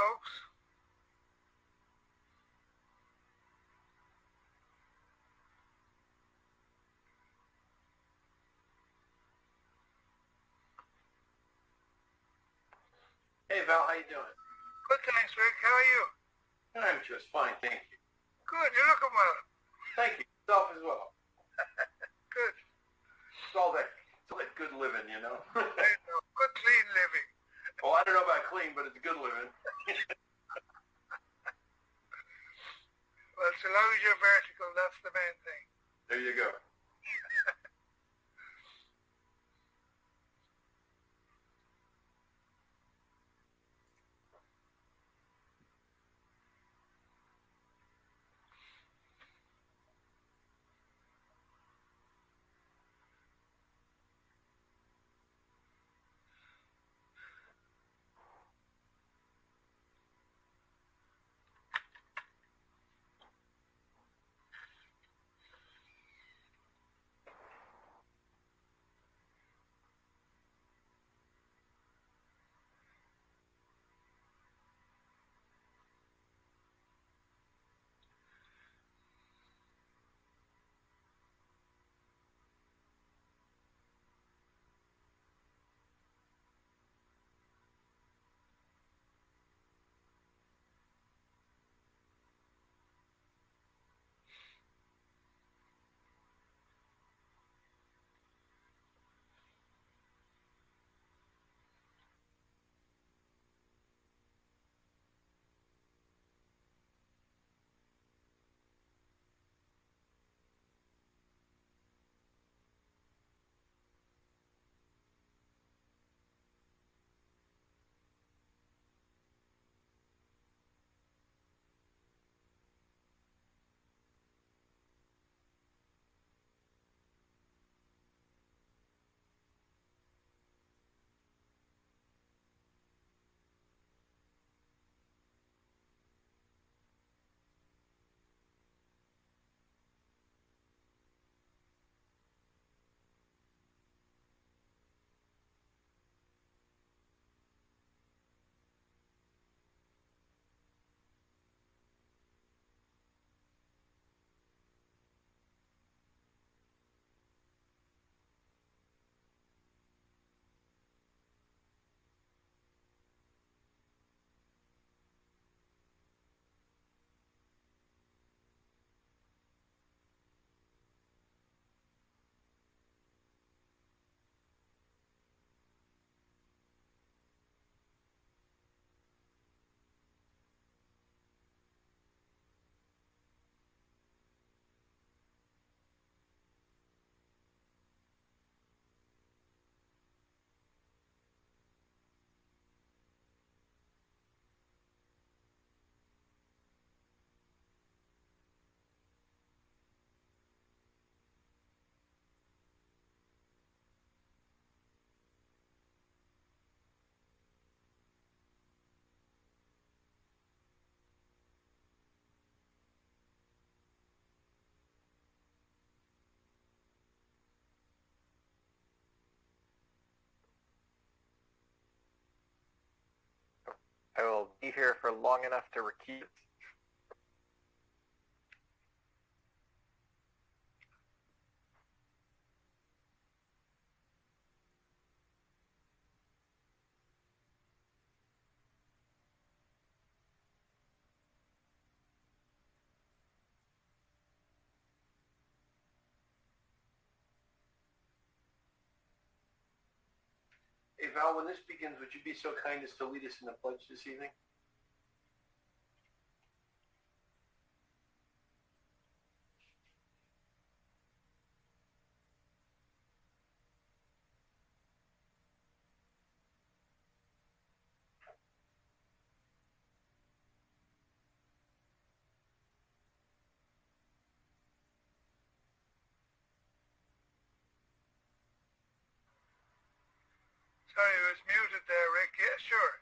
folks. Hey Val, how you doing? Good, thanks, Rick. How are you? I'm just fine, thank you. Good, you're looking well. Thank you. Yourself as well. Good. It's all that good living, you know? There you go. Good, clean living. Well, I don't know about clean, but it's good living. Well, so long as you're vertical, that's the main thing. There you go. I will be here for long enough to recuse. Hey Val, when this begins, would you be so kind as to lead us in the pledge this evening? Sorry, it was muted there, Rick. Yeah, sure.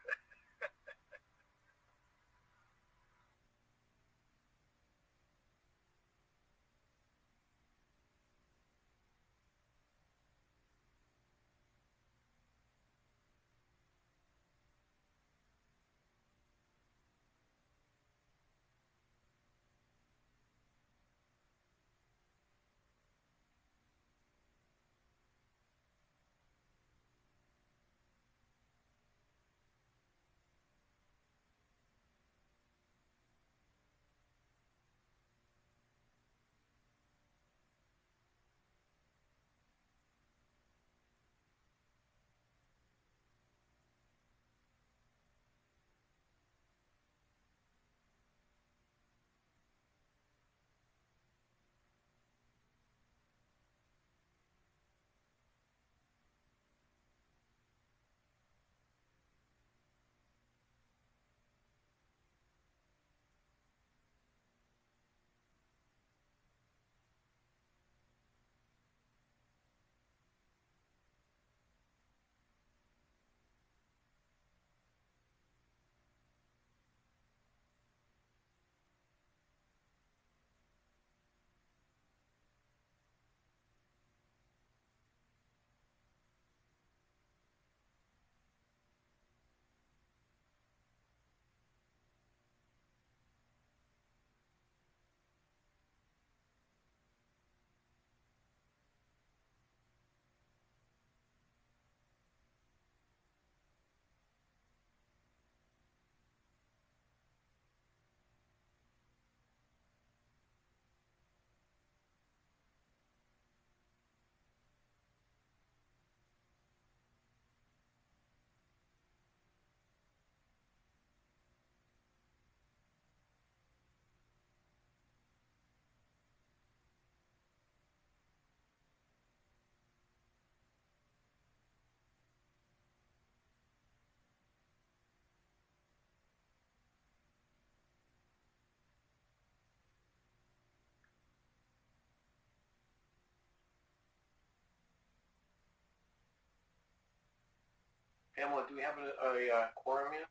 Pamela, do we have a quorum yet?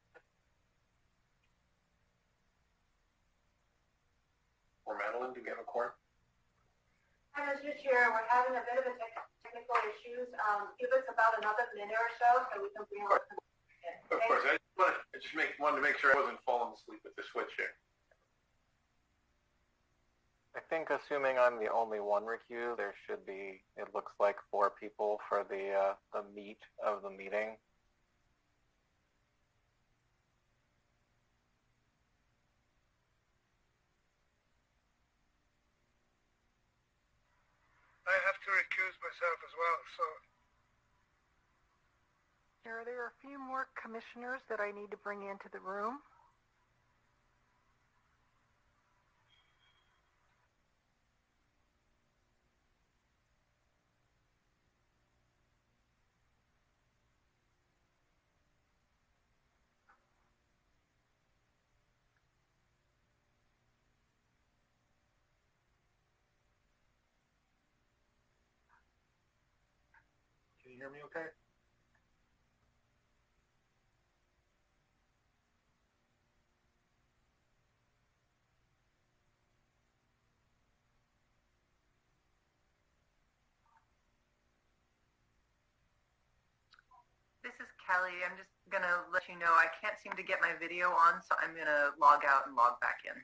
Or Madeline, do we have a quorum? Hi, Mr. Chair. We're having a bit of a technical issues. Give us about another minute or so we can bring our in. Of course. I wanted to make sure I wasn't falling asleep with the switch here. I think assuming I'm the only one recused, there should be, it looks like 4 people for the meat of the meeting. I have to recuse myself as well, so There are a few more commissioners that I need to bring into the room. Can you hear me okay? This is Kelly. I'm just going to let you know I can't seem to get my video on, so I'm going to log out and log back in.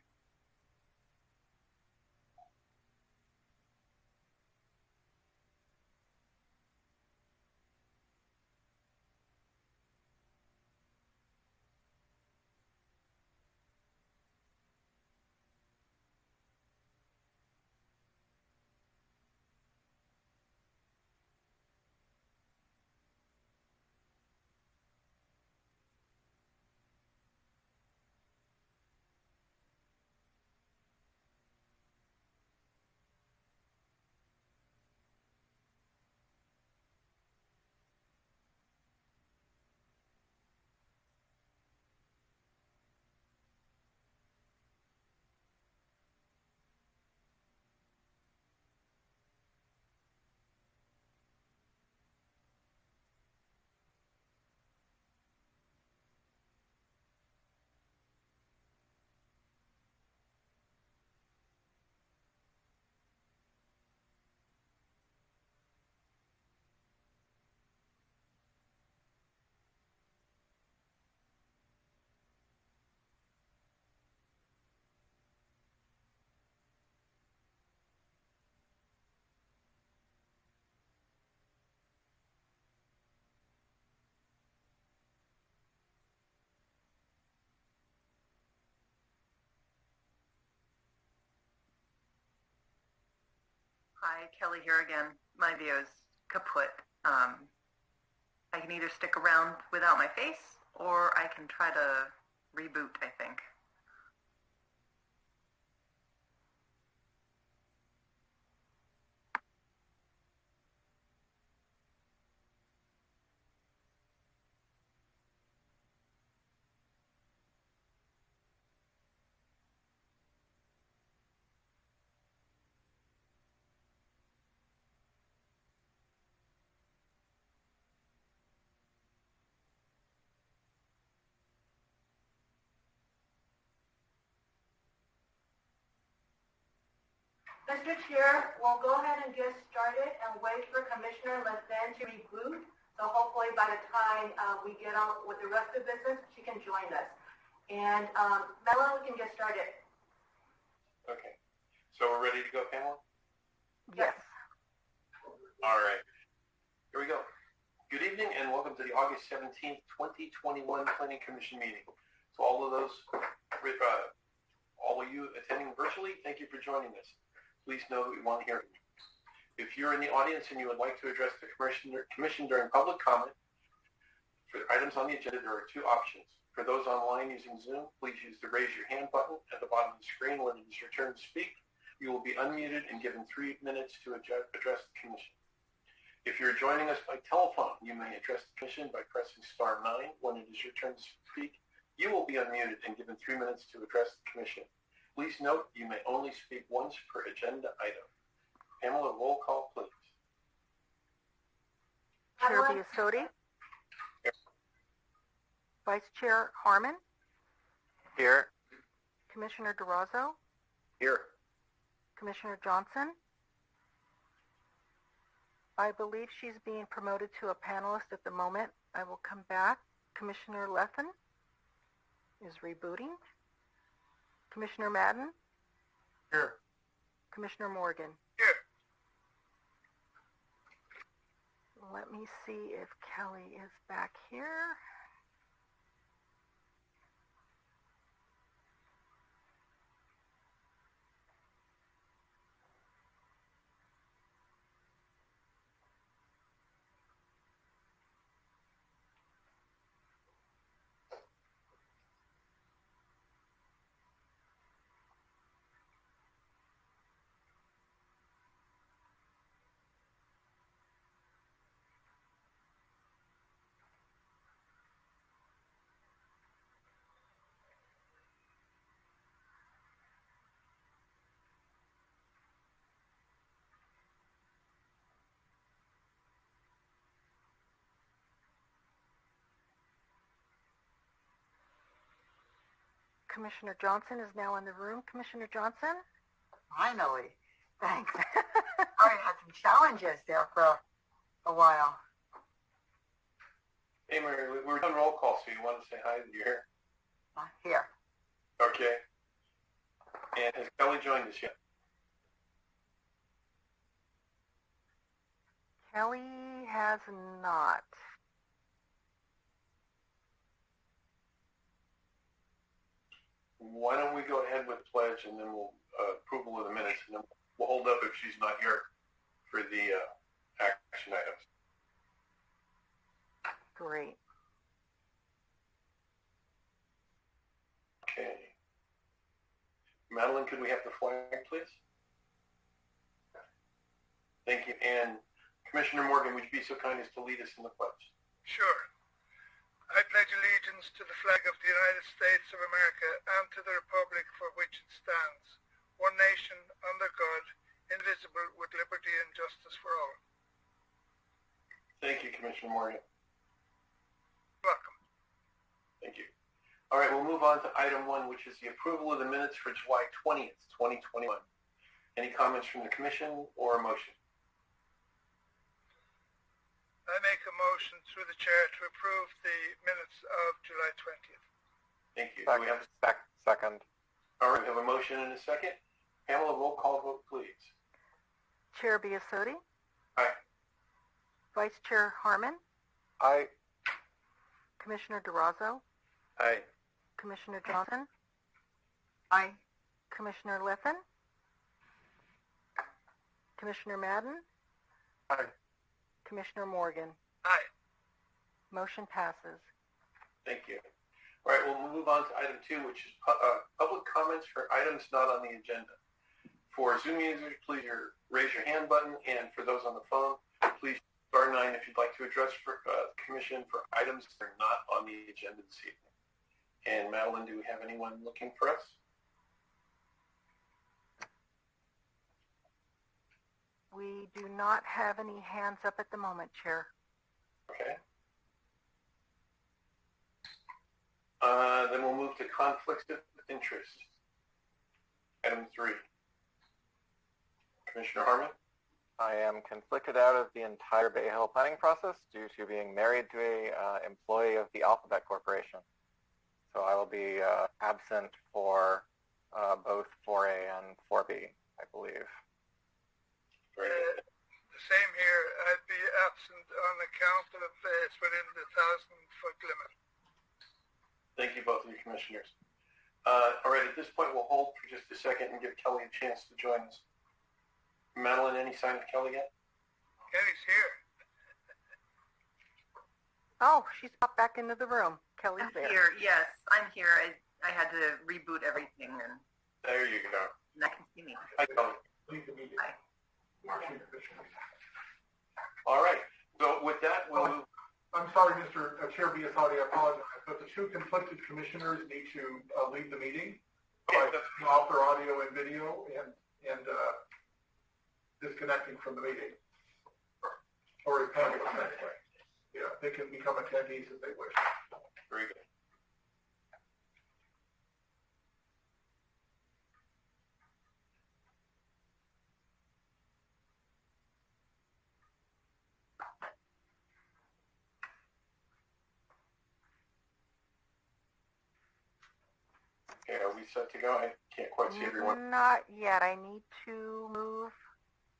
Hi, Kelly here again. My video is kaput. I can either stick around without my face, or I can try to reboot, I think. Mr. Chair, we'll go ahead and get started and wait for Commissioner Lethen to reboot. So hopefully by the time we get on with the rest of the business, she can join us. And Madeline, we can get started. Okay. So we're ready to go, Pamela? Yes. All right. Here we go. Good evening and welcome to the August 17th, 2021 Planning Commission meeting. So all of you attending virtually, thank you for joining us. Please know that we want to hear from you. If you're in the audience and you would like to address the commission during public comment, for items on the agenda, there are 2 options. For those online using Zoom, please use the raise your hand button at the bottom of the screen when it is your turn to speak. You will be unmuted and given 3 minutes to address the commission. If you're joining us by telephone, you may address the commission by pressing *9 when it is your turn to speak. You will be unmuted and given 3 minutes to address the commission. Please note you may only speak once per agenda item. Pamela, roll call, please. Chair Biasotti? Vice Chair Harmon, Here. Commissioner DeRosso, Here. Commissioner Johnson. I believe she's being promoted to a panelist at the moment. I will come back. Commissioner Lethen is rebooting. Commissioner Madden. Here. Commissioner Morgan. Here. Let me see if Kelly is back here. Commissioner Johnson is now in the room. Commissioner Johnson? Finally. Thanks. I had some challenges there for a while. Hey, Mary, we're doing roll call, so you want to say hi? You're here? Here. Okay. And has Kelly joined us yet? Kelly has not. Why don't we go ahead with pledge, and then we'll approval of the minutes, and then we'll hold up if she's not here for the action items. Great. Okay. Madeline, could we have the flag, please? Thank you. And Commissioner Morgan, would you be so kind as to lead us in the pledge? Sure. I pledge allegiance to the flag of the United States of America and to the republic for which it stands, one nation, under God, indivisible, with liberty and justice for all. Thank you, Commissioner Morgan. Welcome. Thank you. All right, we'll move on to item 1, which is the approval of the minutes for July 20th, 2021. Any comments from the commission or a motion? I make a motion through the chair to approve the minutes of July 20th. Thank you. Do we have Second. All right, we have a motion and a second. Pamela, roll call vote, please. Chair Biasotti? Aye. Vice Chair Harmon? Aye. Commissioner DeRosso? Aye. Commissioner Johnson? Aye. Commissioner Lethen? Commissioner Madden? Aye. Commissioner Morgan? Aye. Motion passes. Thank you. All right, we'll move on to item 2, which is public comments for items not on the agenda. For Zoom users, please raise your hand button, and for those on the phone, please star 9 if you'd like to address the commission for items that are not on the agenda this evening. And Madeline, do we have anyone looking for us? We do not have any hands up at the moment, Chair. Okay. Then we'll move to conflicts of interest. Item 3. Commissioner Harmon? I am conflicted out of the entire Bay Hill planning process due to being married to a employee of the Alphabet Corporation. So I will be absent for both 4A and 4B, I believe. Very good. The same here. I'd be absent on account of it's within the 1,000-foot limit. Thank you, both of you commissioners. All right, at this point, we'll hold for just a second and give Kelly a chance to join us. Madeline, any sign of Kelly yet? Kelly's here. Oh, she's popped back into the room. Kelly's I'm there. here. Yes, I'm here. I had to reboot everything, and There you go. I can see me. Hi, Kelly. Hi. All right. So with that, we'll move. I'm sorry, Mr. Chair Biasotti, I apologize, but the 2 conflicted commissioners need to leave the meeting by turning off their audio and video and disconnecting from the meeting. Or as Pam would say. Yeah, they can become attendees if they wish. Very good. Okay, are we set to go? I can't quite see everyone. Not yet. I need to move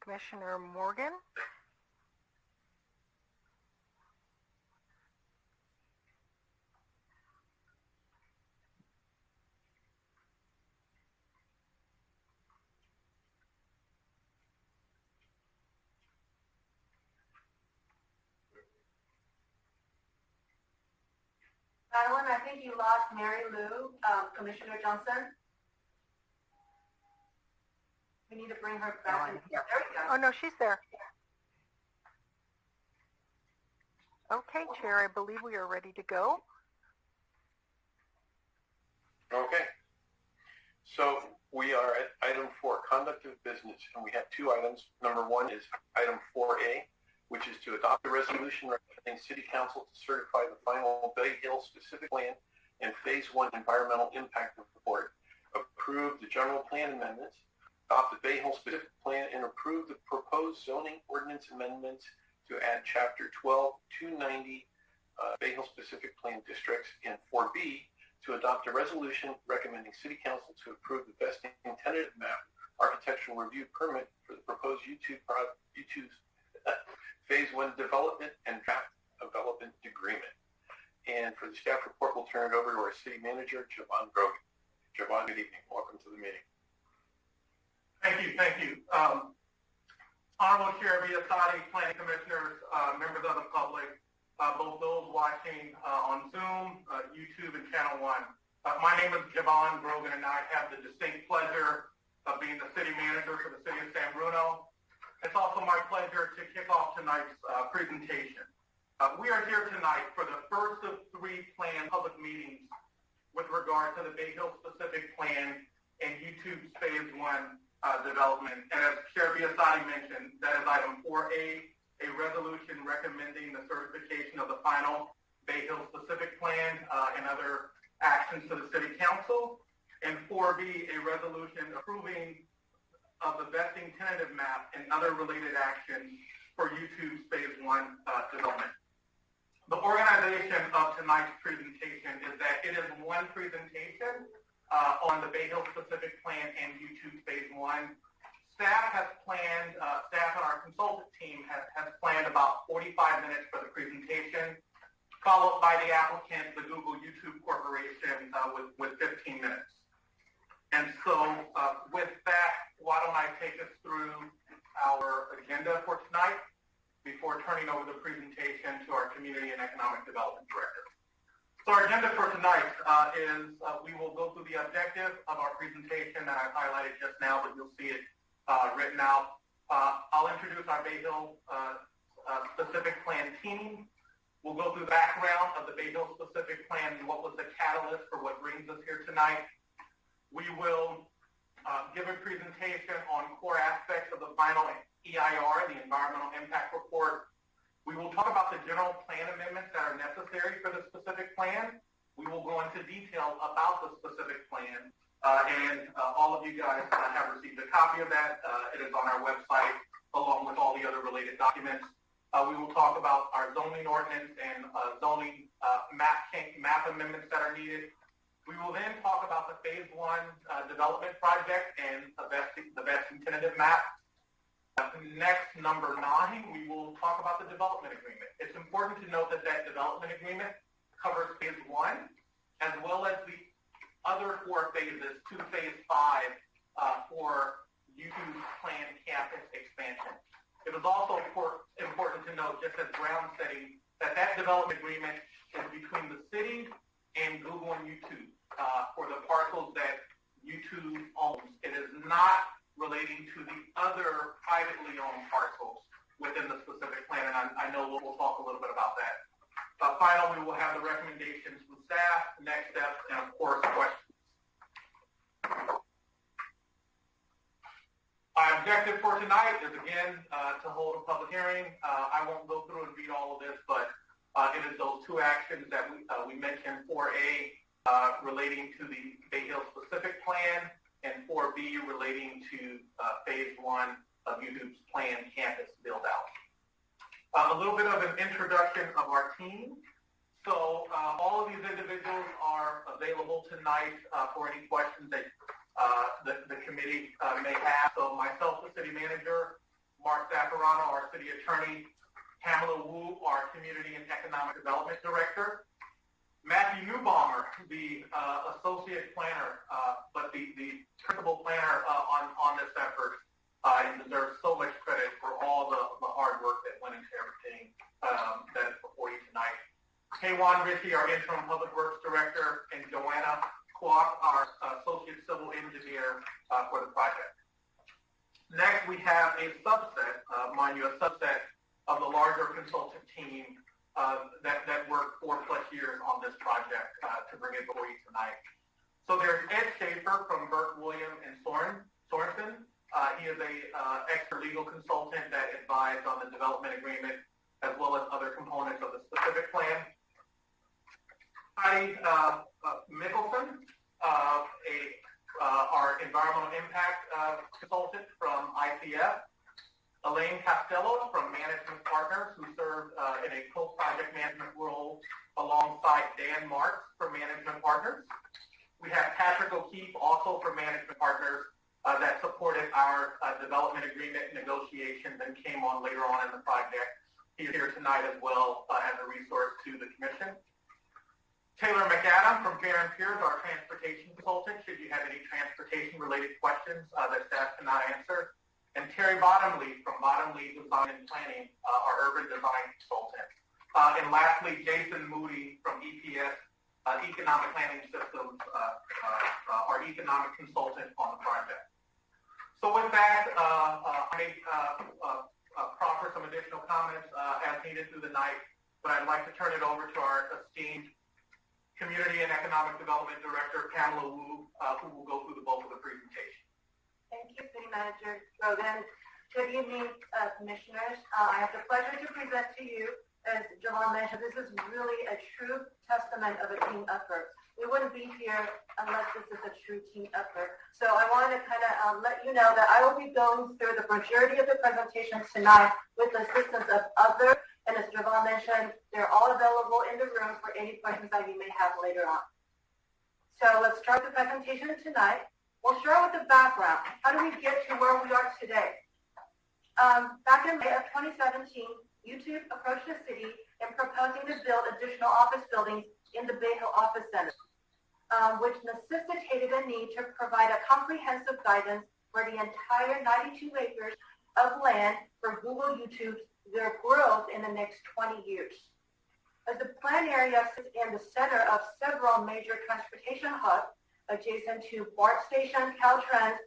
Commissioner Morgan. Madeline, I think you lost Mary Lou, Commissioner Johnson. We need to bring her back. There we go. Oh, no, she's there. Okay, Chair, I believe we are ready to go. Okay. So we are at item 4, conduct of business, and we have 2 items. Number 1 is item 4A, which is to adopt a resolution recommending City Council to certify the final Bay Hill specific plan and Phase 1 environmental impact report, approve the general plan amendments, adopt the Bay Hill specific plan, and approve the proposed zoning ordinance amendments to add Chapter 12, 290 Bay Hill specific plan districts, and 4B, to adopt a resolution recommending City Council to approve the vesting tentative map architectural review permit for the proposed U2 Phase 1 development and draft development agreement. And for the staff report, we'll turn it over to our city manager, Javon Grogan. Javon, good evening. Welcome to the meeting. Thank you. Honorable Chair Biasotti, Planning Commissioners, members of the public, both those watching on Zoom, YouTube, and Channel 1. My name is Javon Grogan, and I have the distinct pleasure of being the city manager for the city of San Bruno. It's also my pleasure to kick off tonight's presentation. We are here tonight for the first of 3 planned public meetings with regard to the Bay Hill specific plan and YouTube's Phase 1 development. And as Chair Biasotti mentioned, that is item 4A, a resolution recommending the certification of the final Bay Hill specific plan and other actions to the City Council. And 4B, a resolution approving of the vesting tentative map and other related actions for YouTube's Phase 1 development. The organization of tonight's presentation is that it is one presentation on the Bay Hill specific plan and YouTube Phase 1. Staff and our consultant team has planned about 45 minutes for the presentation, followed by the applicant, the Google YouTube Corporation, with 15 minutes. And so with that, why don't I take us through our agenda for tonight before turning over the presentation to our Community and Economic Development Director. So our agenda for tonight is we will go through the objective of our presentation that I've highlighted just now, but you'll see it written out. I'll introduce our Bay Hill specific plan team. We'll go through the background of the Bay Hill specific plan and what was the catalyst for what brings us here tonight. We will give a presentation on core aspects of the final EIR, the Environmental Impact Report. We will talk about the general plan amendments that are necessary for the specific plan. We will go into detail about the specific plan, and all of you guys have received a copy of that. It is on our website, along with all the other related documents. We will talk about our zoning ordinance and zoning map amendments that are needed. We will then talk about the Phase 1 development project and the vesting tentative map. Next, number 9, we will talk about the development agreement. It's important to note that that development agreement covers Phase 1 as well as the other 4 phases to Phase 5 for YouTube's planned campus expansion. It is also important to note, just as ground setting, that development agreement is between the city and Google and YouTube for the parcels that YouTube owns. It is not relating to the other privately owned parcels within the specific plan, and I know we'll talk a little bit about that. Finally, we will have the recommendations from staff, next steps, and of course, questions. Our objective for tonight is, again, to hold a public hearing. I won't go through and read all of this, but it is those 2 actions that we mentioned, 4A relating to the Bay Hill specific plan, and 4B relating to Phase 1 of YouTube's planned campus build-out. A little bit of an introduction of our team. So all of these individuals are available tonight for any questions that the committee may have. So myself, the city manager, Mark Zaffarano, our city attorney, Pamela Wu, our community and economic development director, Matthew Newbaumer, the associate planner, but the principal planner on this effort, and deserves so much credit for all the hard work that went into everything that is before you tonight. Kaywan Ritchie, our interim public works director, and Joanna Kwok, our associate civil engineer for the project. Next, we have a subset, mind you, a subset of the larger consultant team that worked 4+ years on this project to bring it before you tonight. So there's Ed Schaefer from Burke, William, and Sorensen. He is a expert legal consultant that advised on the development agreement as well as other components of the specific plan. Heidi Mickelson, our environmental impact consultant from ICF. Elaine Costello from Management Partners, who served in a co-project management role alongside Dan Marks from Management Partners. We have Patrick O'Keefe, also from Management Partners, that supported our development agreement negotiations and came on later on in the project. He is here tonight as well as a resource to the commission. Taylor McAdam from Fair and Peers, our transportation consultant, should you have any transportation-related questions that staff cannot answer. And Terry Bottomley from Bottomley Design and Planning, our urban design consultant. And lastly, Jason Moody from EPS, Economic Planning Systems, our economic consultant on the project. So with that, I may proffer some additional comments as needed through the night, but I'd like to turn it over to our esteemed Community and Economic Development Director, Pamela Wu, who will go through the bulk of the presentation. Thank you, City Manager Rogan. Good evening, Commissioners. I have the pleasure to present to you, as Jamal mentioned, this is really a true testament of a team effort. We wouldn't be here unless this is a true team effort. So I wanted to kind of let you know that I will be going through the majority of the presentations tonight with the assistance of others. And as Jamal mentioned, they're all available in the room for any questions that you may have later on. So let's start the presentation tonight. We'll start with the background. How do we get to where we are today? Back in May of 2017, YouTube approached the city in proposing to build additional office buildings in the Bay Hill Office Center, which necessitated a need to provide a comprehensive guidance for the entire 92 acres of land for Google YouTube's their growth in the next 20 years. As the planned area sits in the center of several major transportation hubs adjacent to BART Station, Caltrans,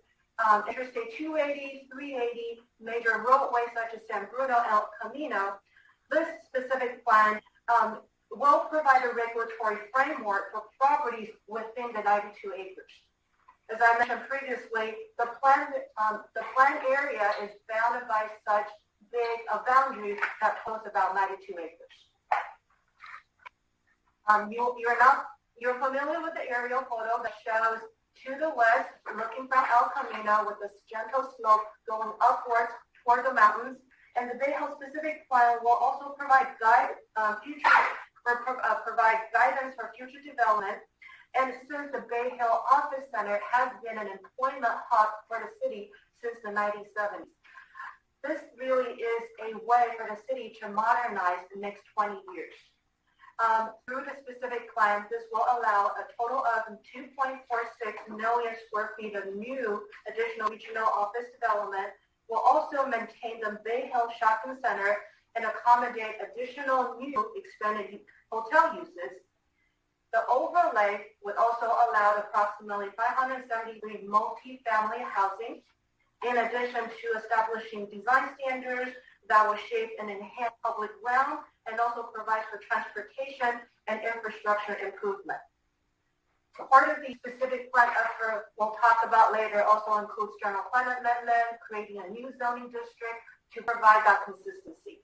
Interstate 280, 380, major roadways such as San Bruno, El Camino, this specific plan will provide a regulatory framework for properties within the 92 acres. As I mentioned previously, the planned area is bounded by such big boundaries that close about 92 acres. You're familiar with the aerial photo that shows to the west, looking from El Camino with this gentle slope going upwards toward the mountains. And the Bay Hill specific plan will also provide guidance for future development. And since the Bay Hill Office Center has been an employment hub for the city since the 1970s, this really is a way for the city to modernize the next 20 years. Through the specific plan, this will allow a total of 2.46 million square feet of new additional regional office development. Will also maintain the Bay Hill Shopping Center and accommodate additional new expanded hotel uses. The overlay would also allow approximately 573 multi-family housing, in addition to establishing design standards that will shape and enhance public realm and also provide for transportation and infrastructure improvement. Part of the specific plan effort we'll talk about later also includes general plan amendment, creating a new zoning district to provide that consistency.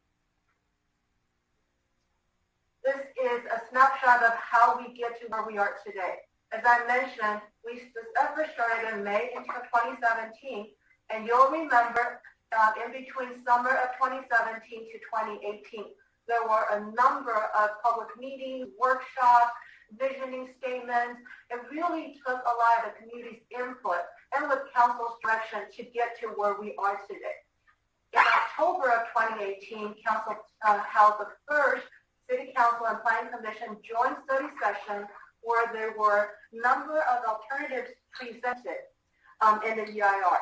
This is a snapshot of how we get to where we are today. As I mentioned, this effort started in May into 2017, and you'll remember in between summer of 2017 to 2018, there were a number of public meetings, workshops, visioning statements. It really took a lot of the community's input and with council's direction to get to where we are today. In October of 2018, council held the first City Council and Planning Commission joint study session where there were a number of alternatives presented in the EIR.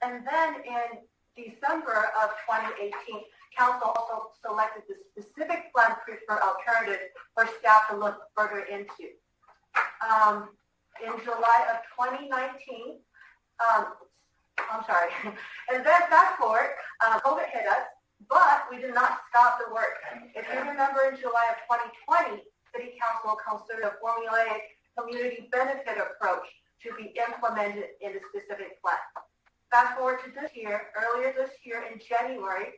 And then in December of 2018, council also selected the specific plan preferred alternative for staff to look further into. In July of 2019, and then fast forward, COVID hit us, but we did not stop the work. If you remember in July of 2020, City Council considered a formulaic community benefit approach to be implemented in the specific plan. Fast forward to this year, earlier this year in January,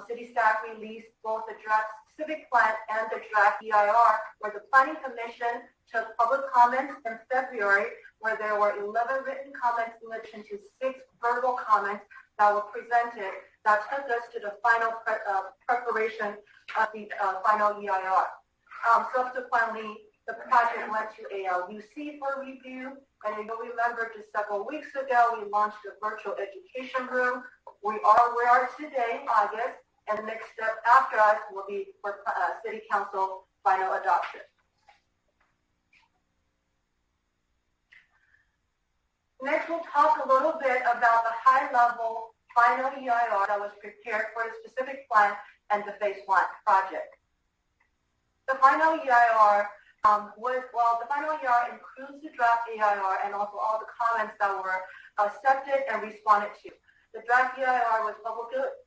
city staff released both the draft specific plan and the draft EIR, where the Planning Commission took public comments in February, where there were 11 written comments in addition to 6 verbal comments that were presented that took us to the final preparation of the final EIR. Subsequently, the project went to ALUC for review, and you'll remember just several weeks ago, we launched a virtual education room. We are where we are today, August, and the next step after us will be for City Council final adoption. Next, we'll talk a little bit about the high-level final EIR that was prepared for the specific plan and the Phase 1 project. The final EIR the final EIR includes the draft EIR and also all the comments that were accepted and responded to. The draft EIR was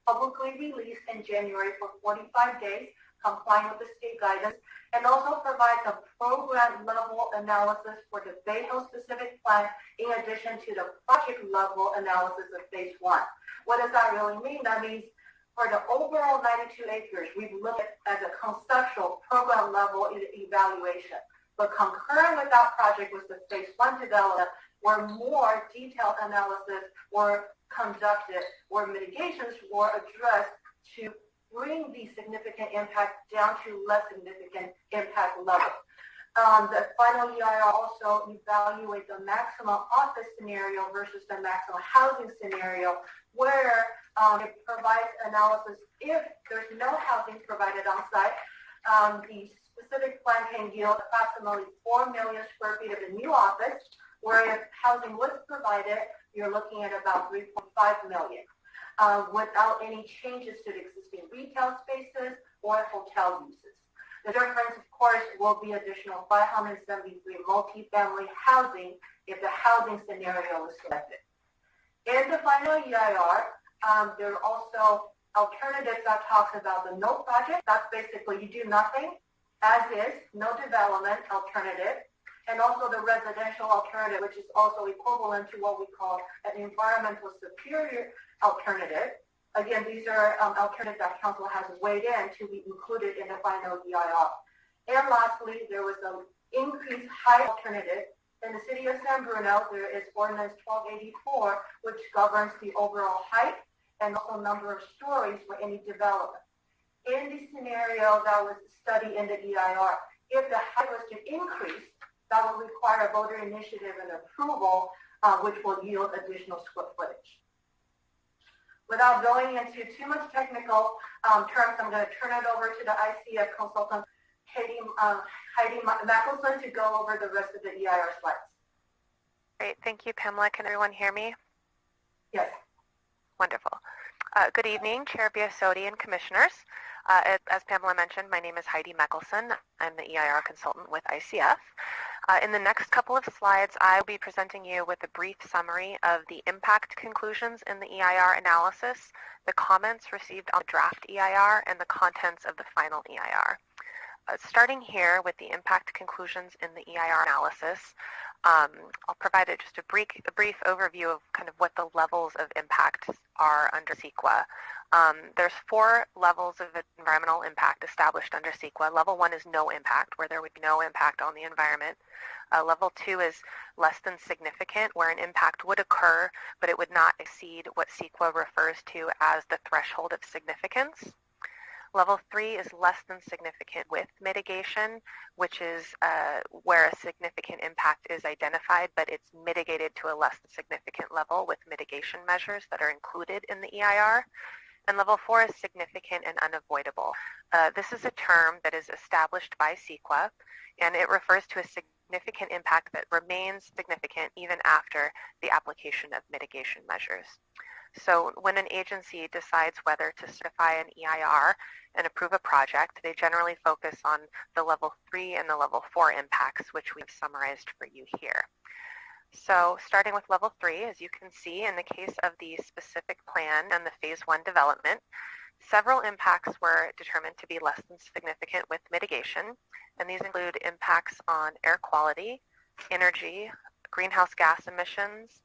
publicly released in January for 45 days, complying with the state guidance, and also provides a program-level analysis for the Bay Hill specific plan in addition to the project-level analysis of Phase 1. What does that really mean? That means for the overall 92 acres, we've looked at a conceptual program-level evaluation. But concurrent with that project was the Phase 1 development, where more detailed analysis were conducted, where mitigations were addressed to bring the significant impact down to less significant impact level. The final EIR also evaluates the maximum office scenario versus the maximum housing scenario, where it provides analysis if there's no housing provided on site. The specific plan can yield approximately 4 million square feet of a new office, where if housing was provided, you're looking at about 3.5 million. Without any changes to the existing retail spaces or hotel uses. The difference, of course, will be additional 573 multifamily housing if the housing scenario is selected. In the final EIR, there are also alternatives that talks about the no project. That's basically you do nothing, as is, no development alternative, and also the residential alternative, which is also equivalent to what we call an environmental superior alternative. Again, these are alternatives that council has weighed in to be included in the final EIR. And lastly, there was an increased height alternative. In the city of San Bruno, there is Ordinance 1284, which governs the overall height and also number of stories for any development. In the scenario that was studied in the EIR, if the height was to increase, that will require a voter initiative and approval, which will yield additional square footage. Without going into too much technical terms, I'm going to turn it over to the ICF consultant, Heidi Mackelson, to go over the rest of the EIR slides. Great. Thank you, Pamela. Can everyone hear me? Yes. Wonderful. Good evening, Chair Biasotti and Commissioners. As Pamela mentioned, my name is Heidi Mackelson. I'm the EIR consultant with ICF. In the next couple of slides, I'll be presenting you with a brief summary of the impact conclusions in the EIR analysis, the comments received on the draft EIR, and the contents of the final EIR. Starting here with the impact conclusions in the EIR analysis, I'll provide just a brief overview of kind of what the levels of impact are under CEQA. There's 4 levels of environmental impact established under CEQA. Level 1 is no impact, where there would be no impact on the environment. Level 2 is less than significant, where an impact would occur, but it would not exceed what CEQA refers to as the threshold of significance. Level 3 is less than significant with mitigation, which is where a significant impact is identified, but it's mitigated to a less than significant level with mitigation measures that are included in the EIR. And level 4 is significant and unavoidable. This is a term that is established by CEQA, and it refers to a significant impact that remains significant even after the application of mitigation measures. So when an agency decides whether to certify an EIR and approve a project, they generally focus on the level 3 and the level 4 impacts, which we've summarized for you here. So starting with level 3, as you can see in the case of the specific plan and the phase 1 development, several impacts were determined to be less than significant with mitigation, and these include impacts on air quality, energy, greenhouse gas emissions,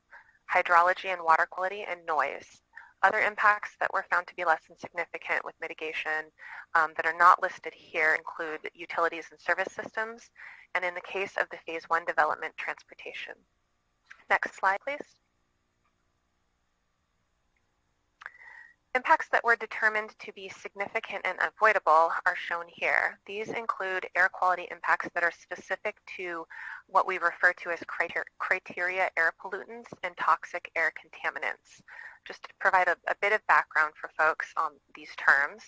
hydrology and water quality, and noise. Other impacts that were found to be less than significant with mitigation that are not listed here include utilities and service systems, and in the case of the phase 1 development, transportation. Next slide, please. Impacts that were determined to be significant and unavoidable are shown here. These include air quality impacts that are specific to what we refer to as criteria air pollutants and toxic air contaminants. Just to provide a bit of background for folks on these terms,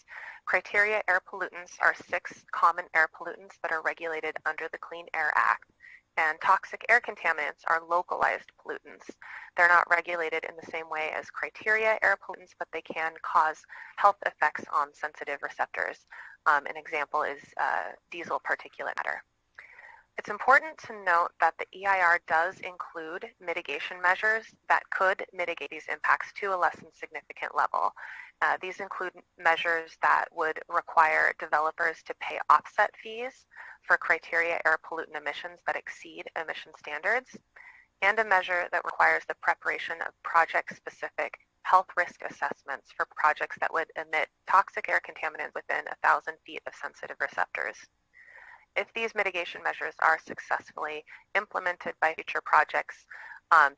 criteria air pollutants are 6 common air pollutants that are regulated under the Clean Air Act. And toxic air contaminants are localized pollutants. They're not regulated in the same way as criteria air pollutants, but they can cause health effects on sensitive receptors. An example is diesel particulate matter. It's important to note that the EIR does include mitigation measures that could mitigate these impacts to a less than significant level. These include measures that would require developers to pay offset fees for criteria air pollutant emissions that exceed emission standards, and a measure that requires the preparation of project-specific health risk assessments for projects that would emit toxic air contaminants within 1,000 feet of sensitive receptors. If these mitigation measures are successfully implemented by future projects,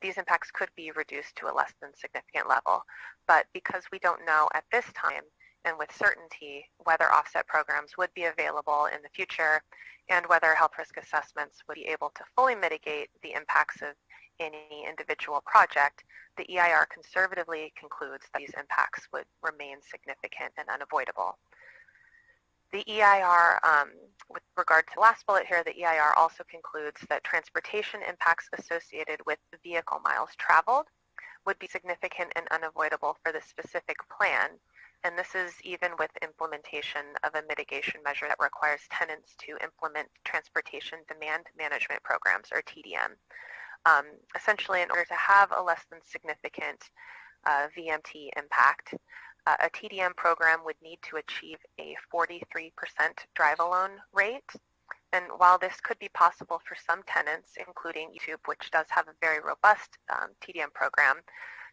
these impacts could be reduced to a less than significant level. But because we don't know at this time and with certainty whether offset programs would be available in the future and whether health risk assessments would be able to fully mitigate the impacts of any individual project, the EIR conservatively concludes that these impacts would remain significant and unavoidable. The EIR, with regard to the last bullet here, the EIR also concludes that transportation impacts associated with vehicle miles traveled would be significant and unavoidable for the specific plan, and this is even with implementation of a mitigation measure that requires tenants to implement transportation demand management programs, or TDM. Essentially, in order to have a less than significant VMT impact, a TDM program would need to achieve a 43% drive-alone rate. And while this could be possible for some tenants, including YouTube, which does have a very robust TDM program,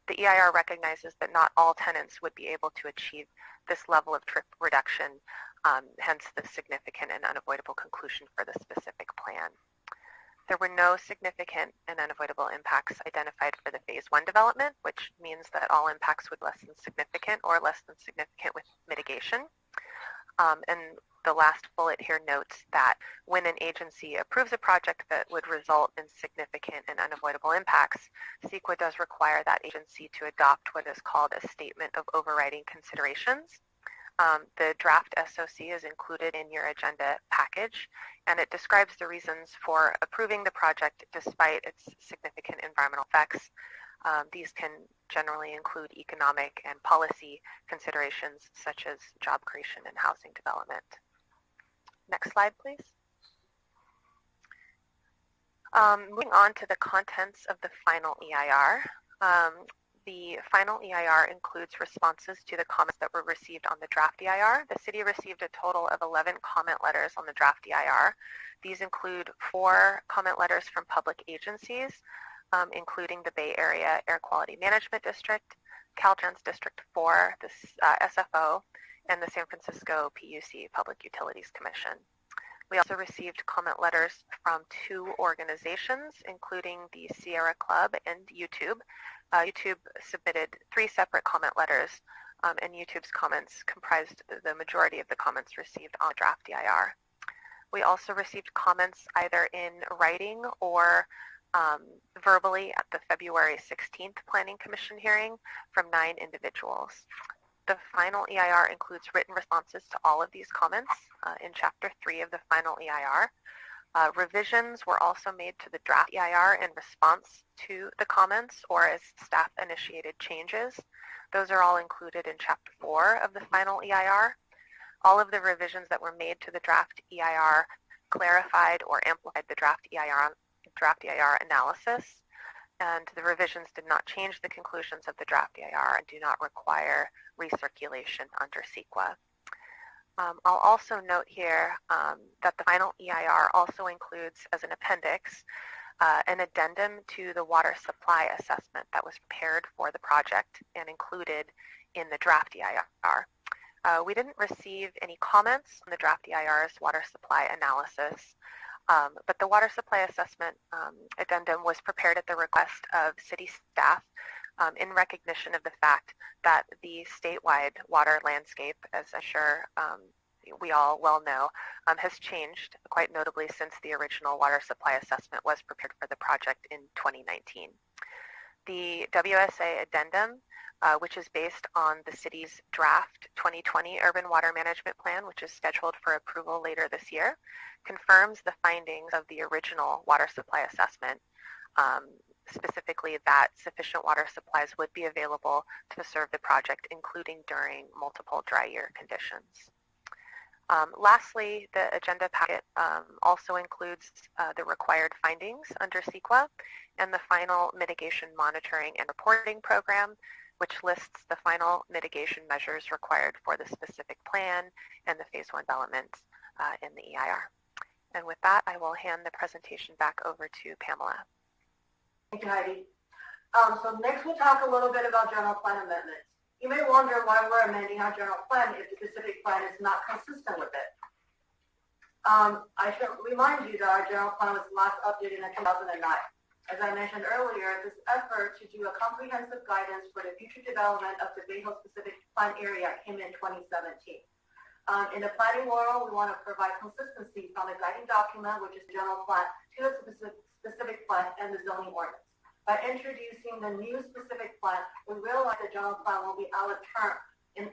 the EIR recognizes that not all tenants would be able to achieve this level of trip reduction, hence the significant and unavoidable conclusion for the specific plan. There were no significant and unavoidable impacts identified for the phase 1 development, which means that all impacts would be less than significant or less than significant with mitigation. And the last bullet here notes that when an agency approves a project that would result in significant and unavoidable impacts, CEQA does require that agency to adopt what is called a statement of overriding considerations. The draft SOC is included in your agenda package, and it describes the reasons for approving the project despite its significant environmental effects. These can generally include economic and policy considerations such as job creation and housing development. Next slide, please. Moving on to the contents of the final EIR. The final EIR includes responses to the comments that were received on the draft EIR. The city received a total of 11 comment letters on the draft EIR. These include 4 comment letters from public agencies, including the Bay Area Air Quality Management District, Caltrans District 4, the SFO, and the San Francisco PUC, Public Utilities Commission. We also received comment letters from 2 organizations, including the Sierra Club and YouTube. YouTube submitted 3 separate comment letters and YouTube's comments comprised the majority of the comments received on the draft EIR. We also received comments either in writing or verbally at the February 16th Planning Commission hearing from 9 individuals. The final EIR includes written responses to all of these comments in Chapter 3 of the final EIR. Revisions were also made to the draft EIR in response to the comments or as staff-initiated changes. Those are all included in Chapter 4 of the final EIR. All of the revisions that were made to the draft EIR clarified or amplified the draft EIR analysis, and the revisions did not change the conclusions of the draft EIR and do not require recirculation under CEQA. I'll also note here that the final EIR also includes as an appendix an addendum to the water supply assessment that was prepared for the project and included in the draft EIR. We didn't receive any comments on the draft EIR's water supply analysis, but the water supply assessment addendum was prepared at the request of city staff in recognition of the fact that the statewide water landscape, as I'm sure we all well know, has changed quite notably since the original water supply assessment was prepared for the project in 2019. The WSA addendum, which is based on the city's draft 2020 Urban Water Management Plan, which is scheduled for approval later this year, confirms the findings of the original water supply assessment, specifically that sufficient water supplies would be available to serve the project, including during multiple dry year conditions. Lastly, the agenda packet also includes the required findings under CEQA and the final mitigation monitoring and reporting program, which lists the final mitigation measures required for the specific plan and the Phase 1 development in the EIR. And with that, I will hand the presentation back over to Pamela. Thank you, Heidi. So next we'll talk a little bit about general plan amendments. You may wonder why we're amending our general plan if the specific plan is not consistent with it. I should remind you that our general plan was last updated in 2009. As I mentioned earlier, this effort to do a comprehensive guidance for the future development of the Bay Hill specific plan area came in 2017. In the planning world, we want to provide consistency from the guiding document, which is the general plan, to the specific plan and the zoning ordinance. By introducing the new specific plan, we realize the general plan will be out of turn and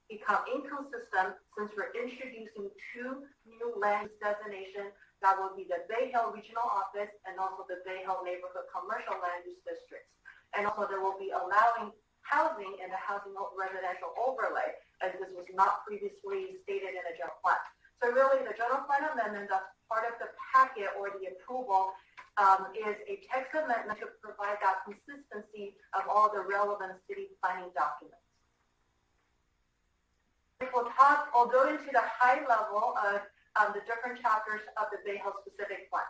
become inconsistent since we're introducing 2 new land use designations that will be the Bay Hill Regional Office and also the Bay Hill Neighborhood Commercial Land Use Districts. And also there will be allowing housing in the housing residential overlay, as this was not previously stated in the general plan. So really the general plan amendment that's part of the packet or the approval is a text amendment to provide that consistency of all the relevant city planning documents. We'll go into the high level of the different chapters of the Bay Hill specific plan.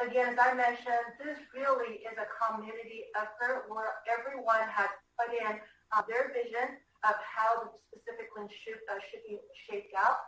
Again, as I mentioned, this really is a community effort where everyone has put in their vision of how the specific plan should be shaped out.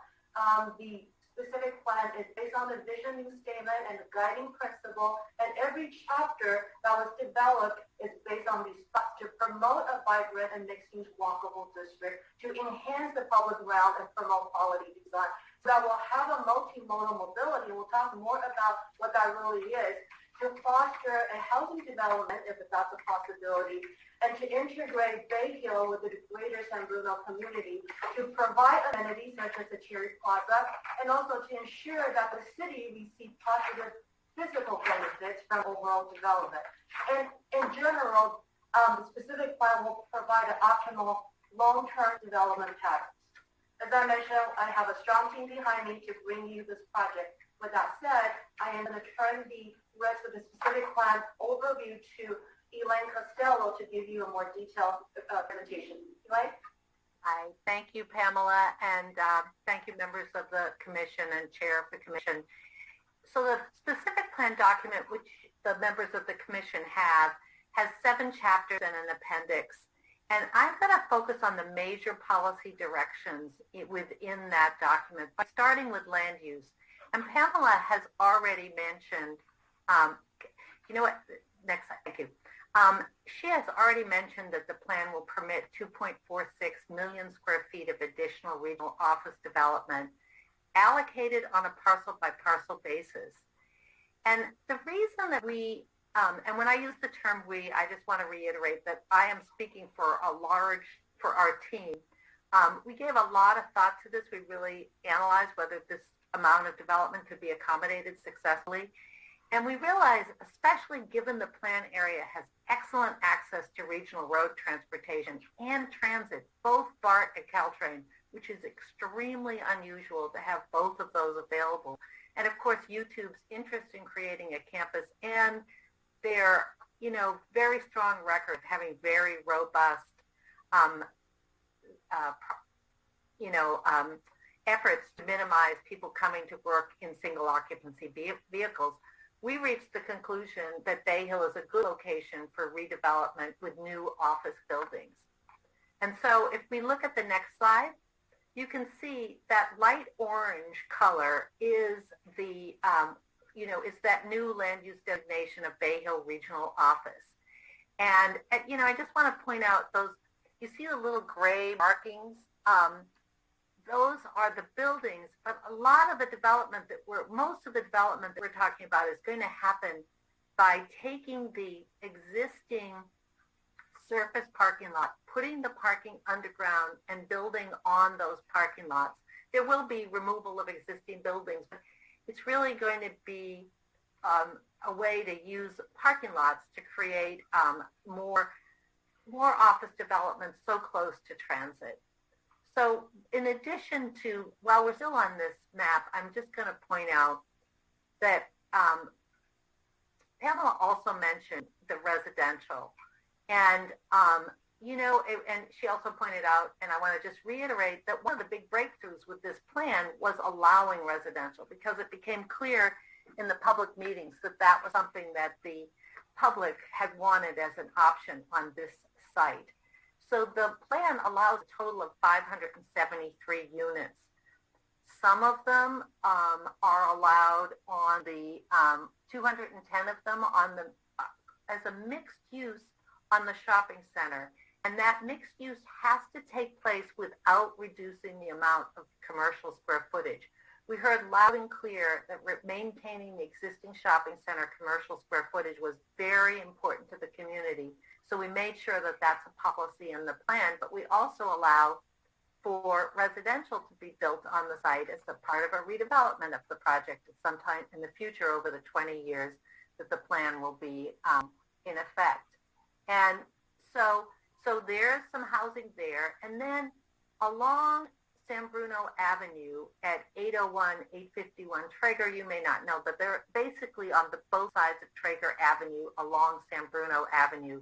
The specific plan is based on the vision statement and the guiding principle, and every chapter that was developed is based on these thoughts to promote a vibrant and mixed-use walkable district, to enhance the public realm and promote quality design. So that we'll have a multimodal mobility. We'll talk more about what that really is, to foster a housing development, if that's a possibility, and to integrate Bay Hill with the greater San Bruno community, to provide amenities such as the Cherry Plaza, and also to ensure that the city receives positive physical benefits from overall development. And in general, the specific plan will provide an optimal long-term development pattern. As I mentioned, I have a strong team behind me to bring you this project. With that said, I am going to turn the rest of the specific plan overview to Elaine Costello to give you a more detailed presentation. Elaine? Hi, thank you, Pamela, and thank you, members of the commission and chair of the commission. So the specific plan document, which the members of the commission have, has 7 chapters and an appendix. And I'm going to focus on the major policy directions within that document by starting with land use. And Pamela has already mentioned, you know what, next slide, thank you. She has already mentioned that the plan will permit 2.46 million square feet of additional regional office development allocated on a parcel-by-parcel basis. And the reason that we, and when I use the term we, I just want to reiterate that I am speaking for our team. We gave a lot of thought to this. We really analyzed whether this amount of development could be accommodated successfully. And we realized, especially given the plan area has excellent access to regional road transportation and transit, both BART and Caltrain, which is extremely unusual to have both of those available. And of course, YouTube's interest in creating a campus and their, very strong record of having very robust, efforts to minimize people coming to work in single occupancy vehicles. We reached the conclusion that Bay Hill is a good location for redevelopment with new office buildings. And so if we look at the next slide, you can see that light orange color is the, is that new land use designation of Bay Hill Regional Office. And, I just want to point out those, you see the little gray markings? Those are the buildings, but a lot of the development most of the development that we're talking about is going to happen by taking the existing surface parking lot, putting the parking underground and building on those parking lots. There will be removal of existing buildings, but it's really going to be a way to use parking lots to create more office development so close to transit. So in addition to, while we're still on this map, I'm just going to point out that Pamela also mentioned the residential. And, and she also pointed out, and I want to just reiterate, that one of the big breakthroughs with this plan was allowing residential, because it became clear in the public meetings that that was something that the public had wanted as an option on this site. So the plan allows a total of 573 units. Some of them are allowed on the 210 of them on the as a mixed use on the shopping center, and that mixed use has to take place without reducing the amount of commercial square footage. We heard loud and clear that maintaining the existing shopping center commercial square footage was very important to the community. So we made sure that that's a policy in the plan, but we also allow for residential to be built on the site as a part of a redevelopment of the project at some time in the future over the 20 years that the plan will be in effect. And so there's some housing there. And then along San Bruno Avenue at 801, 851 Traeger, you may not know, but they're basically on both sides of Traeger Avenue along San Bruno Avenue.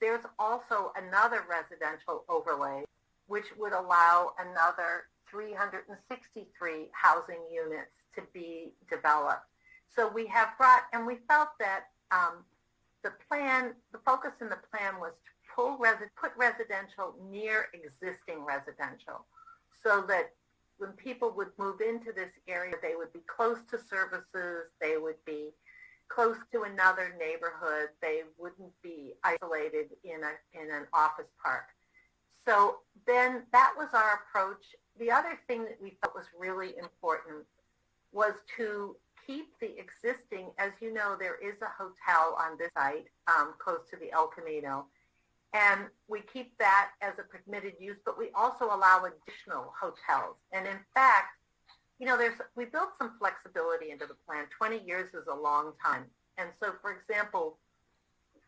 There's also another residential overlay, which would allow another 363 housing units to be developed. So we have brought, and we felt that the focus in the plan was to put residential near existing residential, so that when people would move into this area, they would be close to services, they would be close to another neighborhood, they wouldn't be isolated in an office park. So then that was our approach. The other thing that we felt was really important was to keep the existing, as you know, there is a hotel on this site close to the El Camino, and we keep that as a permitted use, but we also allow additional hotels. And in fact, we built some flexibility into the plan. 20 years is a long time. And so, for example,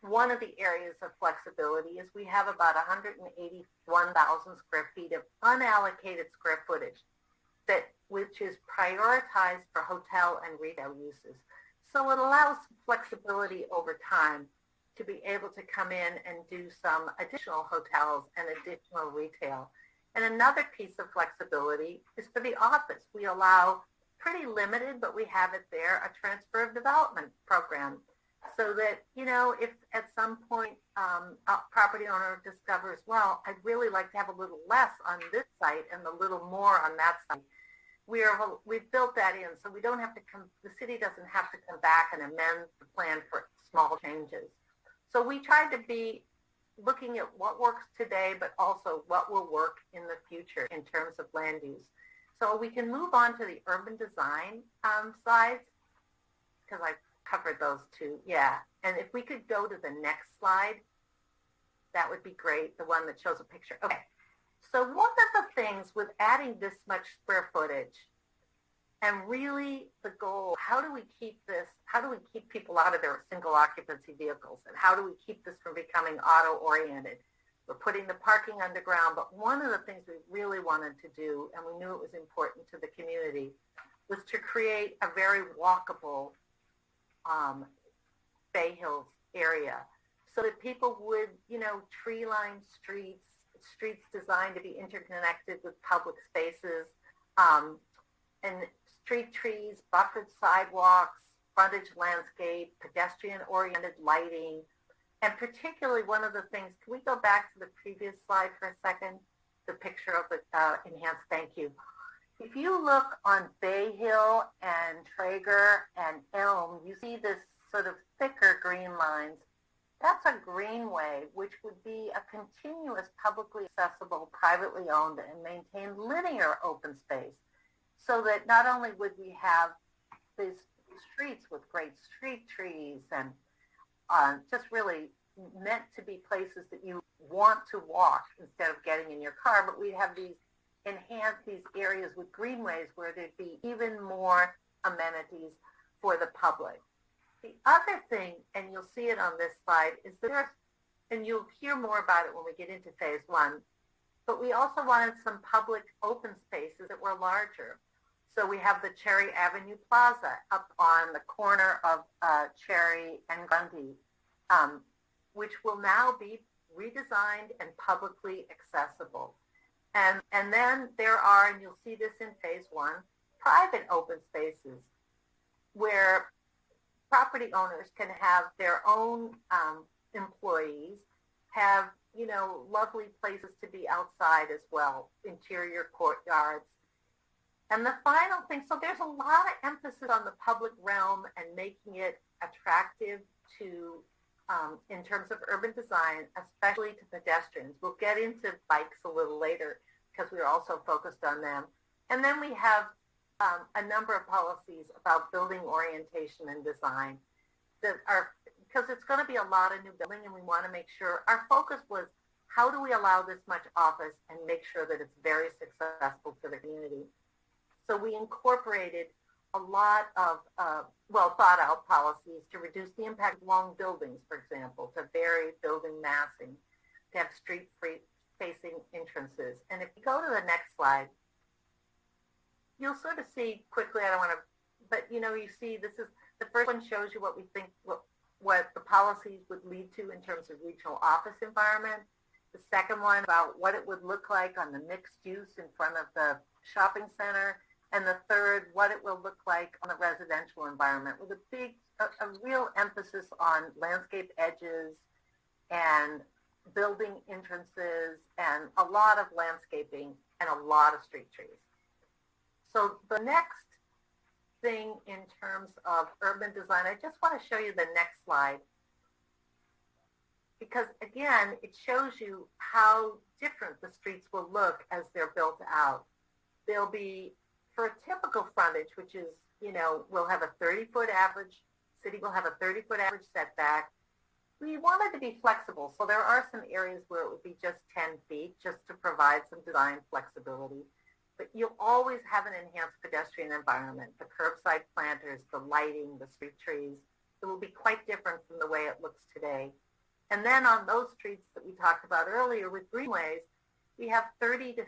one of the areas of flexibility is we have about 181,000 square feet of unallocated square footage, which is prioritized for hotel and retail uses. So it allows flexibility over time to be able to come in and do some additional hotels and additional retail. And another piece of flexibility is for the office. We allow, pretty limited, but we have it there, a transfer of development program, so that, if at some point a property owner discovers, well, I'd really like to have a little less on this site and a little more on that site, we've built that in, so we don't have to the city doesn't have to come back and amend the plan for small changes. So we tried to be looking at what works today, but also what will work in the future in terms of land use. So we can move on to the urban design slides, because I covered those two. Yeah. And if we could go to the next slide, that would be great, the one that shows a picture. Okay. So one of the things with adding this much square footage, and really the goal, how do we keep people out of their single occupancy vehicles, and how do we keep this from becoming auto-oriented? We're putting the parking underground, but one of the things we really wanted to do, and we knew it was important to the community, was to create a very walkable Bay Hills area so that people would, tree-lined streets designed to be interconnected with public spaces, and street trees, buffered sidewalks, frontage landscape, pedestrian-oriented lighting, and particularly one of the things, can we go back to the previous slide for a second? The picture of the enhanced, thank you. If you look on Bay Hill and Traeger and Elm, you see this sort of thicker green lines. That's a greenway, which would be a continuous, publicly accessible, privately owned, and maintained linear open space. So that not only would we have these streets with great street trees and just really meant to be places that you want to walk instead of getting in your car, but we'd have these areas with greenways where there'd be even more amenities for the public. The other thing, and you'll see it on this slide, is that and you'll hear more about it when we get into phase one, but we also wanted some public open spaces that were larger. So we have the Cherry Avenue Plaza up on the corner of Cherry and Grundy, which will now be redesigned and publicly accessible. And then there are, and you'll see this in phase one, private open spaces where property owners can have their own employees, have, lovely places to be outside as well, interior courtyards. And the final thing, so there's a lot of emphasis on the public realm and making it attractive to, in terms of urban design, especially to pedestrians. We'll get into bikes a little later because we're also focused on them. And then we have a number of policies about building orientation and design that are, because it's going to be a lot of new building, and we want to make sure, our focus was how do we allow this much office and make sure that it's very successful for the community. So we incorporated a lot of well-thought-out policies to reduce the impact of long buildings, for example, to vary building massing, to have street-facing entrances. And if you go to the next slide, you'll sort of see quickly, I don't want to, but you see this is, the first one shows you what we think, what the policies would lead to in terms of regional office environment. The second one about what it would look like on the mixed use in front of the shopping center. And the third, what it will look like on the residential environment with a real emphasis on landscape edges and building entrances and a lot of landscaping and a lot of street trees. So the next thing in terms of urban design, I just want to show you the next slide. Because again, it shows you how different the streets will look as they're built out. They'll be, for a typical frontage, which is, we'll have a 30-foot average, city will have a 30-foot average setback. We wanted to be flexible, so there are some areas where it would be just 10 feet, just to provide some design flexibility. But you'll always have an enhanced pedestrian environment, the curbside planters, the lighting, the street trees. It will be quite different from the way it looks today. And then on those streets that we talked about earlier with greenways, we have 30 to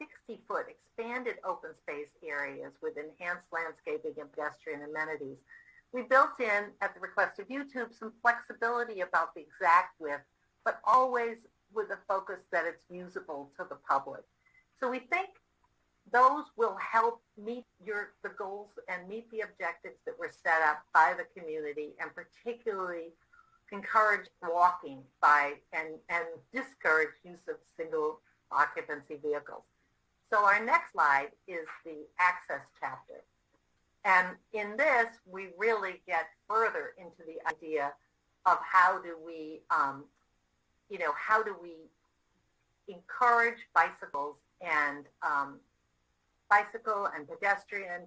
60-foot expanded open space areas with enhanced landscaping and pedestrian amenities. We built in, at the request of YouTube, some flexibility about the exact width, but always with a focus that it's usable to the public. So we think those will help meet the goals and meet the objectives that were set up by the community, and particularly encourage walking and discourage use of single occupancy vehicles. So our next slide is the access chapter. And in this, we really get further into the idea of how do we, how do we encourage bicycles and bicycle and pedestrian,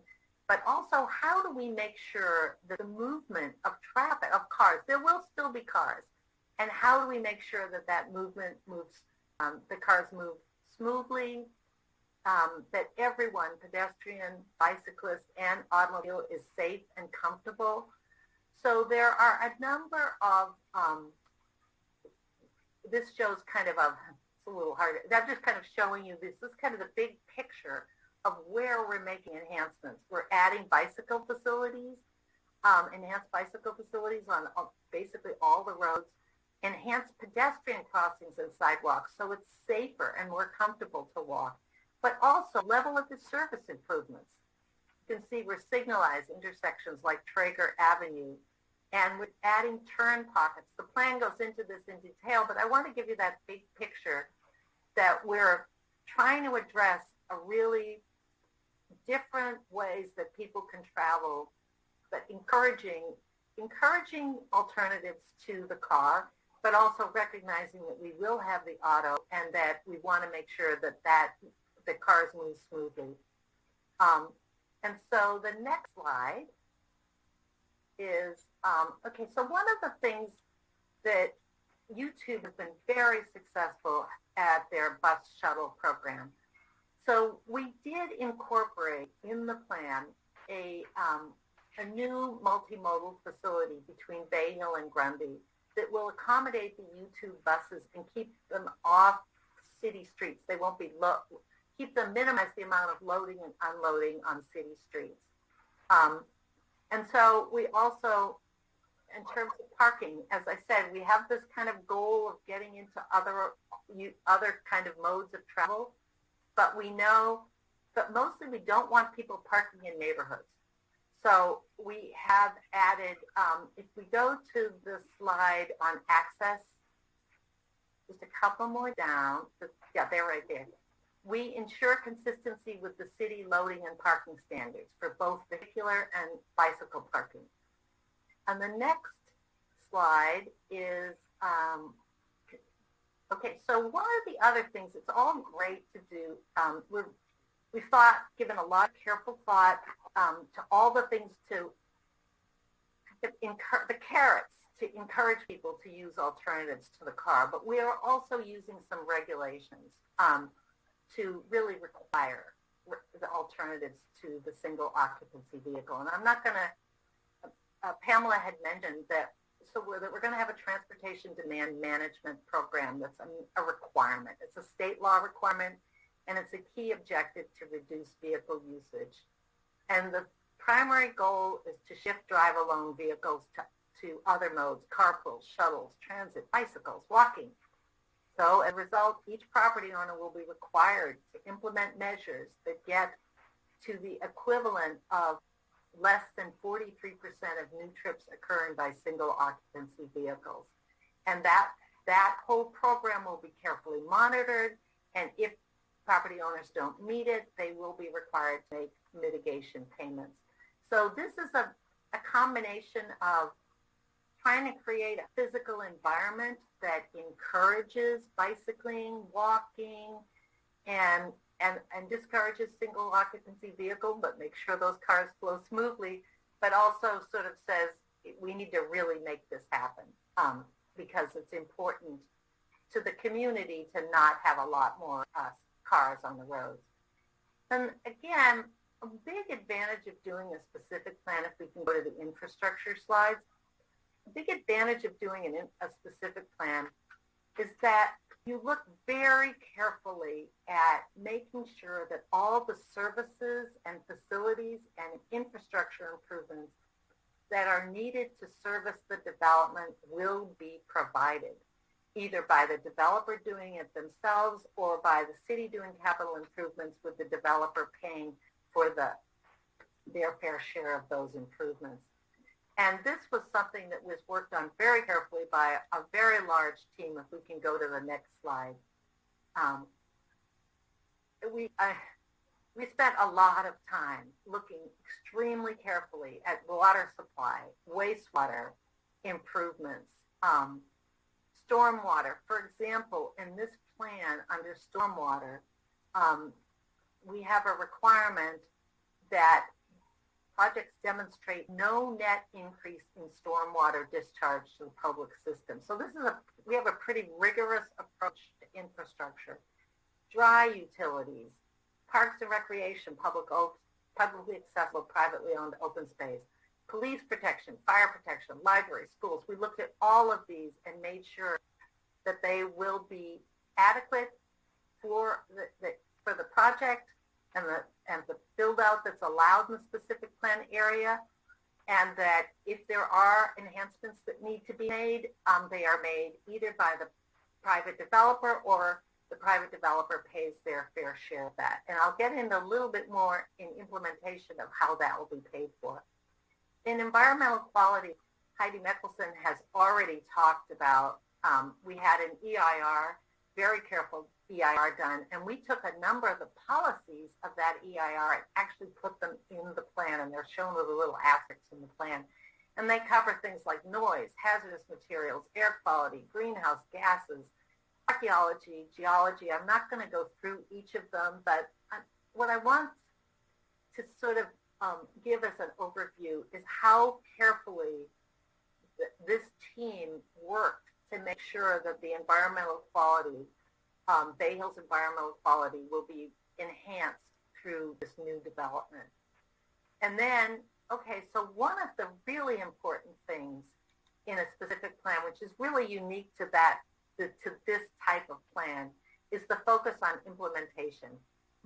but also how do we make sure that the movement of traffic, of cars, there will still be cars, and how do we make sure that that movement moves, the cars move smoothly, that everyone, pedestrian, bicyclist, and automobile is safe and comfortable. So there are a number of, this shows kind of it's a little harder. I'm just kind of showing you this is kind of the big picture of where we're making enhancements. We're adding bicycle facilities, enhanced bicycle facilities on basically all the roads, enhanced pedestrian crossings and sidewalks so it's safer and more comfortable to walk, but also level of the service improvements. You can see we're signalized intersections like Traeger Avenue, and we're adding turn pockets. The plan goes into this in detail, but I want to give you that big picture that we're trying to address a really different ways that people can travel, but encouraging alternatives to the car, but also recognizing that we will have the auto and that we want to make sure that the cars move smoothly. And so the next slide is, okay, so one of the things that YouTube has been very successful at their bus shuttle program. So we did incorporate in the plan a new multimodal facility between Bay Hill and Grundy that will accommodate the YouTube buses and keep them off city streets. They won't be minimize the amount of loading and unloading on city streets. And so we also, in terms of parking, as I said, we have this kind of goal of getting into other kind of modes of travel, but we know, but mostly we don't want people parking in neighborhoods. So we have added, if we go to the slide on access, just a couple more down, yeah, they're right there. We ensure consistency with the city loading and parking standards for both vehicular and bicycle parking. And the next slide is, okay, so one of the other things, it's all great to do, we thought, given a lot of careful thought to all the things to the carrots to encourage people to use alternatives to the car, but we are also using some regulations to really require the alternatives to the single occupancy vehicle. And I'm not going to, Pamela had mentioned that, so we're going to have a transportation demand management program that's a requirement. It's a state law requirement, and it's a key objective to reduce vehicle usage. And the primary goal is to shift drive-alone vehicles to other modes, carpools, shuttles, transit, bicycles, walking. So as a result, each property owner will be required to implement measures that get to the equivalent of less than 43% of new trips occurring by single occupancy vehicles. And that whole program will be carefully monitored, and if property owners don't meet it, they will be required to make mitigation payments. So this is a combination of trying to create a physical environment that encourages bicycling, walking, and discourages single occupancy vehicle, but make sure those cars flow smoothly, but also sort of says we need to really make this happen because it's important to the community to not have a lot more cars on the roads. And again, a big advantage of doing a specific plan, if we can go to the infrastructure slides, a big advantage of doing a specific plan is that you look very carefully at making sure that all the services and facilities and infrastructure improvements that are needed to service the development will be provided, either by the developer doing it themselves or by the city doing capital improvements with the developer paying for their fair share of those improvements. And this was something that was worked on very carefully by a very large team. If we can go to the next slide. We spent a lot of time looking extremely carefully at water supply, wastewater improvements, Stormwater, for example, in this plan under stormwater, we have a requirement that projects demonstrate no net increase in stormwater discharge to the public system. So we have a pretty rigorous approach to infrastructure. Dry utilities, parks and recreation, publicly accessible, privately owned open space, police protection, fire protection, libraries, schools. We looked at all of these and made sure that they will be adequate for the project and the build out that's allowed in the specific plan area, and that if there are enhancements that need to be made, they are made either by the private developer or the private developer pays their fair share of that. And I'll get into a little bit more in implementation of how that will be paid for. In environmental quality, Heidi Mickelson has already talked about, we had an EIR, very careful EIR done, and we took a number of the policies of that EIR and actually put them in the plan, and they're shown with a little asterisk in the plan. And they cover things like noise, hazardous materials, air quality, greenhouse gases, archaeology, geology. I'm not going to go through each of them, but what I want to sort of give us an overview is how carefully this team worked to make sure that the environmental quality, Bay Hill's environmental quality, will be enhanced through this new development. And then, okay, so one of the really important things in a specific plan, which is really unique to this type of plan, is the focus on implementation.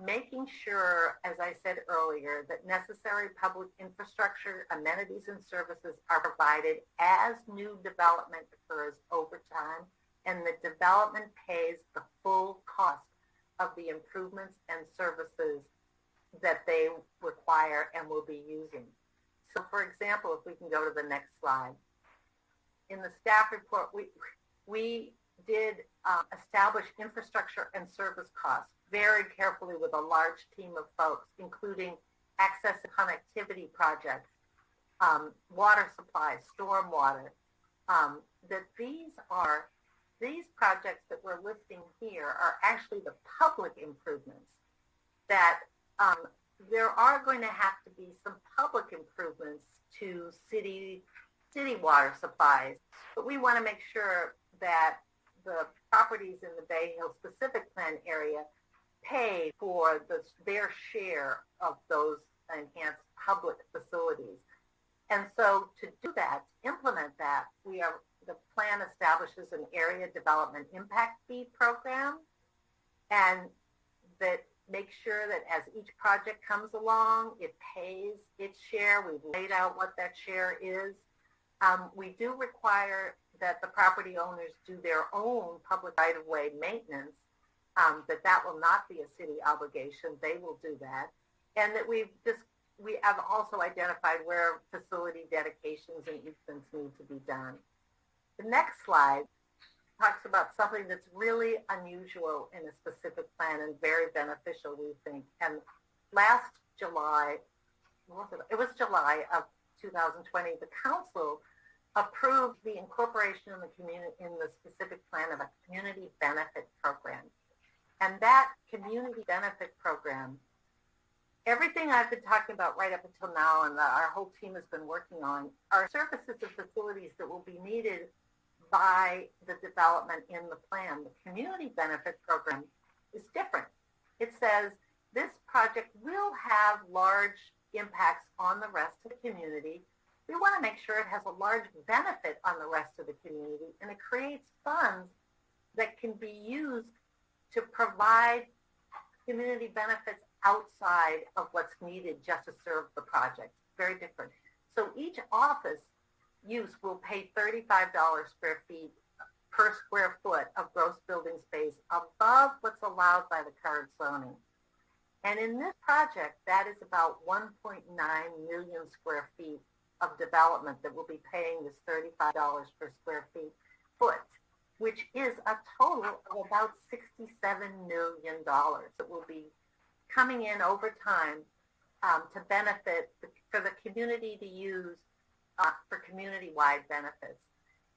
Making sure, as I said earlier, that necessary public infrastructure, amenities, and services are provided as new development occurs over time, and the development pays the full cost of the improvements and services that they require and will be using. So, for example, if we can go to the next slide. In the staff report, we did establish infrastructure and service costs very carefully with a large team of folks, including access and connectivity projects, water supply, stormwater, that these projects that we're listing here are actually the public improvements, that there are going to have to be some public improvements to city water supplies, but we want to make sure that the properties in the Bay Hill specific plan area pay for their share of those enhanced public facilities. And so to do that, to implement that, the plan establishes an area development impact fee program, and that makes sure that as each project comes along, it pays its share. We've laid out what that share is. We do require that the property owners do their own public right-of-way maintenance, that will not be a city obligation. They will do that. And that we have also identified where facility dedications and easements need to be done. The next slide talks about something that's really unusual in a specific plan and very beneficial, we think. And last July, it was July of 2020, the council approved the incorporation in the specific plan of a community benefit program. And that community benefit program, everything I've been talking about right up until now and that our whole team has been working on, are services and facilities that will be needed by the development in the plan. The community benefit program is different. It says this project will have large impacts on the rest of the community. We want to make sure it has a large benefit on the rest of the community, and it creates funds that can be used to provide community benefits outside of what's needed just to serve the project. Very different. So each office use will pay $35 per square foot of gross building space above what's allowed by the current zoning. And in this project, that is about 1.9 million square feet of development that will be paying this $35 per square foot, which is a total of about $67 million that will be coming in over time to benefit for the community to use for community-wide benefits.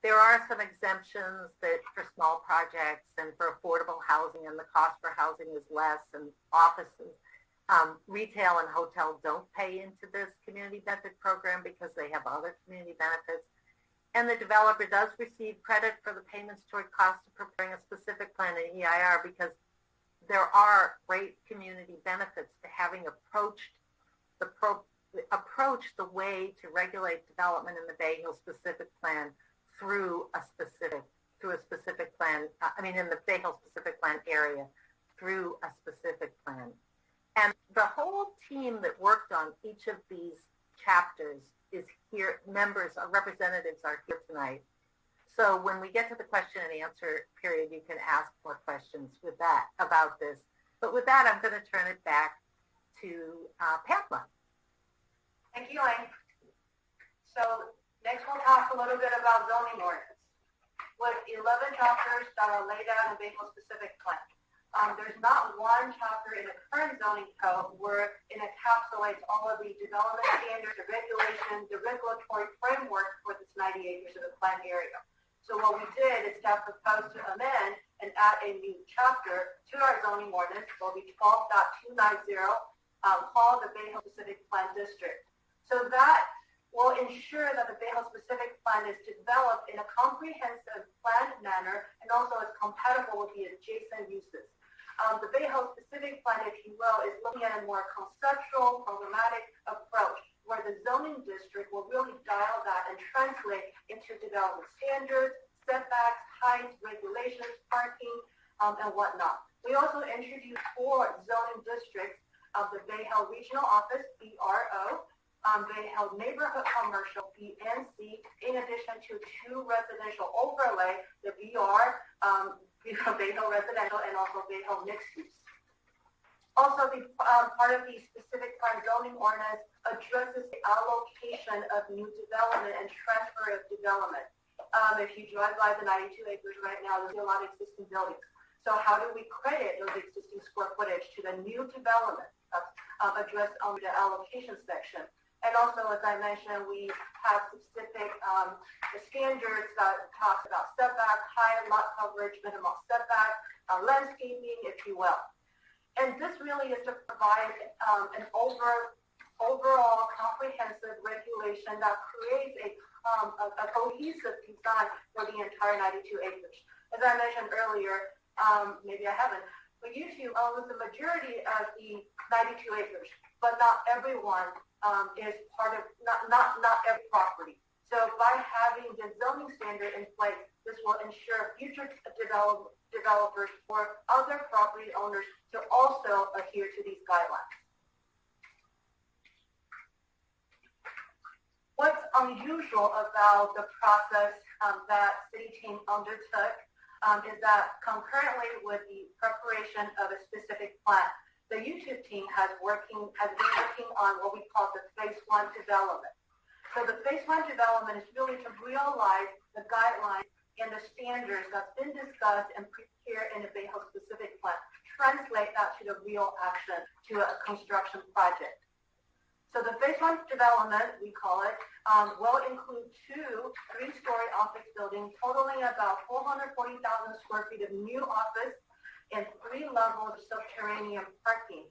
There are some exemptions that for small projects and for affordable housing, and the cost for housing is less, and offices. Retail and hotels don't pay into this community benefit program because they have other community benefits. And the developer does receive credit for the payments toward cost of preparing a specific plan in EIR because there are great community benefits to having approached the way to regulate development in the Bay Hill specific plan through a specific plan, in the Bay Hill specific plan area through a specific plan. And the whole team that worked on each of these chapters is here. Representatives are here tonight. So when we get to the question and answer period, you can ask more questions about this. But with that, I'm going to turn it back to Pamela. Thank you, Elaine. So next we'll talk a little bit about zoning ordinance. With 11 chapters that are laid out in the Bay Hill specific plan. There's not one chapter in the current zoning code where it encapsulates all of the development standards, the regulations, the regulatory framework for this 90 acres of the planned area. So what we did is staff proposed to amend and add a new chapter to our zoning ordinance. It will be 12.290 called the Bay Hill Specific Plan District. So that will ensure that the Bay Hill Specific Plan is developed in a comprehensive planned manner and also is compatible with the adjacent uses. The Bay Hill Specific Plan, if you will, is looking at a more conceptual, programmatic approach where the zoning district will really dial that and translate into development standards, setbacks, heights, regulations, parking, and whatnot. We also introduced 4 zoning districts of the Bay Hill Regional Office, BRO, Bay Hill Neighborhood Commercial, BNC, in addition to 2 residential overlay, the BR, Bay Hill Residential, and also Bay Hill Mixed Use. Also, the part of the specific plan zoning ordinance addresses the allocation of new development and transfer of development. If you drive by the 92 acres right now, there's a lot of existing buildings. So how do we credit those existing square footage to the new development addressed under the allocation section? And also, as I mentioned, we have specific standards that talks about setback, high lot coverage, minimal setback, landscaping, if you will. And this really is to provide an overall comprehensive regulation that creates a cohesive design for the entire 92 acres. As I mentioned earlier, maybe I haven't, but YouTube owns the majority of the 92 acres, but not everyone is part of, not every property. So by having the zoning standard in place, this will ensure future developers or other property owners to also adhere to these guidelines. What's unusual about the process that City team undertook is that concurrently with the preparation of a specific plan, the YouTube team has been working on what we call the Phase 1 development. So the Phase 1 development is really to realize the guidelines and the standards that's been discussed and prepared in the Bay Hill specific plan, translate that to the real action, to a construction project. So the Phase 1 development, we call it, will include 2 3-story office buildings totaling about 440,000 square feet of new office and 3 levels of subterranean parking.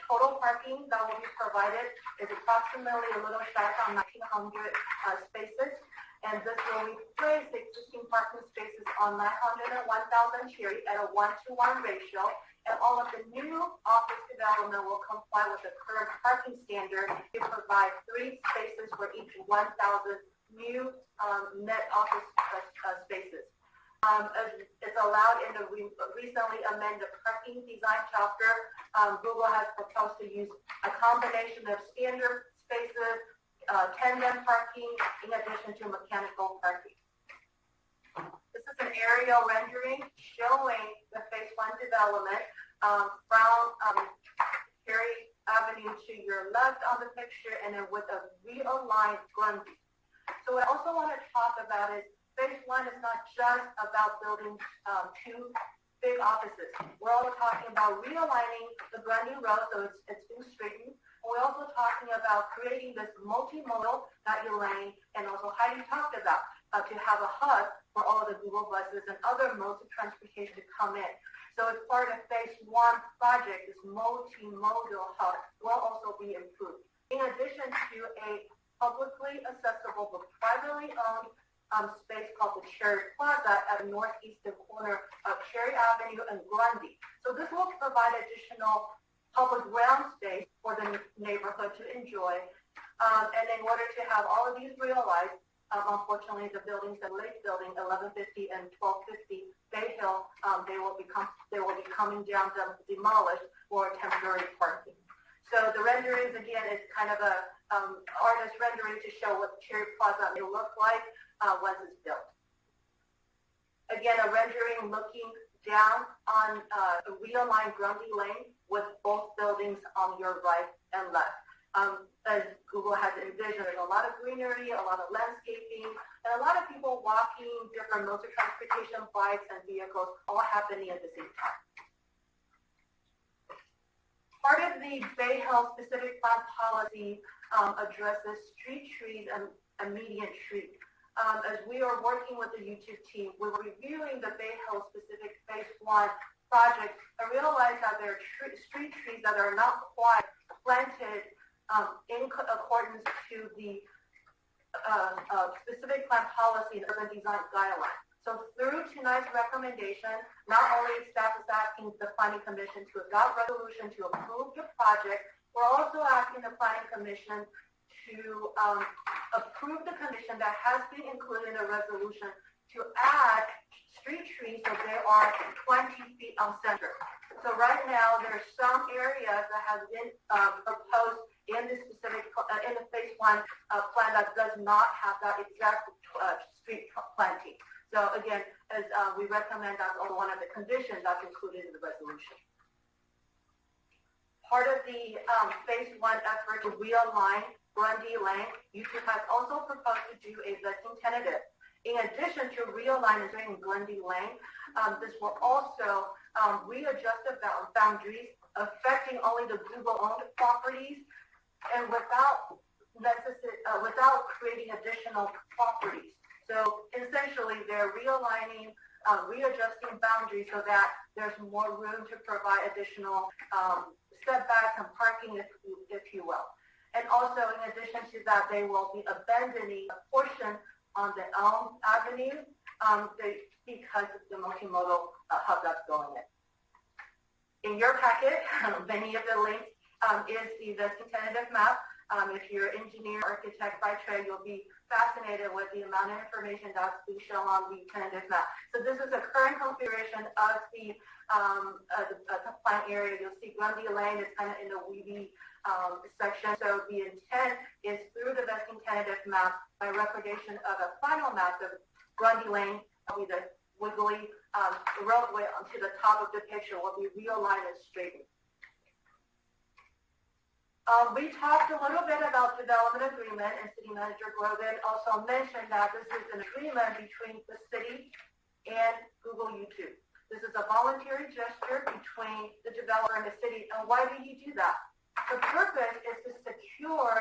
Total parking that will be provided is approximately a little shy of 1,900 spaces, and this will replace existing parking spaces on 901,000 Cherry at a 1-to-1 ratio, and all of the new office development will comply with the current parking standard to provide 3 spaces for each 1,000 new net office spaces. It's allowed in the recently amended parking design chapter. Google has proposed to use a combination of standard spaces, tandem parking, in addition to mechanical parking. This is an aerial rendering showing the Phase 1 development from Perry Avenue to your left on the picture, and then with a realigned Grundy. So what I also want to talk about is Phase 1 is not just about building 2 big offices. We're also talking about realigning the Grundy Road so it's being straightened. And we're also talking about creating this multi-modal that Elaine and also Heidi talked about, to have a hub for all of the Google buses and other modes of transportation to come in. So as part of phase 1 project, this multi-modal hub will also be improved. In addition to a publicly accessible but privately owned space called the Cherry Plaza at the northeastern corner of Cherry Avenue and Grundy. So this will provide additional public ground space for the neighborhood to enjoy. And in order to have all of these realized, unfortunately, the buildings, the Lake Building, 1150 and 1250 Bay Hill, they will be coming down, demolished for temporary parking. So the renderings, again, is kind of a artist rendering to show what Cherry Plaza may look like once it's built. Again, a rendering looking down on a realigned Grundy Lane with both buildings on your right and left. As Google has envisioned, there's a lot of greenery, a lot of landscaping, and a lot of people walking, different modes of transportation, bikes and vehicles, all happening at the same time. Part of the Bay Hill specific plan policy addresses street trees and median trees. As we are working with the YouTube team, we're reviewing the Bay Hill specific phase 1 project and realize that there are street trees that are not quite planted in accordance to the specific plan policy and urban design guidelines. So through tonight's recommendation, not only staff is asking the Planning Commission to adopt resolution to approve the project, we're also asking the Planning Commission to approve the condition that has been included in the resolution to add street trees so they are 20 feet on center. So right now, there's some areas that have been proposed in the specific, in the phase 1 plan that does not have that exact street planting. So again, as we recommend, that's also one of the conditions that's included in the resolution. Part of the phase 1 effort to realign Grundy Lane, YouTube has also proposed to do a vesting tentative. In addition to realigning Grundy Lane, this will also readjust the boundaries affecting only the Google-owned properties and without creating additional properties. So essentially, they're realigning, readjusting boundaries so that there's more room to provide additional setbacks and parking, if you will. And also, in addition to that, they will be abandoning a portion on the Elm Avenue because of the multimodal hub that's going in. In your packet, many of the links is the vesting tentative map. If you're an engineer, architect by trade, you'll be fascinated with the amount of information that's being shown on the tentative map. So this is a current configuration of the plant area. You'll see Grundy Lane is kind of in the weedy section. So the intent is through the vesting tentative map by recordation of a final map of Grundy Lane, will be the wiggly roadway onto the top of the picture will be realigned and straightened. We talked a little bit about development agreement, and City Manager Grogan also mentioned that this is an agreement between the city and Google YouTube. This is a voluntary gesture between the developer and the city. And why do you do that? The purpose is to secure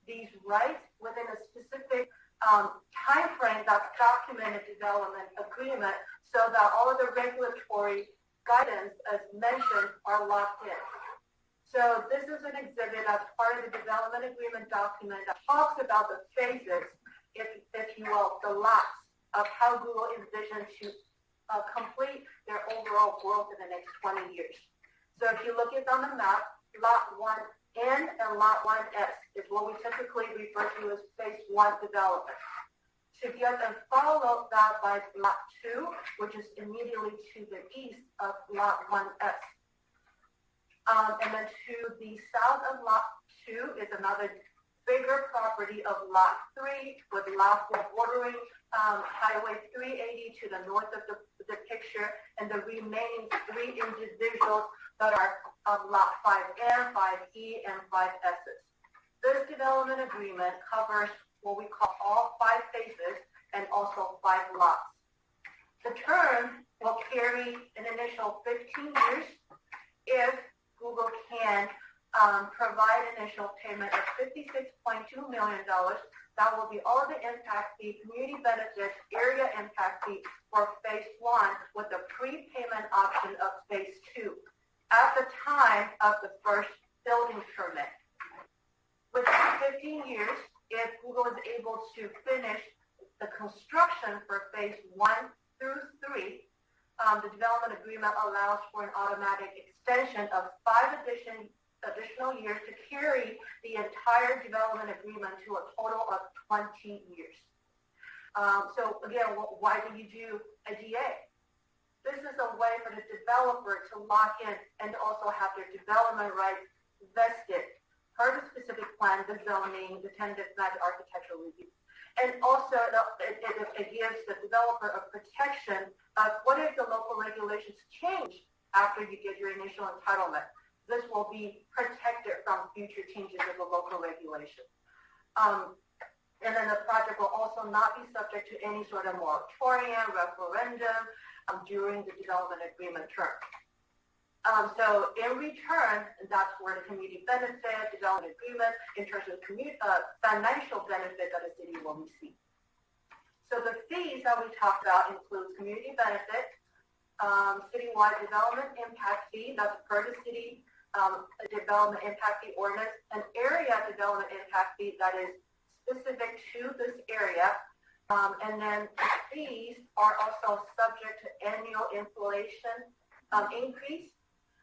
these rights within a specific time frame that's documented development agreement so that all of the regulatory guidance, as mentioned, are locked in. So this is an exhibit that's part of the development agreement document that talks about the phases, if you will, the lots of how Google envisions to complete their overall growth in the next 20 years. So if you look at on the map, Lot 1N and Lot 1S is what we typically refer to as phase 1 development. Together and follow that by Lot 2, which is immediately to the east of Lot 1S. And then to the south of Lot 2 is another bigger property of Lot 3 with Lot 4 bordering Highway 380 to the north of the picture, and the remaining 3 individuals that are Lot 5N, 5E, and 5S's. This development agreement covers what we call all 5 phases and also 5 lots. The term will carry an initial 15 years if Google can provide initial payment of $56.2 million. That will be all of the impact fee, community benefits, area impact fee for phase 1 with the prepayment option of phase 2 at the time of the first building permit. Within 15 years, if Google is able to finish the construction for phase 1 through 3, the development agreement allows for an automatic extension of 5 additional years to carry the entire development agreement to a total of 20 years. So again, why do you do a DA? This is a way for the developer to lock in and also have their development rights vested per the specific plan, the zoning, the tentative plan, the architectural review. And also it gives the developer a protection of what if the local regulations change after you get your initial entitlement. This will be protected from future changes of the local regulation. And then the project will also not be subject to any sort of moratorium, referendum during the development agreement term. So in return, that's where the community benefit, development agreement, in terms of financial benefit that the city will receive. So the fees that we talked about includes community benefit, citywide development impact fee, that's per the city development impact fee ordinance, an area development impact fee that is specific to this area, and then the fees are also subject to annual inflation increase.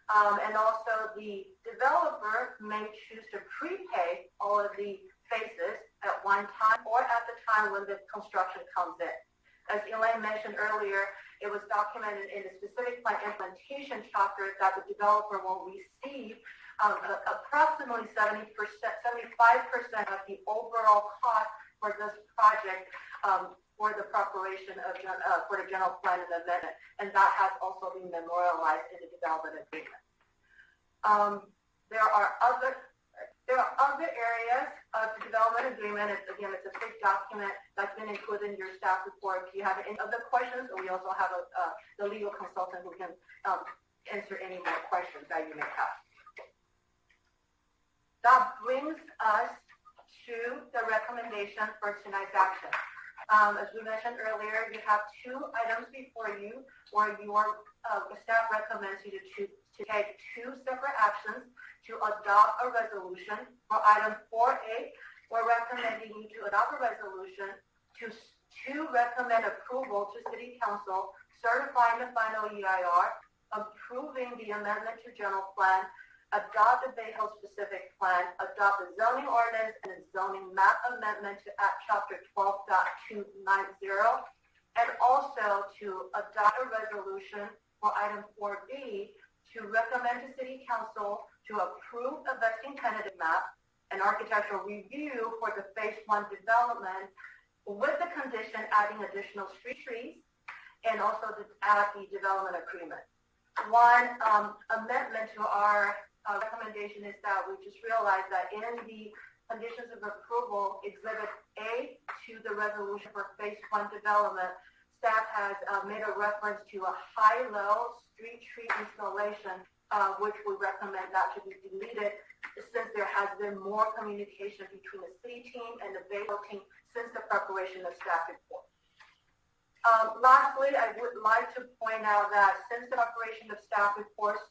And also the developer may choose to prepay all of the phases at one time or at the time when the construction comes in. As Elaine mentioned earlier, it was documented in the specific plan implementation chapter that the developer will receive approximately 75% of the overall cost for this project for the preparation of for the general plan and amendment, and that has also been memorialized in the development agreement. There are other areas of the development agreement. Again, it's a big document that's been included in your staff report. If you have any other questions, we also have the legal consultant who can answer any more questions that you may have. That brings us to the recommendation for tonight's action. As we mentioned earlier, you have 2 items before you where the staff recommends you to take 2 separate actions to adopt a resolution. For item 4A, we're recommending you to adopt a resolution to recommend approval to City Council, certifying the final EIR, approving the amendment to general plan, adopt the Bay Hill specific plan, adopt the zoning ordinance and the zoning map amendment to Act Chapter 12.290, and also to adopt a resolution for item 4B to recommend to City Council to approve a vesting tentative map, an architectural review for the Phase 1 development with the condition adding additional street trees, and also to add the development agreement. One amendment to our recommendation is that we just realized that in the conditions of approval, Exhibit A to the resolution for Phase 1 development, staff has made a reference to a high-low street tree installation, which we recommend that to be deleted since there has been more communication between the city team and the Bay Hill team since the preparation of staff report. Lastly, I would like to point out that since the preparation of staff reports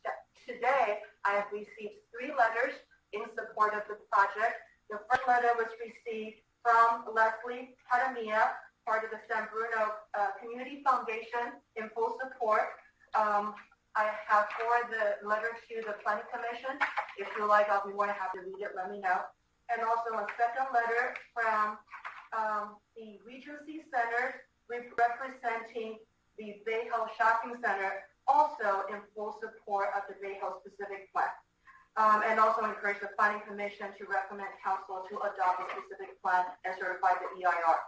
today, I have received 3 letters in support of the project. The first letter was received from Leslie Padamia, part of the San Bruno Community Foundation, in full support. I have forwarded the letter to the Planning Commission. If you like, I'll be more than happy to read it. Let me know. And also a second letter from the Regency Center representing the Bay Hill Shopping Center, also in full support of the Bay Hill specific plan. And also encourage the Planning Commission to recommend Council to adopt a specific plan and certify the EIR.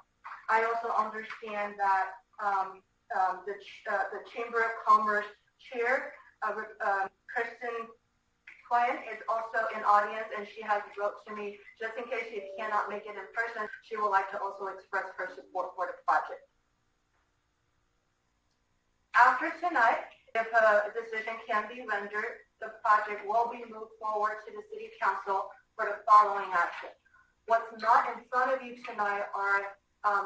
I also understand that the Chamber of Commerce Chair, Kristen Quinn, is also in audience, and she has wrote to me just in case she cannot make it in person. She would like to also express her support for the project. After tonight, If a decision can be rendered, the project will be moved forward to the City Council for the following action. What's not in front of you tonight are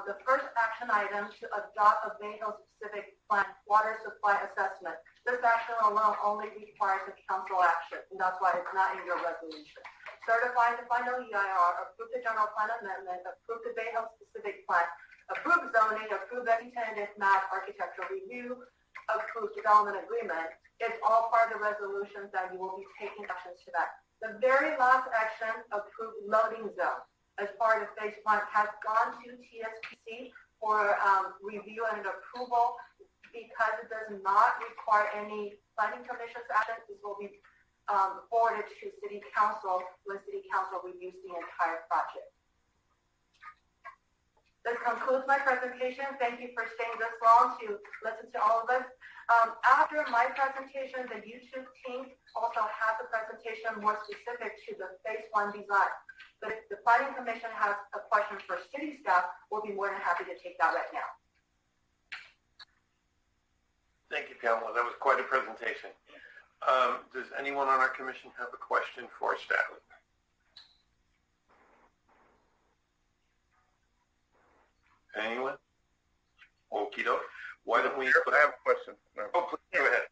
the first action item to adopt a Bay Hill specific plan water supply assessment. This action alone only requires a council action, and that's why it's not in your resolution. Certify the final EIR, approve the general plan amendment, approve the Bay Hill specific plan, approve zoning, approve any tentative map, architectural review, approve development agreement. It's all part of the resolutions that you will be taking actions to that. The very last action, approve loading zone, as part of phase 1, has gone to TSPC for review and approval. Because it does not require any planning commission's action, this will be forwarded to City Council when City Council reviews the entire project. This concludes my presentation. Thank you for staying this long to listen to all of us. After my presentation, the YouTube team also has a presentation more specific to the phase 1 design. But if the Planning Commission has a question for city staff, we'll be more than happy to take that right now. Thank you, Pamela. That was quite a presentation. Does anyone on our commission have a question for staff? Anyone? Okie doke. Why don't we... I have a question. No. Oh, please go ahead.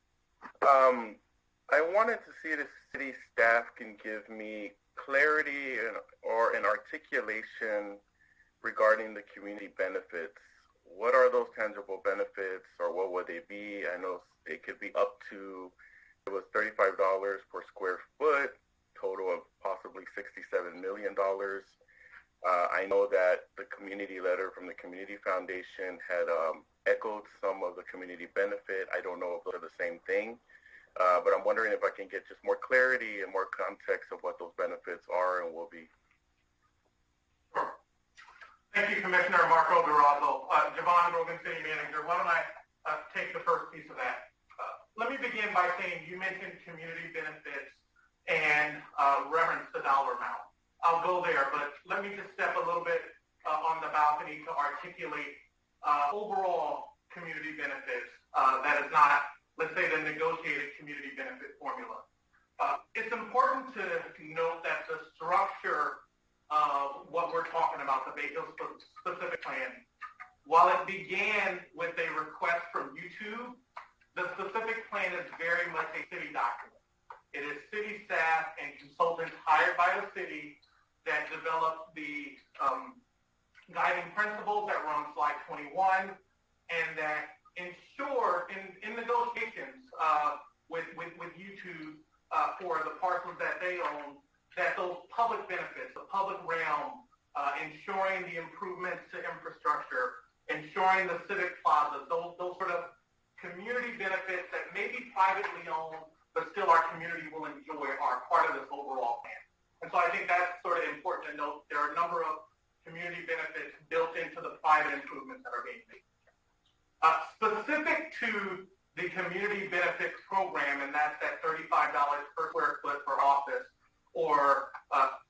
I wanted to see if city staff can give me clarity or an articulation regarding the community benefits. What are those tangible benefits, or what would they be? I know it could be up to, it was $35 per square foot, total of possibly $67 million. I know that the community letter from the Community Foundation had echoed some of the community benefit. I don't know if they're the same thing, but I'm wondering if I can get just more clarity and more context of what those benefits are and will be. Sure. Thank you, Commissioner Marco Durazo. Javon, Brogan City Manager, why don't I take the first piece of that? Let me begin by saying you mentioned community benefits and reference the dollar amount. I'll go there, but let me just step a little bit on the balcony to articulate overall community benefits that is not, let's say, the negotiated community benefit formula. It's important to note that the structure of what we're talking about, the Bay Hill specific plan, while it began with a request from YouTube, the specific plan is very much a city document. It is city staff and consultants hired by the city that developed the guiding principles that were on slide 21 and that ensure in negotiations with YouTube for the parcels that they own, that those public benefits, the public realm, ensuring the improvements to infrastructure, ensuring the civic plazas, those sort of community benefits that may be privately owned, but still our community will enjoy are part of this overall plan. And so I think that's sort of important to note. There are a number of community benefits built into the private improvements that are being made. Specific to the community benefits program, and that's that $35 per square foot for office or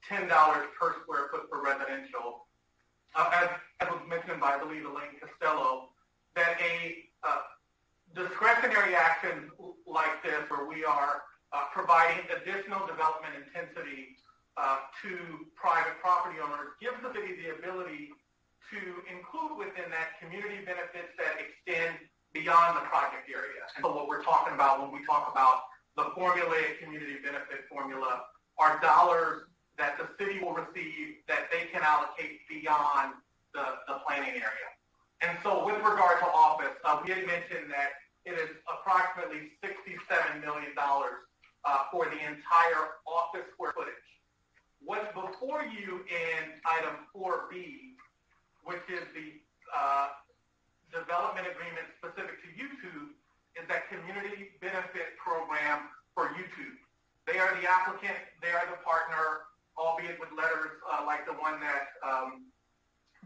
$10 per square foot for residential, as was mentioned by, I believe, Elaine Costello, that a discretionary action like this, where we are providing additional development intensity to private property owners, gives the city the ability to include within that community benefits that extend beyond the project area. And so what we're talking about when we talk about the formulaic community benefit formula are dollars that the city will receive that they can allocate beyond the planning area. And so with regard to office, we had mentioned that it is approximately $67 million for the entire office square footage. What's before you in item 4B, which is the development agreement specific to YouTube, is that community benefit program for YouTube. They are the applicant, they are the partner, albeit with letters like the one that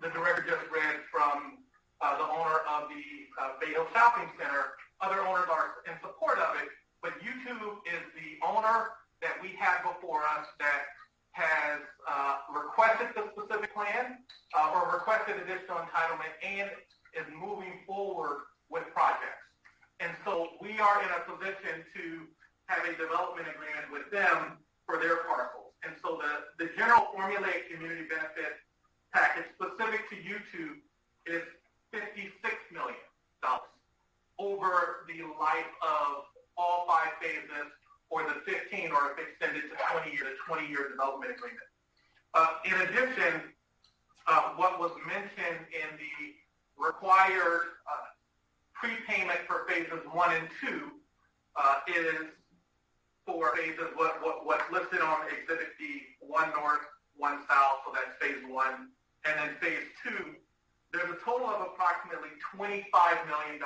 the director just read from the owner of the Bay Hill Shopping Center. Other owners are in support of it, but YouTube is the owner that we have before us that has requested the specific plan or requested additional entitlement and is moving forward with projects. And so we are in a position to have a development agreement with them for their parcels. And so the general formulaic community benefit package specific to YouTube is $56 million over the life of all 5 phases, or the 15, or if extended to 20-year development agreement. In addition, what was mentioned in the required prepayment for phases 1 and 2 is for phases what's listed on Exhibit D, 1 north, 1 south, so that's phase 1, and then phase 2. There's a total of approximately $25 million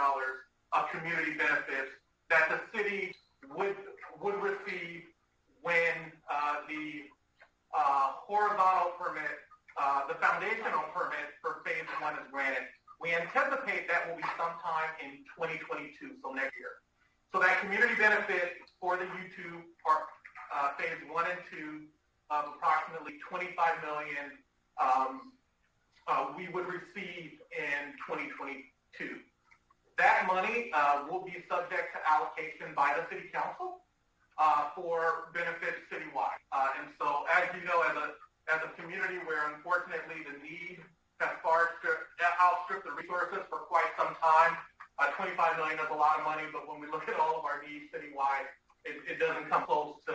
of community benefits that the city would receive when the horizontal permit, the foundational permit for phase 1 is granted. We anticipate that will be sometime in 2022, so next year. So that community benefit for the U2 Park phase 1 and 2 of approximately $25 million we would receive in 2022. That money will be subject to allocation by the City Council for benefits citywide. And so, as you know, as a community where unfortunately the need has far outstripped the resources for quite some time, $25 million is a lot of money, but when we look at all of our needs citywide, it doesn't come close to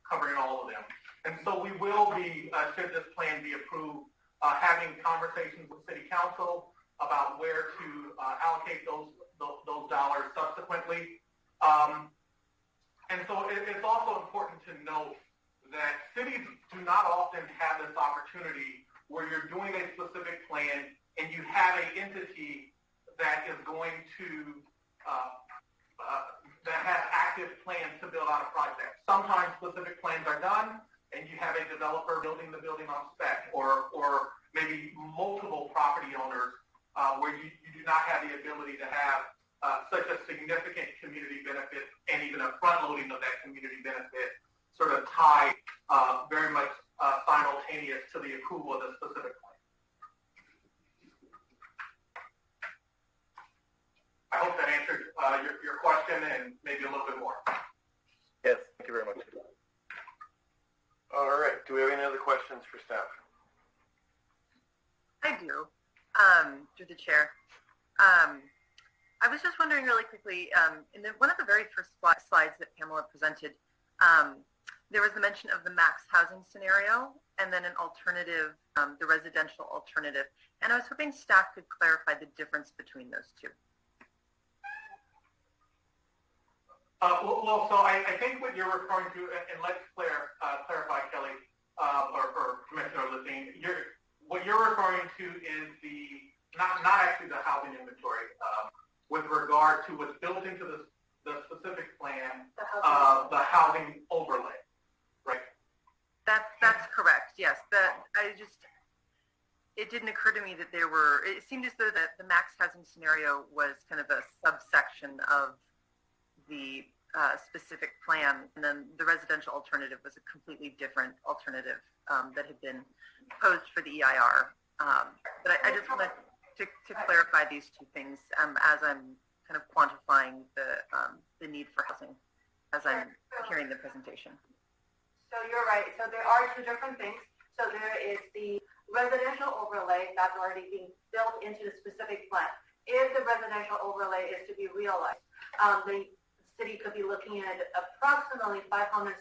covering all of them. And so we will be, should this plan be approved, having conversations with City Council about where to allocate those dollars subsequently. And so it's also important to note that cities do not often have this opportunity where you're doing a specific plan and you have an entity that is going to that has active plans to build out a project. Sometimes specific plans are done and you have a developer building the building on spec, or maybe multiple property owners where you do not have the ability to have such a significant community benefit and even a front loading of that community benefit sort of tied very much simultaneous to the approval of the specific plan. I hope that answered your question and maybe a little bit more. Yes, thank you very much. All right, do we have any other questions for staff? I do, through the chair. I was just wondering really quickly, in one of the very first slides that Pamela presented, there was the mention of the max housing scenario and then an alternative, the residential alternative. And I was hoping staff could clarify the difference between those two. So I think what you're referring to, and let's clarify, Kelly, or Commissioner Levine, what you're referring to is not actually the housing inventory, with regard to what's built into the specific plan, the housing overlay, right? That's correct. Yes. It didn't occur to me that it seemed as though that the max housing scenario was kind of a subsection of the specific plan, and then the residential alternative was a completely different alternative that had been posed for the EIR. But I just wanted to clarify these two things as I'm kind of quantifying the need for housing as I'm hearing the presentation. So you're right. So there are two different things. So there is the residential overlay that's already being built into the specific plan. If the residential overlay is to be realized, the city could be looking at approximately 573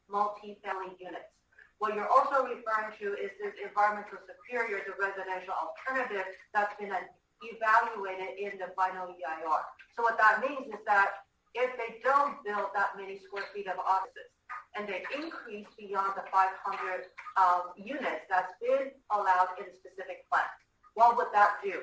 multi-family units. What you're also referring to is this environmental superior to residential alternative that's been evaluated in the final EIR. So what that means is that if they don't build that many square feet of offices and they increase beyond the 500 units that's been allowed in a specific plan, what would that do?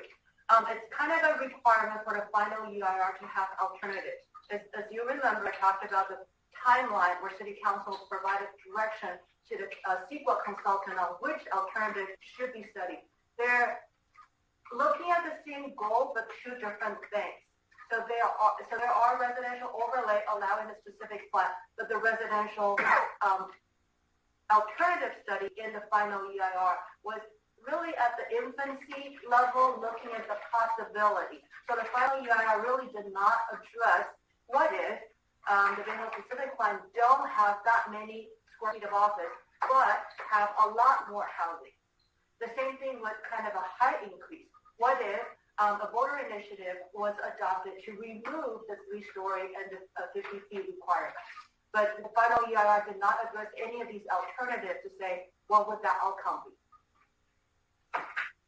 It's kind of a requirement for the final EIR to have alternatives. As you remember, I talked about the timeline where City Council provided direction to the CEQA consultant on which alternative should be studied. They're looking at the same goal, but two different things. So there are residential overlay allowing a specific plan, but the residential alternative study in the final EIR was really at the infancy level, looking at the possibility. So the final UIR really did not address what if the Bay Hill Pacific Plan don't have that many square feet of office, but have a lot more housing. The same thing with kind of a height increase. What if a voter initiative was adopted to remove the 3-story and the 50 feet requirement? But the final EIR did not address any of these alternatives to say, what would that outcome be?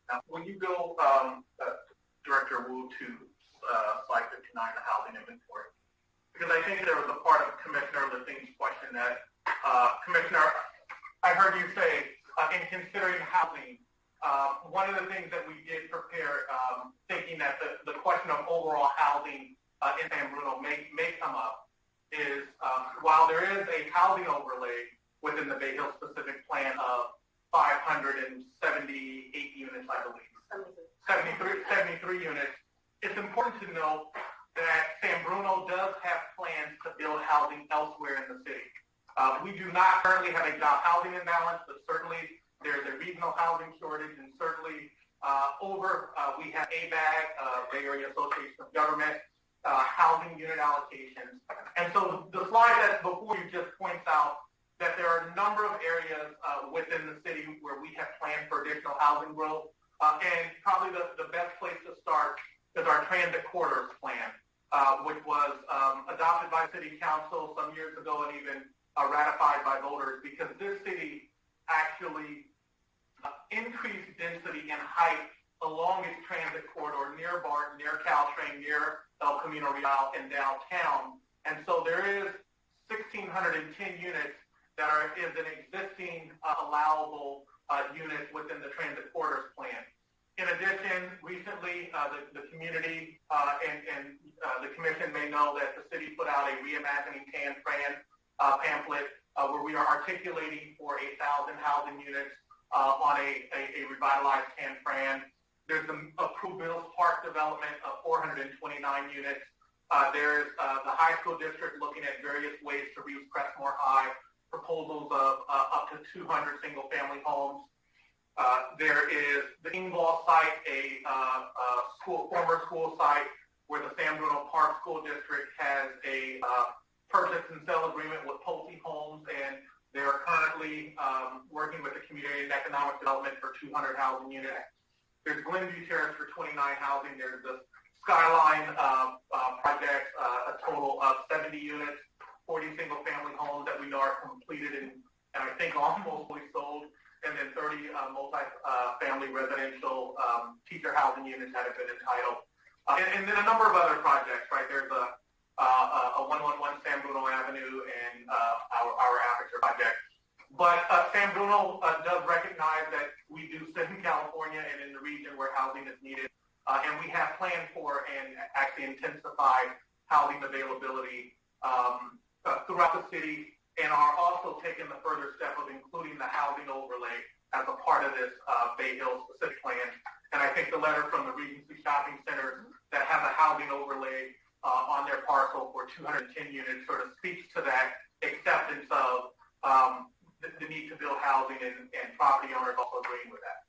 Now, when you go, Director Wu, to slide 59, the housing inventory, because I think there was a part of Commissioner Levine's question that, Commissioner, I heard you say, in considering housing, one of the things that we did prepare, thinking that the question of overall housing in San Bruno may come up, is while there is a housing overlay within the Bay Hill specific plan of 578 units, I believe, 73 units, it's important to note that San Bruno does have plans to build housing elsewhere in the city. We do not currently have a job housing imbalance, but certainly there's a regional housing shortage, and certainly we have ABAG, Bay Area Association of Government, housing unit allocations. And so the slide that's before you just points out that there are a number of areas within the city where we have planned for additional housing growth. And probably the best place to start is our transit corridors plan, which was adopted by City Council some years ago and even ratified by voters, because this city actually increased density and height along its transit corridor near Barton, near Caltrain, near El Camino Real, and downtown. And so there is 1,610 units that is an existing allowable unit within the transit corridors plan. In addition, recently the community and the commission may know that the city put out a Reimagining San Fran pamphlet where we are articulating for 8,000 housing units on a revitalized San Fran. There's the approved Mills Park development of 429 units. There's the high school district looking at various ways to reuse Crestmore High, proposals of up to 200 single-family homes. There is the Ingall site, a former school site where the San Bruno Park School District has a purchase and sale agreement with Pulte Homes, and they are currently working with the Community and Economic Development for 200 housing units. There's Glenview Terrace for 29 housing. There's the Skyline project, a total of 70 units, 40 single-family homes that we know are completed and I think almost fully sold, and then 30 multi-family residential teacher housing units that have been entitled. And then a number of other projects, right? There's a 111 San Bruno Avenue and our Aperture project. But San Bruno does recognize that we do sit in California and in the region where housing is needed, and we have planned for and actually intensified housing availability throughout the city, and are also taking the further step of including the housing overlay as a part of this Bay Hill specific plan. And I think the letter from the Regency Shopping Center that has a housing overlay on their parcel for 210 units sort of speaks to that acceptance of the need to build housing and property owners also agreeing with that.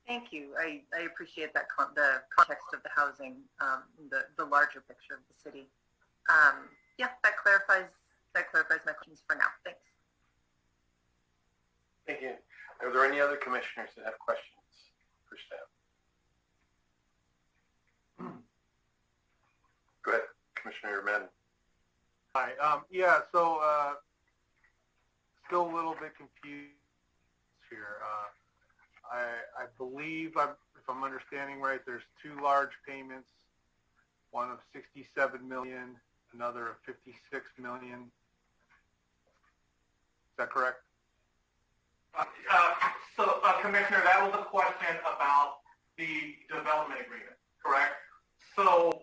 Thank you. I appreciate that the context of the housing, the larger picture of the city. Yeah, that clarifies my questions for now. Thanks. Thank you. Are there any other commissioners that have questions for staff? Go ahead, Commissioner Madden. Hi. Yeah, so still a little bit confused here. I believe, if I'm understanding right, there's two large payments, one of $67 million, another of $56 million. Is that correct? Commissioner, that was a question about the development agreement, correct? So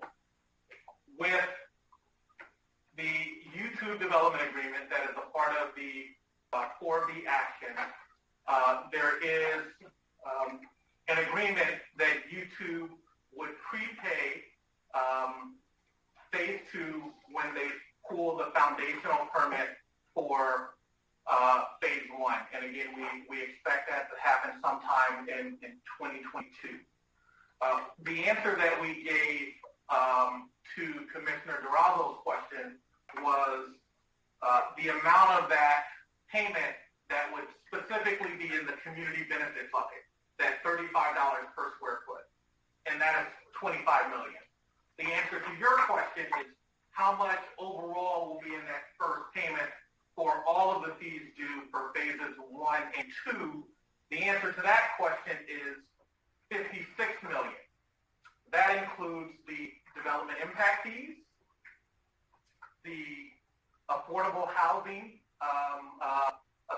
with the YouTube development agreement that is a part of the 4B action, there is an agreement that YouTube would prepay phase 2 when they pull the foundational permit for phase one. And again, we expect that to happen sometime in 2022. The answer that we gave to Commissioner Durazo's question was the amount of that payment that would specifically be in the community benefit bucket, that $35 per square foot, and that is $25 million. The answer to your question is how much overall will be in that first payment for all of the fees due for phases 1 and 2. The answer to that question is $56 million. That includes the development impact fees, the affordable housing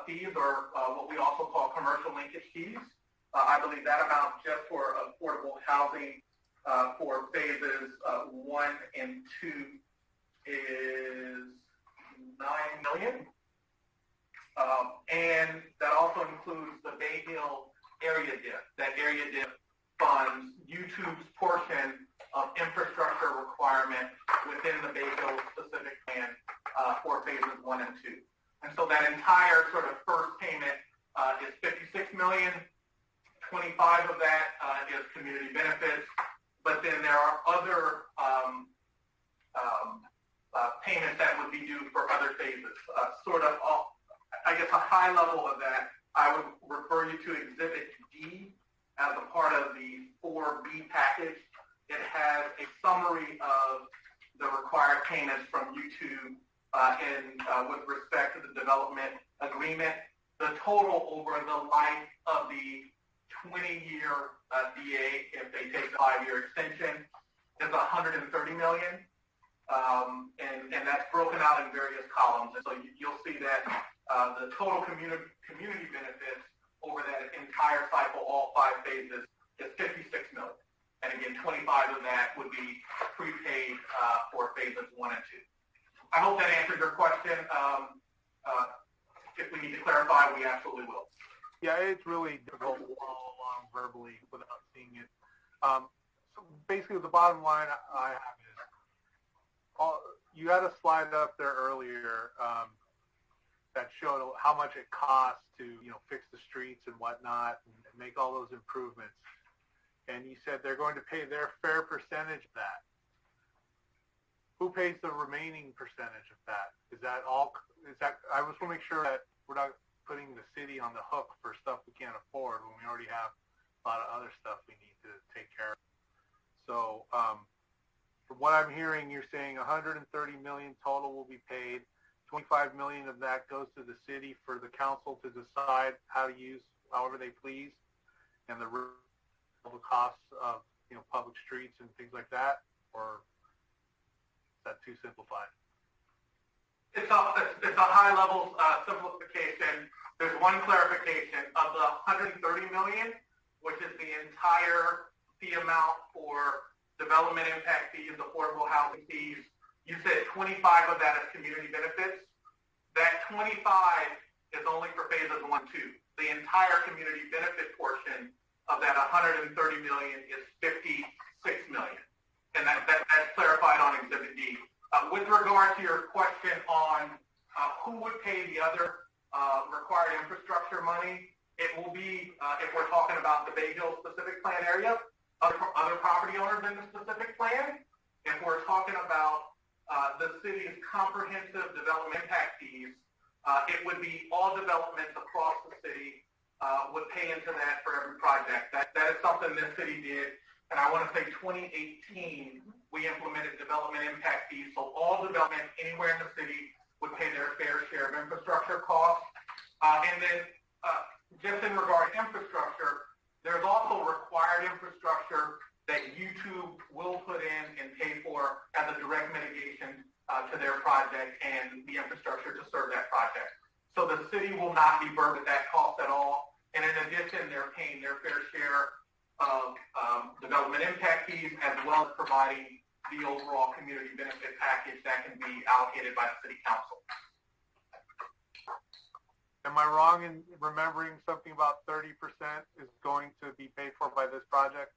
fees, or what we also call commercial linkage fees. I believe that amount just for affordable housing for phases 1 and 2 is $9 million. And that also includes the Bay Hill area dip. That area dip funds YouTube's portion of infrastructure requirement within the Bay Hill specific plan for phases 1 and 2. And so that entire sort of first payment is $56 million. 25 of that is community benefits, but then there are other payments that would be due for other phases. I guess a high level of that, I would refer you to Exhibit D as a part of the 4B package. It has a summary of the required payments from YouTube with respect to the development agreement. The total over the life of the 20-year DA, if they take the 5-year extension, is $130 million. And that's broken out in various columns. And so you'll see that the total community benefits over that entire cycle, all 5 phases, is $56 million. And again, 25 of that would be prepaid for phases 1 and 2. I hope that answered your question. If we need to clarify, we absolutely will. Yeah, it's really difficult to follow along verbally without seeing it. So basically, the bottom line I have is, you had a slide up there earlier that showed how much it costs to, fix the streets and whatnot and make all those improvements. And you said they're going to pay their fair percentage of that. Who pays the remaining percentage of that? Is that all? I just want to make sure that we're not putting the city on the hook for stuff we can't afford when we already have a lot of other stuff we need to take care of. So from what I'm hearing, you're saying $130 million total will be paid. $25 million of that goes to the city for the council to decide how to use however they please, and the costs of public streets and things like that, or is that too simplified? It's a high-level simplification. There's one clarification. Of the $130 million, which is the entire fee amount for development impact fees, affordable housing fees, you said 25 of that is community benefits. That 25 is only for phases 1 and 2. The entire community benefit portion of that $130 million is $56 million. And that's clarified on Exhibit D. With regard to your question on who would pay the other required infrastructure money, it will be, if we're talking about the Bay Hill specific plan area, other property owners in the specific plan. If we're talking about the city's comprehensive development impact fees, it would be all developments across the city would pay into that for every project. That is something this city did. And I want to say 2018, we implemented development impact fees. So all development anywhere in the city would pay their fair share of infrastructure costs. And then just in regard to infrastructure, there's also required infrastructure that YouTube will put in and pay for as a direct mitigation to their project and the infrastructure to serve that project. So the city will not be burdened with that cost at all. And in addition, they're paying their fair share of development impact fees, as well as providing the overall community benefit package that can be allocated by the city council. Am I wrong in remembering something about 30% is going to be paid for by this project?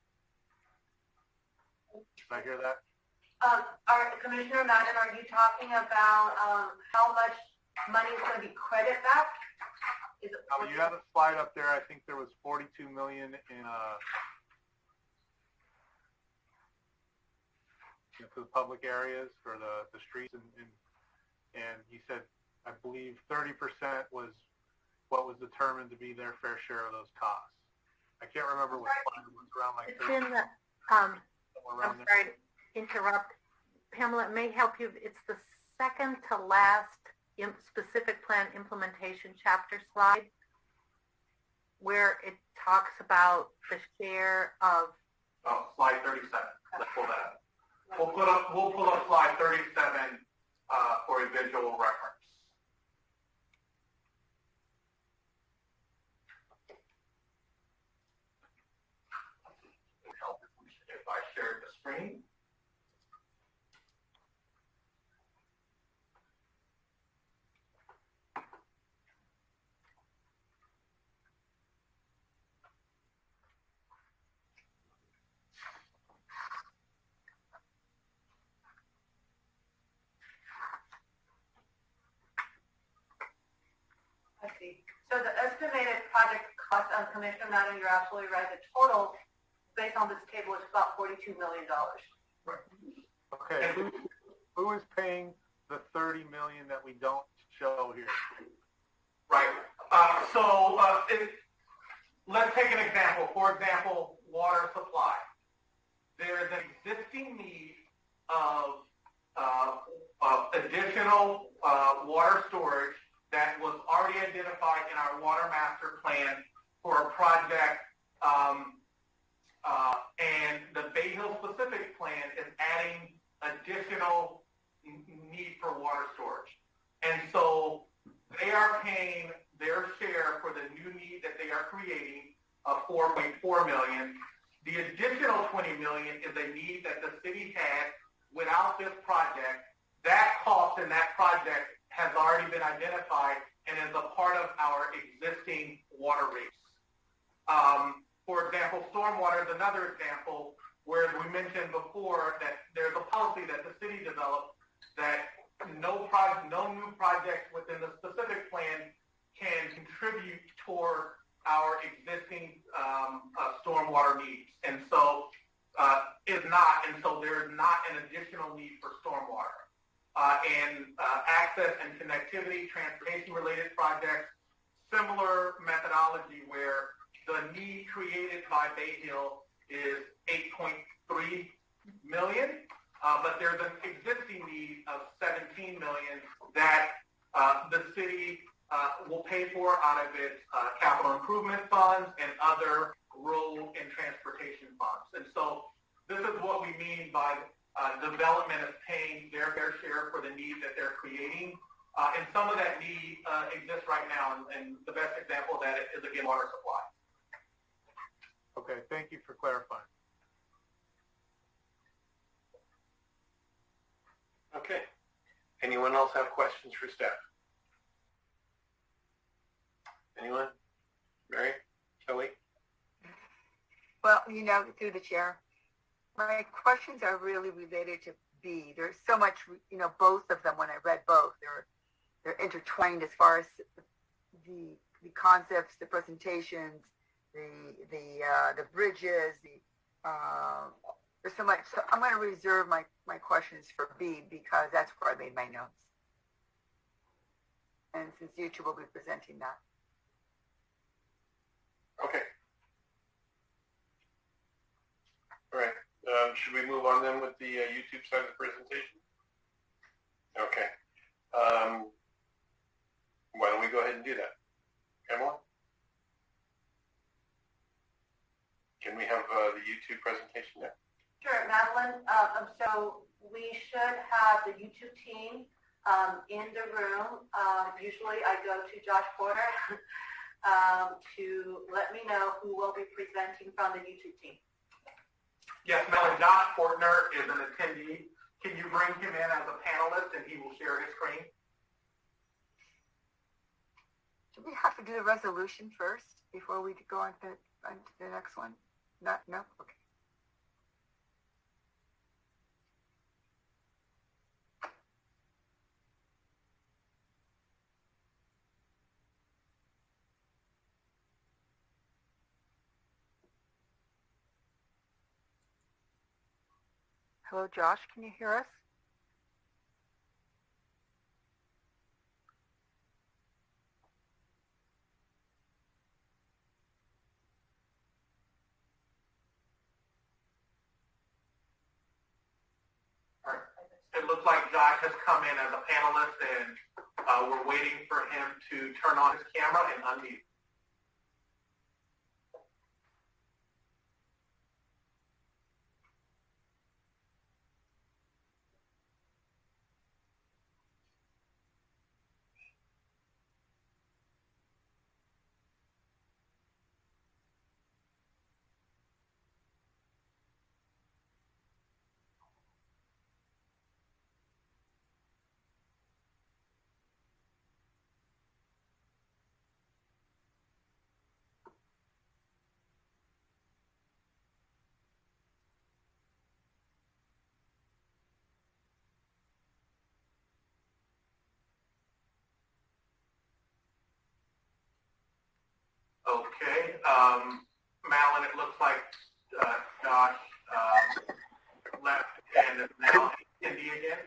Did I hear that? Commissioner Madden, are you talking about how much money is going to be credit back? You have a slide up there. I think there was 42 million in for the public areas for the streets, and you said, I believe 30% was what was determined to be their fair share of those costs. I can't remember what slide it was, around like 30. It's in the, I'm sorry to interrupt. Pamela, it may help you. It's the second to last specific plan implementation chapter slide, where it talks about the share of. Oh, slide 37. Let's pull that up. We'll pull up slide 37 for a visual reference. It would help if I shared the screen. I see. So the estimated project cost, Commissioner Madden, you're absolutely right. The total, based on this table, is about $42 million. Right. Okay, who is paying the 30 million that we don't show here? Right. Let's take an example. For example, water supply. There is an existing need of additional water storage that was already identified in our water master plan for a project, and the Bay Hill specific plan is adding additional need for water storage. And so they are paying their share for the new need that they are creating of $4.4 million. The additional $20 million is a need that the city had without this project. That cost in that project has already been identified and is a part of our existing water rates. For example, stormwater is another example where we mentioned before that there's a policy that the city developed that no new projects within the specific plan can contribute toward our existing stormwater needs. And so there's not an additional need for stormwater. And access and connectivity, transportation-related projects, similar methodology where the need created by Bay Hill is $8.3 million, but there's an existing need of $17 million that the city will pay for out of its capital improvement funds and other road and transportation funds. And so this is what we mean by development is paying their fair share for the need that they're creating. And some of that need exists right now, and the best example of that is, again, water supply. Okay, thank you for clarifying. Okay. Anyone else have questions for staff? Anyone? Mary? Kelly? Well, through the chair, my questions are really related to B. There's so much, both of them, when I read both, they're intertwined as far as the concepts, the presentations, the bridges, there's so much. So I'm going to reserve my questions for B because that's where I made my notes. And since you two will be presenting that. Okay. All right. Should we move on then with the YouTube side of the presentation? Okay. Why don't we go ahead and do that? Pamela? Can we have the YouTube presentation now? Sure, Madeline. So we should have the YouTube team in the room. Usually I go to Josh Porter to let me know who will be presenting from the YouTube team. Yes, Melanie, Josh Portner is an attendee. Can you bring him in as a panelist and he will share his screen? Do we have to do the resolution first before we go on to the next one? No? Okay. Hello, Josh, can you hear us? It looks like Josh has come in as a panelist, and we're waiting for him to turn on his camera and unmute. Okay, Malin, it looks like Josh left and is now in Indy again.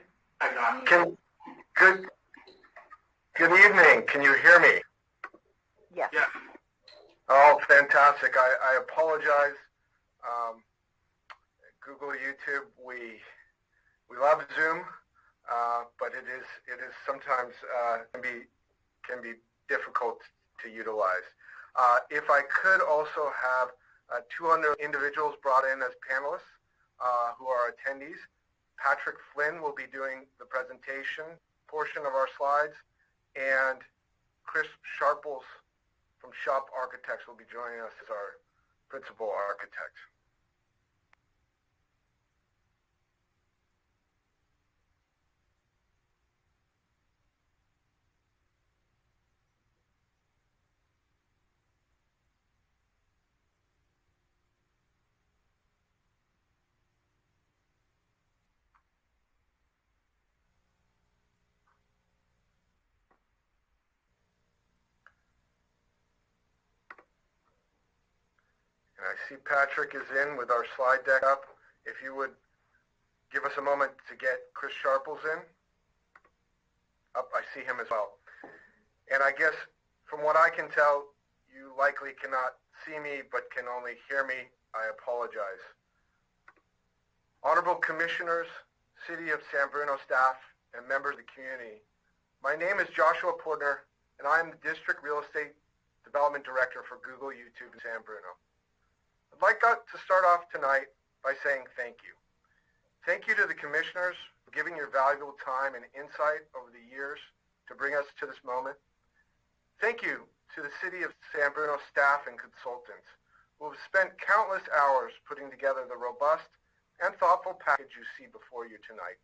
Hi, Josh. Good evening. Can you hear me? Yes. Yes. Oh, fantastic. I apologize. Google, YouTube, we love Zoom, but it is sometimes can be difficult to utilize. If I could also have 200 individuals brought in as panelists who are attendees. Patrick Flynn will be doing the presentation portion of our slides, and Chris Sharples from Shop Architects will be joining us as our principal architect. And I see Patrick is in with our slide deck up. If you would give us a moment to get Chris Sharples in. Up, I see him as well. And I guess from what I can tell, you likely cannot see me but can only hear me. I apologize. Honorable Commissioners, City of San Bruno staff, and members of the community, my name is Joshua Portner, and I am the District Real Estate Development Director for Google YouTube in San Bruno. I'd like to start off tonight by saying thank you. Thank you to the commissioners for giving your valuable time and insight over the years to bring us to this moment. Thank you to the City of San Bruno staff and consultants who have spent countless hours putting together the robust and thoughtful package you see before you tonight.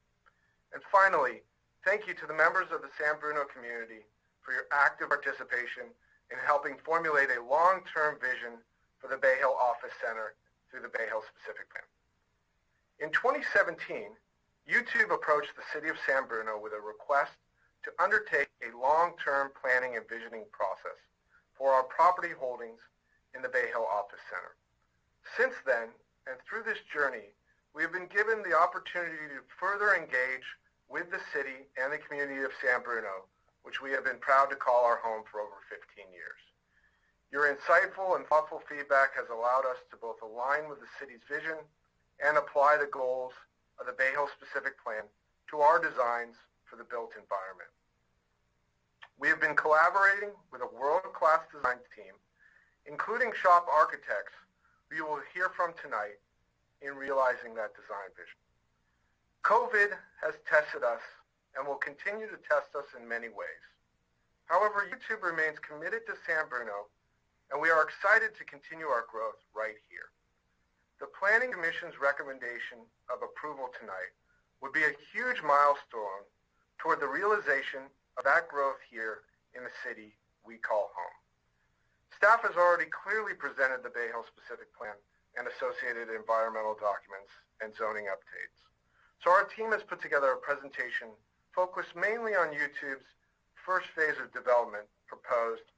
And finally, thank you to the members of the San Bruno community for your active participation in helping formulate a long-term vision for the Bay Hill Office Center through the Bay Hill Specific Plan. In 2017, YouTube approached the City of San Bruno with a request to undertake a long-term planning and visioning process for our property holdings in the Bay Hill Office Center. Since then, and through this journey, we have been given the opportunity to further engage with the city and the community of San Bruno, which we have been proud to call our home for over 15 years. Your insightful and thoughtful feedback has allowed us to both align with the city's vision and apply the goals of the Bay Hill Specific Plan to our designs for the built environment. We have been collaborating with a world-class design team, including Shop Architects, who you will hear from tonight in realizing that design vision. COVID has tested us and will continue to test us in many ways. However, YouTube remains committed to San Bruno, and we are excited to continue our growth right here. The Planning Commission's recommendation of approval tonight would be a huge milestone toward the realization of that growth here in the city we call home. Staff has already clearly presented the Bay Hill Specific Plan and associated environmental documents and zoning updates. So our team has put together a presentation focused mainly on YouTube's first phase of development proposed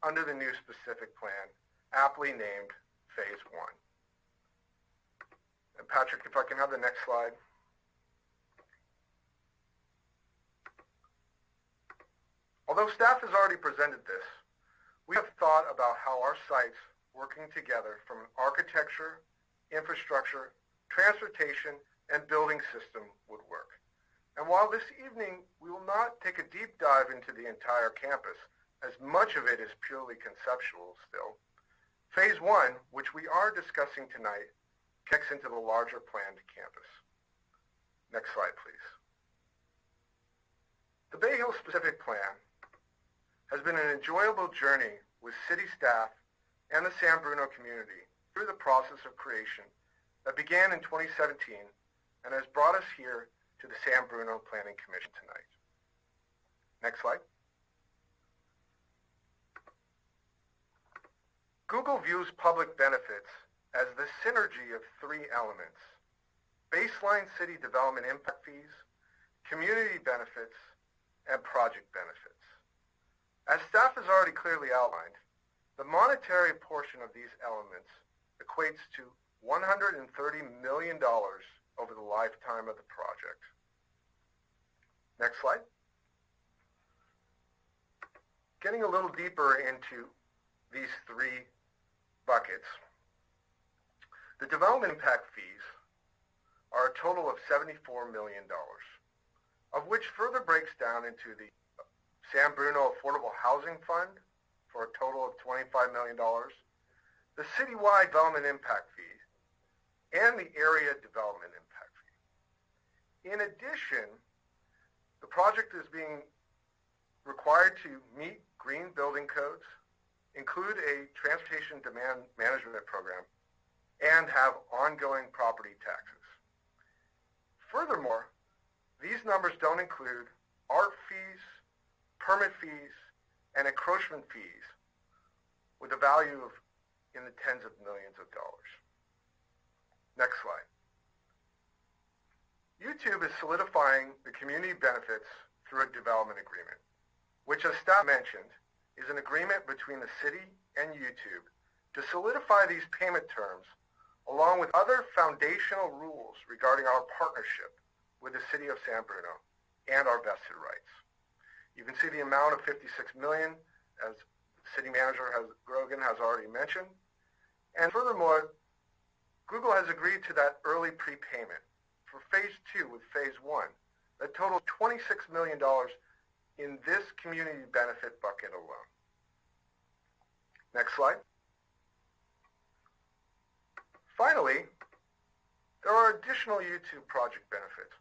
under the new specific plan, aptly named Phase 1. And Patrick, if I can have the next slide. Although staff has already presented this, we have thought about how our sites working together from an architecture, infrastructure, transportation, and building system would work. And while this evening we will not take a deep dive into the entire campus, as much of it is purely conceptual still, Phase 1, which we are discussing tonight, connects into the larger planned campus. Next slide, please. The Bay Hill specific plan has been an enjoyable journey with city staff and the San Bruno community through the process of creation that began in 2017 and has brought us here to the San Bruno Planning Commission tonight. Next slide. Google views public benefits as the synergy of three elements: baseline city development impact fees, community benefits, and project benefits. As staff has already clearly outlined, the monetary portion of these elements equates to $130 million over the lifetime of the project. Next slide. Getting a little deeper into these three buckets, the development impact fees are a total of $74 million, of which further breaks down into the San Bruno Affordable Housing Fund for a total of $25 million, the citywide development impact fee, and the area development impact fee. In addition, the project is being required to meet green building codes, include a transportation demand management program, and have ongoing property taxes. Furthermore, these numbers don't include art fees, permit fees, and encroachment fees with a value of in the tens of millions of dollars. Next slide. YouTube is solidifying the community benefits through a development agreement, which, as staff mentioned, is an agreement between the city and YouTube to solidify these payment terms along with other foundational rules regarding our partnership with the city of San Bruno and our vested rights. You can see the amount of $56 million, as City Manager Grogan has already mentioned. And furthermore, Google has agreed to that early prepayment for Phase 2 with Phase 1 that totals $26 million in this community benefit bucket alone. Next slide. Finally, there are additional YouTube project benefits.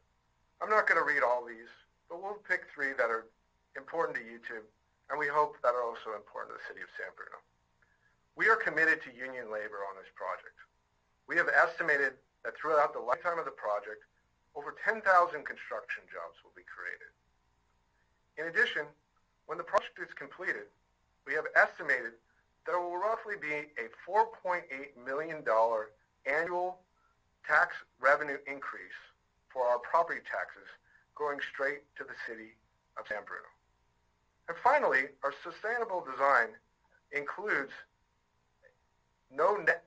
I'm not going to read all these, but we'll pick three that are important to YouTube, and we hope that are also important to the city of San Bruno. We are committed to union labor on this project. We have estimated that throughout the lifetime of the project, over 10,000 construction jobs will be created. In addition, when the project is completed, we have estimated there will roughly be a $4.8 million annual tax revenue increase for our property taxes going straight to the city of San Bruno. And finally, our sustainable design includes no net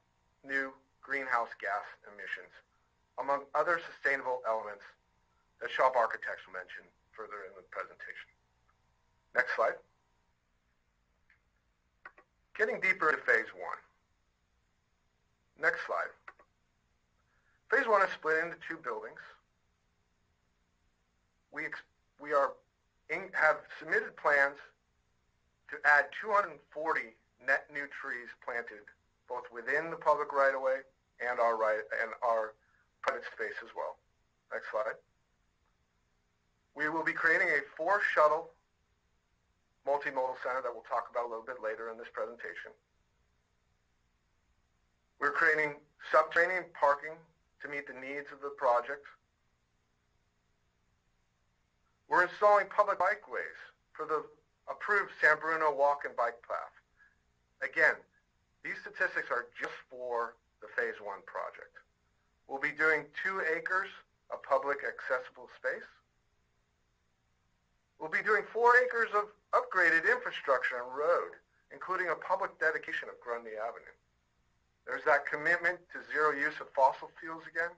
new greenhouse gas emissions, among other sustainable elements that shop architects will mention further in the presentation. Next slide. Getting deeper into Phase 1. Next slide. Phase 1 is split into two buildings. We have submitted plans to add 240 net new trees planted both within the public right-of-way and our private space as well. Next slide. We will be creating a 4-shuttle multi-modal center that we'll talk about a little bit later in this presentation. We're creating subterranean parking to meet the needs of the project. We're installing public bikeways for the approved San Bruno walk and bike path. Again, these statistics are just for the Phase 1 project. We'll be doing 2 acres of public accessible space. We'll be doing 4 acres of upgraded infrastructure and road, including a public dedication of Grundy Avenue. There's that commitment to zero use of fossil fuels again.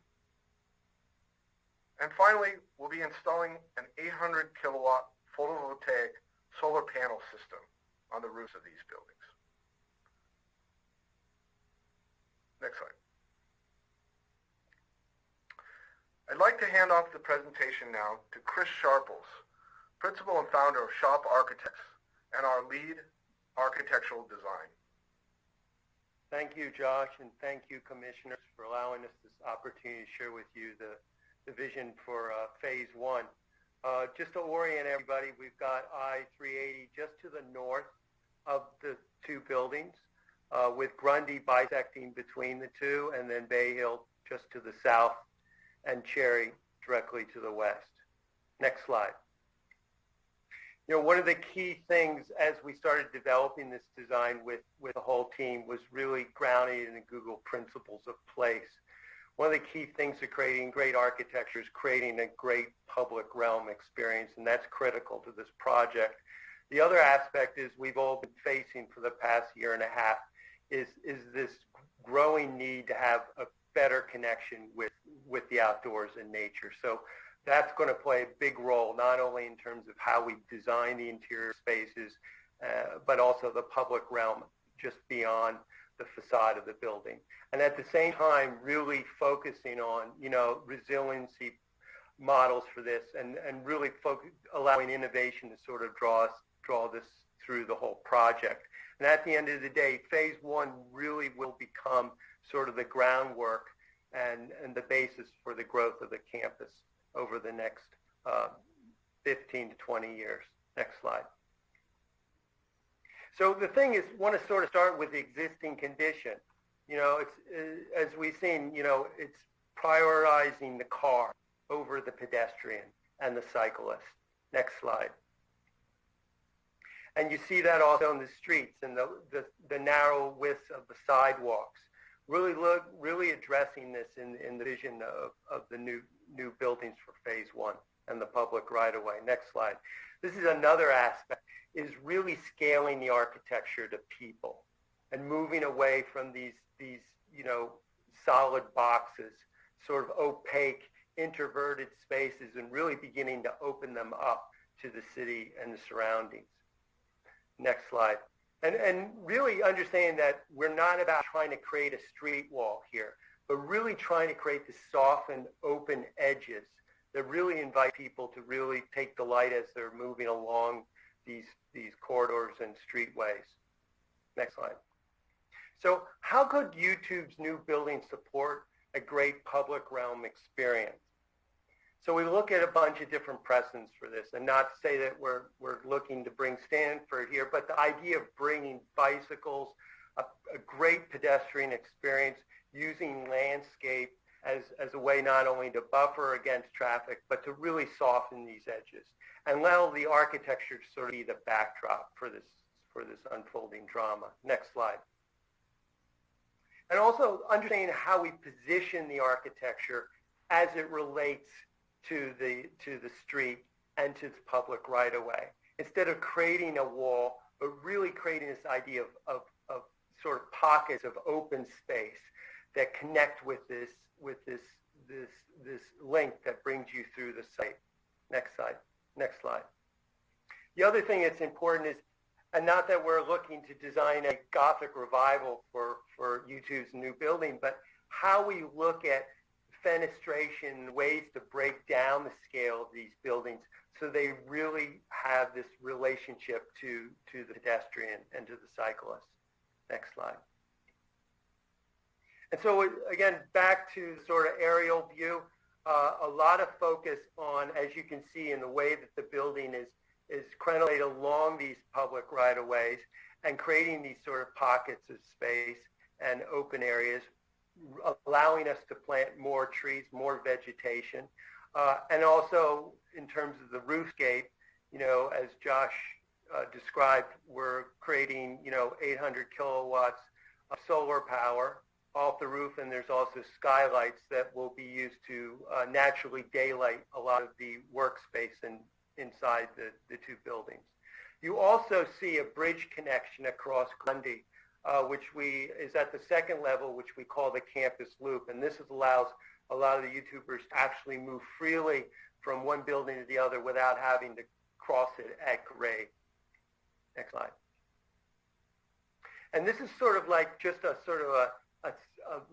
And finally, we'll be installing an 800 kilowatt photovoltaic solar panel system on the roofs of these buildings. Next slide. I'd like to hand off the presentation now to Chris Sharples, principal and founder of Shop Architects and our lead architectural design. Thank you, Josh, and thank you, commissioners, for allowing us this opportunity to share with you the vision for phase one. Just to orient everybody, we've got I-380 just to the north of the two buildings, with Grundy bisecting between the two, and then Bay Hill just to the south, and Cherry directly to the west. Next slide. You know, one of the key things as we started developing this design with the whole team was really grounded in the Google principles of place. One of the key things to creating great architecture is creating a great public realm experience, and that's critical to this project. The other aspect is we've all been facing for the past year and a half is this growing need to have a better connection with the outdoors and nature. So that's going to play a big role, not only in terms of how we design the interior spaces, but also the public realm just beyond the facade of the building. And at the same time, really focusing on, you know, resiliency models for this, and really allowing innovation to sort of draw this through the whole project. And at the end of the day, phase one really will become sort of the groundwork and the basis for the growth of the campus over the next 15 to 20 years. Next slide. So the thing is, I want to sort of start with the existing condition. You know, it's as we've seen, you know, it's prioritizing the car over the pedestrian and the cyclist. Next slide. And you see that also in the streets and the narrow widths of the sidewalks. Really addressing this in the vision of the new buildings for phase one and the public right-of-way. Next slide. This is another aspect, is really scaling the architecture to people and moving away from these you know, solid boxes, sort of opaque, introverted spaces, and really beginning to open them up to the city and the surroundings. Next slide. And really understanding that we're not about trying to create a street wall here, but really trying to create the softened, open edges that really invite people to really take delight as they're moving along these corridors and streetways. Next slide. So how could YouTube's new building support a great public realm experience? So we look at a bunch of different precedents for this, and not to say that we're looking to bring Stanford here, but the idea of bringing bicycles, a great pedestrian experience, using landscape as a way not only to buffer against traffic, but to really soften these edges and allow the architecture to sort of be the backdrop for this unfolding drama. Next slide. And also understanding how we position the architecture as it relates to the street and to its public right-of-way. Instead of creating a wall, but really creating this idea of sort of pockets of open space that connect with this link that brings you through the site. Next slide. Next slide. The other thing that's important is, and not that we're looking to design a Gothic revival for YouTube's new building, but how we look at fenestration, ways to break down the scale of these buildings so they really have this relationship to the pedestrian and to the cyclist. Next slide. And so again, back to sort of aerial view, a lot of focus on, as you can see in the way that the building is crenellated along these public right-of-ways and creating these sort of pockets of space and open areas, allowing us to plant more trees, more vegetation, and also in terms of the roofscape, you know, as Josh described, we're creating, you know, 800 kilowatts of solar power off the roof, and there's also skylights that will be used to naturally daylight a lot of the workspace inside the two buildings. You also see a bridge connection across Grundy, which is at the second level, which we call the campus loop. And this allows a lot of the YouTubers to actually move freely from one building to the other without having to cross it at grade. Next slide. And this is sort of like just a sort of a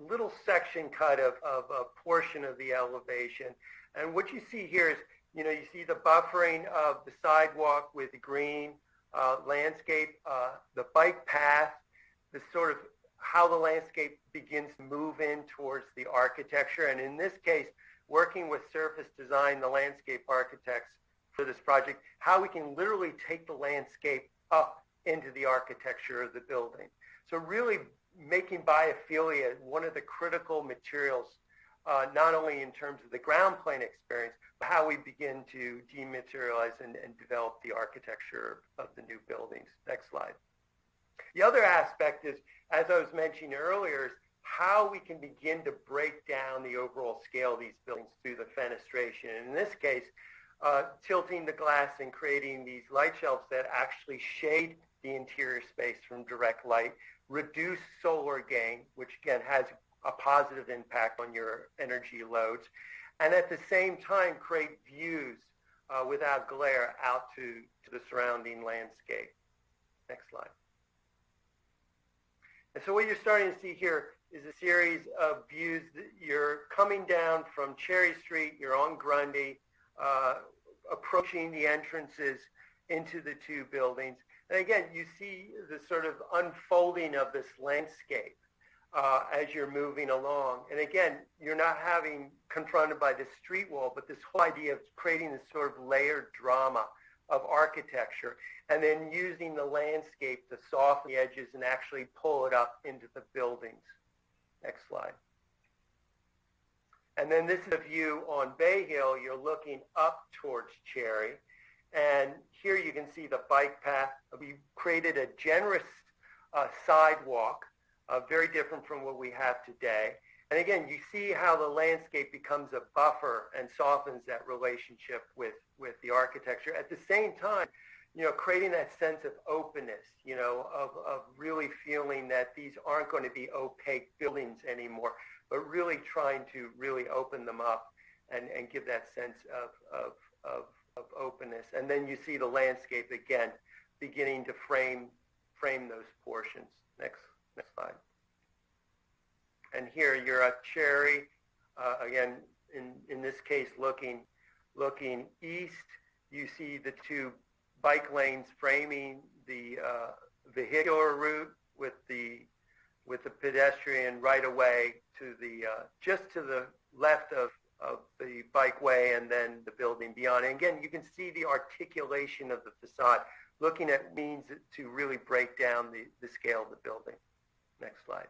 little section cut of a portion of the elevation. And what you see here is, you see the buffering of the sidewalk with the green landscape, the bike path, the sort of how the landscape begins to move in towards the architecture. And in this case, working with Surface Design, the landscape architects for this project, how we can literally take the landscape up into the architecture of the building. So really making biophilia one of the critical materials, not only in terms of the ground plane experience, but how we begin to dematerialize and develop the architecture of the new buildings. Next slide. The other aspect is, as I was mentioning earlier, is how we can begin to break down the overall scale of these buildings through the fenestration. And in this case, tilting the glass and creating these light shelves that actually shade the interior space from direct light, reduce solar gain, which again has a positive impact on your energy loads, and at the same time create views without glare out to the surrounding landscape. Next slide. And so what you're starting to see here is a series of views. You're coming down from Cherry Street, you're on Grundy, approaching the entrances into the two buildings. And again, you see the sort of unfolding of this landscape as you're moving along. And again, you're not having confronted by this street wall, but this whole idea of creating this sort of layered drama of architecture, and then using the landscape to soften the edges and actually pull it up into the buildings. Next slide. And then this is a view on Bay Hill. You're looking up towards Cherry. And here you can see the bike path. We created a generous sidewalk, very different from what we have today. And again, you see how the landscape becomes a buffer and softens that relationship with the architecture. At the same time, creating that sense of openness, of really feeling that these aren't going to be opaque buildings anymore, but really trying to really open them up and give that sense of openness. And then you see the landscape again beginning to frame those portions. Next slide. And here you're at Cherry, again, in this case, looking east. You see the two bike lanes framing the vehicular route with the pedestrian right away to the just to the left of the bikeway and then the building beyond. And again, you can see the articulation of the facade, looking at means to really break down the scale of the building. Next slide.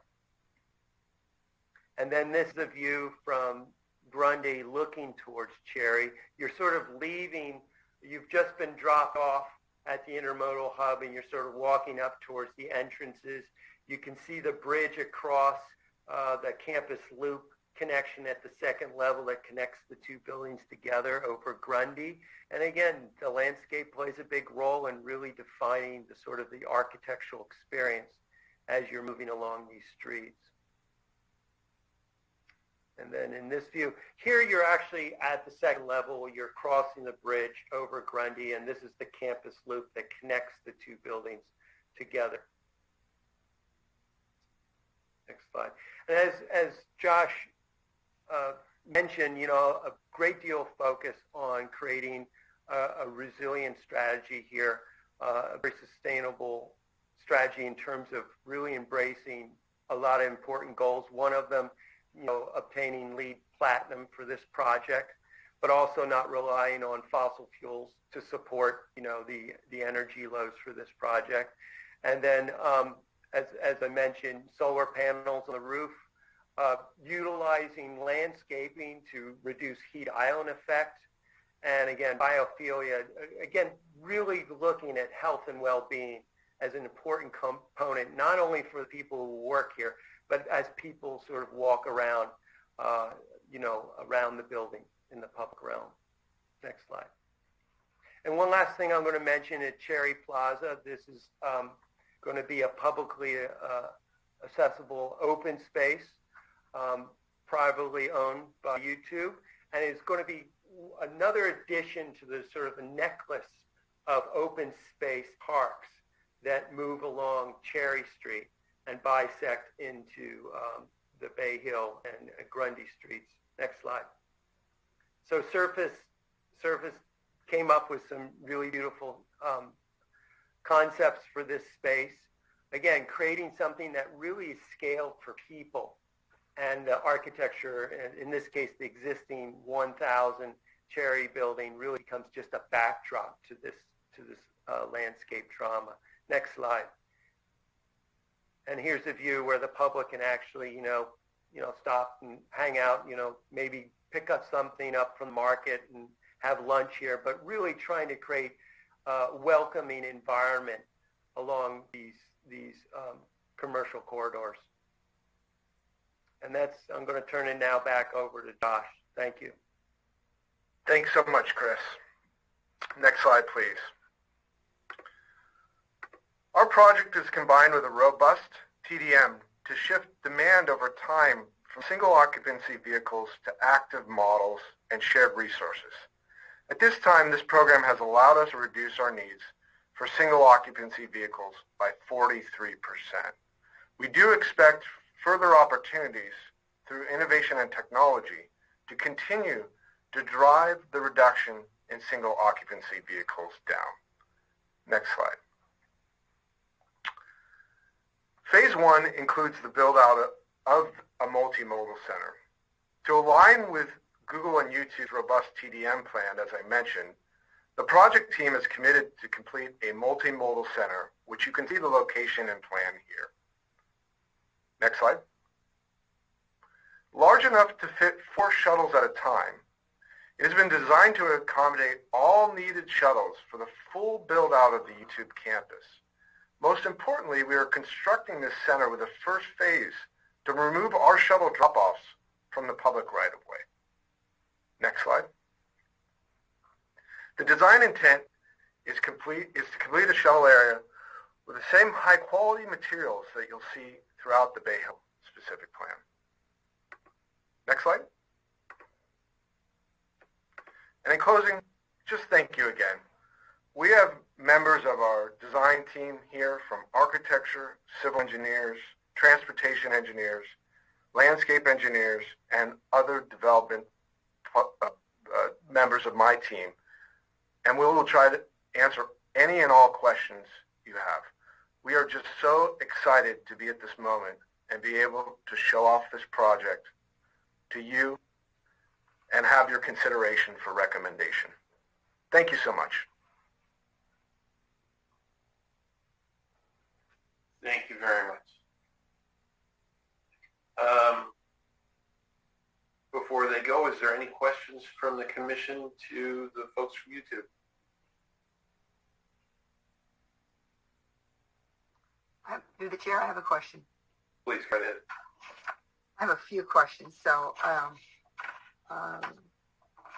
And then this is a view from Grundy looking towards Cherry. You're sort of leaving, you've just been dropped off at the intermodal hub and you're sort of walking up towards the entrances. You can see the bridge across the campus loop connection at the second level that connects the two buildings together over Grundy. And again, the landscape plays a big role in really defining the sort of the architectural experience as you're moving along these streets. And then in this view, here you're actually at the second level, you're crossing the bridge over Grundy, and this is the campus loop that connects the two buildings together. Next slide. And as Josh mentioned, a great deal of focus on creating a resilient strategy here, a very sustainable strategy in terms of really embracing a lot of important goals. One of them, obtaining LEED Platinum for this project, but also not relying on fossil fuels to support, the energy loads for this project. And then, as I mentioned, solar panels on the roof, utilizing landscaping to reduce heat island effect, and again, biophilia, again, really looking at health and well-being as an important component, not only for the people who work here, but as people sort of walk around, around the building in the public realm. Next slide. And one last thing I'm going to mention at Cherry Plaza, this is going to be a publicly accessible open space, privately owned by YouTube, and it's going to be another addition to the sort of a necklace of open space parks that move along Cherry Street and bisect into the Bay Hill and Grundy Streets. Next slide. So Surface came up with some really beautiful concepts for this space. Again, creating something that really is scaled for people. And the architecture, in this case, the existing 1,000 Cherry building really becomes just a backdrop to this landscape drama. Next slide. And here's a view where the public can actually, stop and hang out, maybe pick up something up from the market and have lunch here, but really trying to create a welcoming environment along these commercial corridors. And I'm going to turn it now back over to Josh. Thank you. Thanks so much, Chris. Next slide, please. Our project is combined with a robust TDM to shift demand over time from single occupancy vehicles to active models and shared resources. At this time, this program has allowed us to reduce our needs for single occupancy vehicles by 43%. We do expect further opportunities through innovation and technology to continue to drive the reduction in single occupancy vehicles down. Next slide. Phase 1 includes the build-out of a multimodal center. To align with Google and YouTube's robust TDM plan, as I mentioned, the project team is committed to complete a multimodal center, which you can see the location and plan here. Next slide. Large enough to fit 4 shuttles at a time, it has been designed to accommodate all needed shuttles for the full build-out of the YouTube campus. Most importantly, we are constructing this center with a first phase to remove our shuttle drop-offs from the public right-of-way. Next slide. The design intent is to complete a shuttle area with the same high-quality materials that you'll see throughout the Bay Hill specific plan. Next slide. And in closing, just thank you again. We have members of our design team here from architecture, civil engineers, transportation engineers, landscape engineers, and other development members of my team. And we will try to answer any and all questions you have. We are just so excited to be at this moment and be able to show off this project to you and have your consideration for recommendation. Thank you so much. Thank you very much. Before they go, is there any questions from the commission to the folks from YouTube? Through the chair, I have a question. Please, go ahead. I have a few questions. So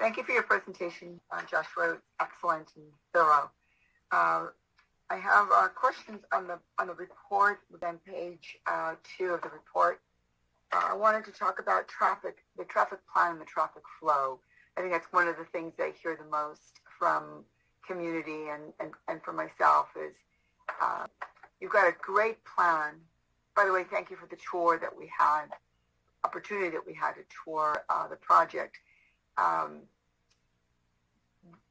thank you for your presentation, Joshua. Excellent and thorough. I have questions on the report, within page 2 of the report. I wanted to talk about the traffic plan and the traffic flow. I think that's one of the things I hear the most from community and for myself is you've got a great plan. By the way, thank you for the tour that we had, opportunity that we had to tour the project,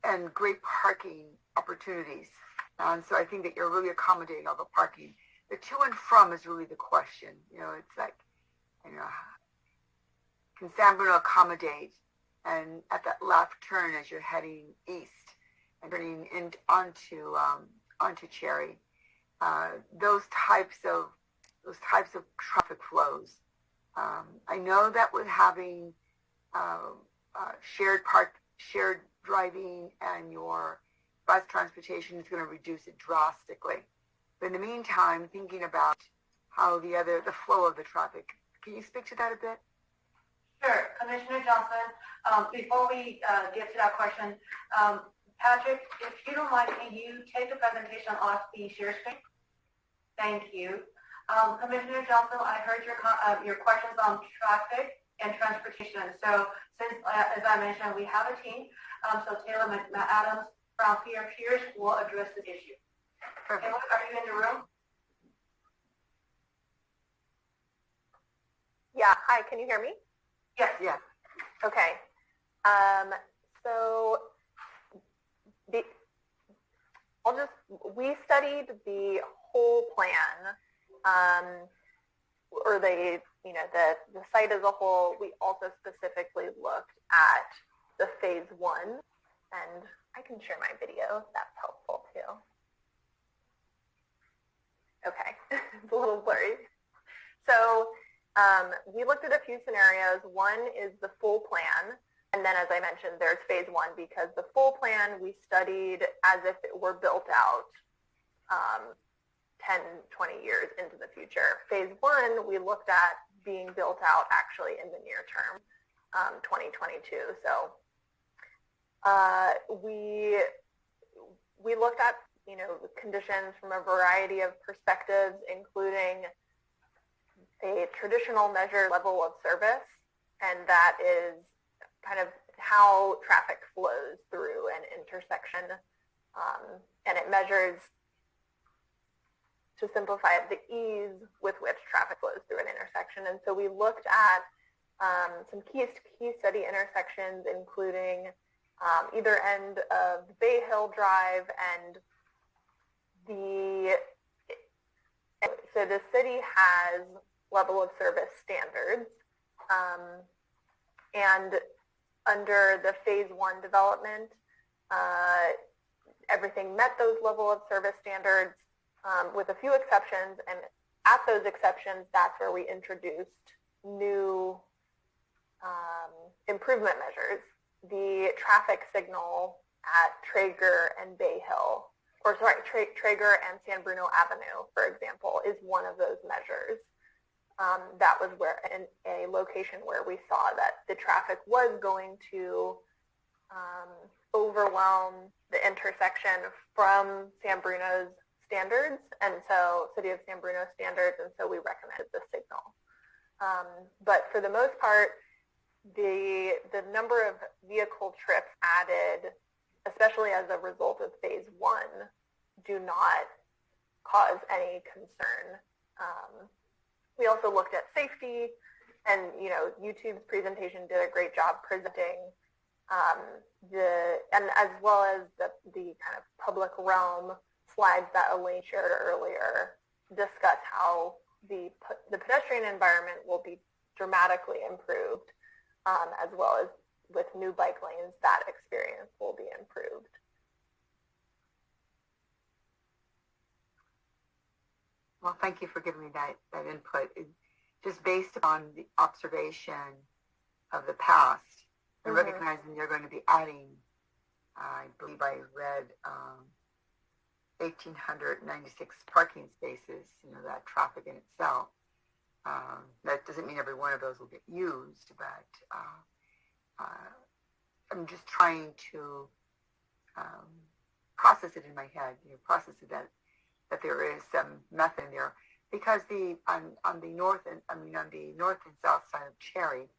and great parking opportunities. And so I think that you're really accommodating all the parking. The to and from is really the question. It's like, can San Bruno accommodate? And at that left turn as you're heading east and turning onto Cherry, those types of traffic flows. I know that with having shared driving and your bus transportation is going to reduce it drastically. But in the meantime, thinking about how the flow of the traffic. Can you speak to that a bit? Sure. Commissioner Johnson, before we get to that question, Patrick, if you don't mind, can you take the presentation off the share screen? Thank you. Commissioner Johnson, I heard your questions on traffic and transportation. So since, as I mentioned, we have a team, so Taylor McAdams from Pierce will address this issue. Perfect. Are you in the room? Yeah, hi, can you hear me? Yes. Yeah. Okay. So we studied the whole plan, or the site as a whole. We also specifically looked at the phase 1, and I can share my video if that's helpful too. Okay, it's a little blurry. So we looked at a few scenarios. One is the full plan. And then, as I mentioned, there's phase 1, because the full plan we studied as if it were built out 10, 20 years into the future. Phase 1, we looked at being built out actually in the near term, 2022. So we looked at, the conditions from a variety of perspectives, including a traditional measured level of service, and that is kind of how traffic flows through an intersection, and it measures, to simplify it, the ease with which traffic flows through an intersection. And so we looked at some key study intersections, including either end of Bay Hill Drive, and so the city has level of service standards, and under the phase 1 development, everything met those level of service standards, with a few exceptions. And at those exceptions, that's where we introduced new improvement measures. The traffic signal at Traeger and Bay Hill, Traeger and San Bruno Avenue, for example, is one of those measures. That was where in a location where we saw that the traffic was going to overwhelm the intersection from San Bruno's standards, and so City of San Bruno standards, and so we recommended the signal. But for the most part, the number of vehicle trips added, especially as a result of phase 1, do not cause any concern. We also looked at safety, and YouTube's presentation did a great job presenting and as well as the kind of public realm slides that Elaine shared earlier discuss how the pedestrian environment will be dramatically improved, as well as with new bike lanes, that experience will be improved. Well, thank you for giving me that input. Just based on the observation of the past, and recognizing you're going to be adding, I believe I read 1,896 parking spaces, that traffic in itself. That doesn't mean every one of those will get used, but I'm just trying to process it in my head, process it that there is some method there, because on the north and south side of Cherry,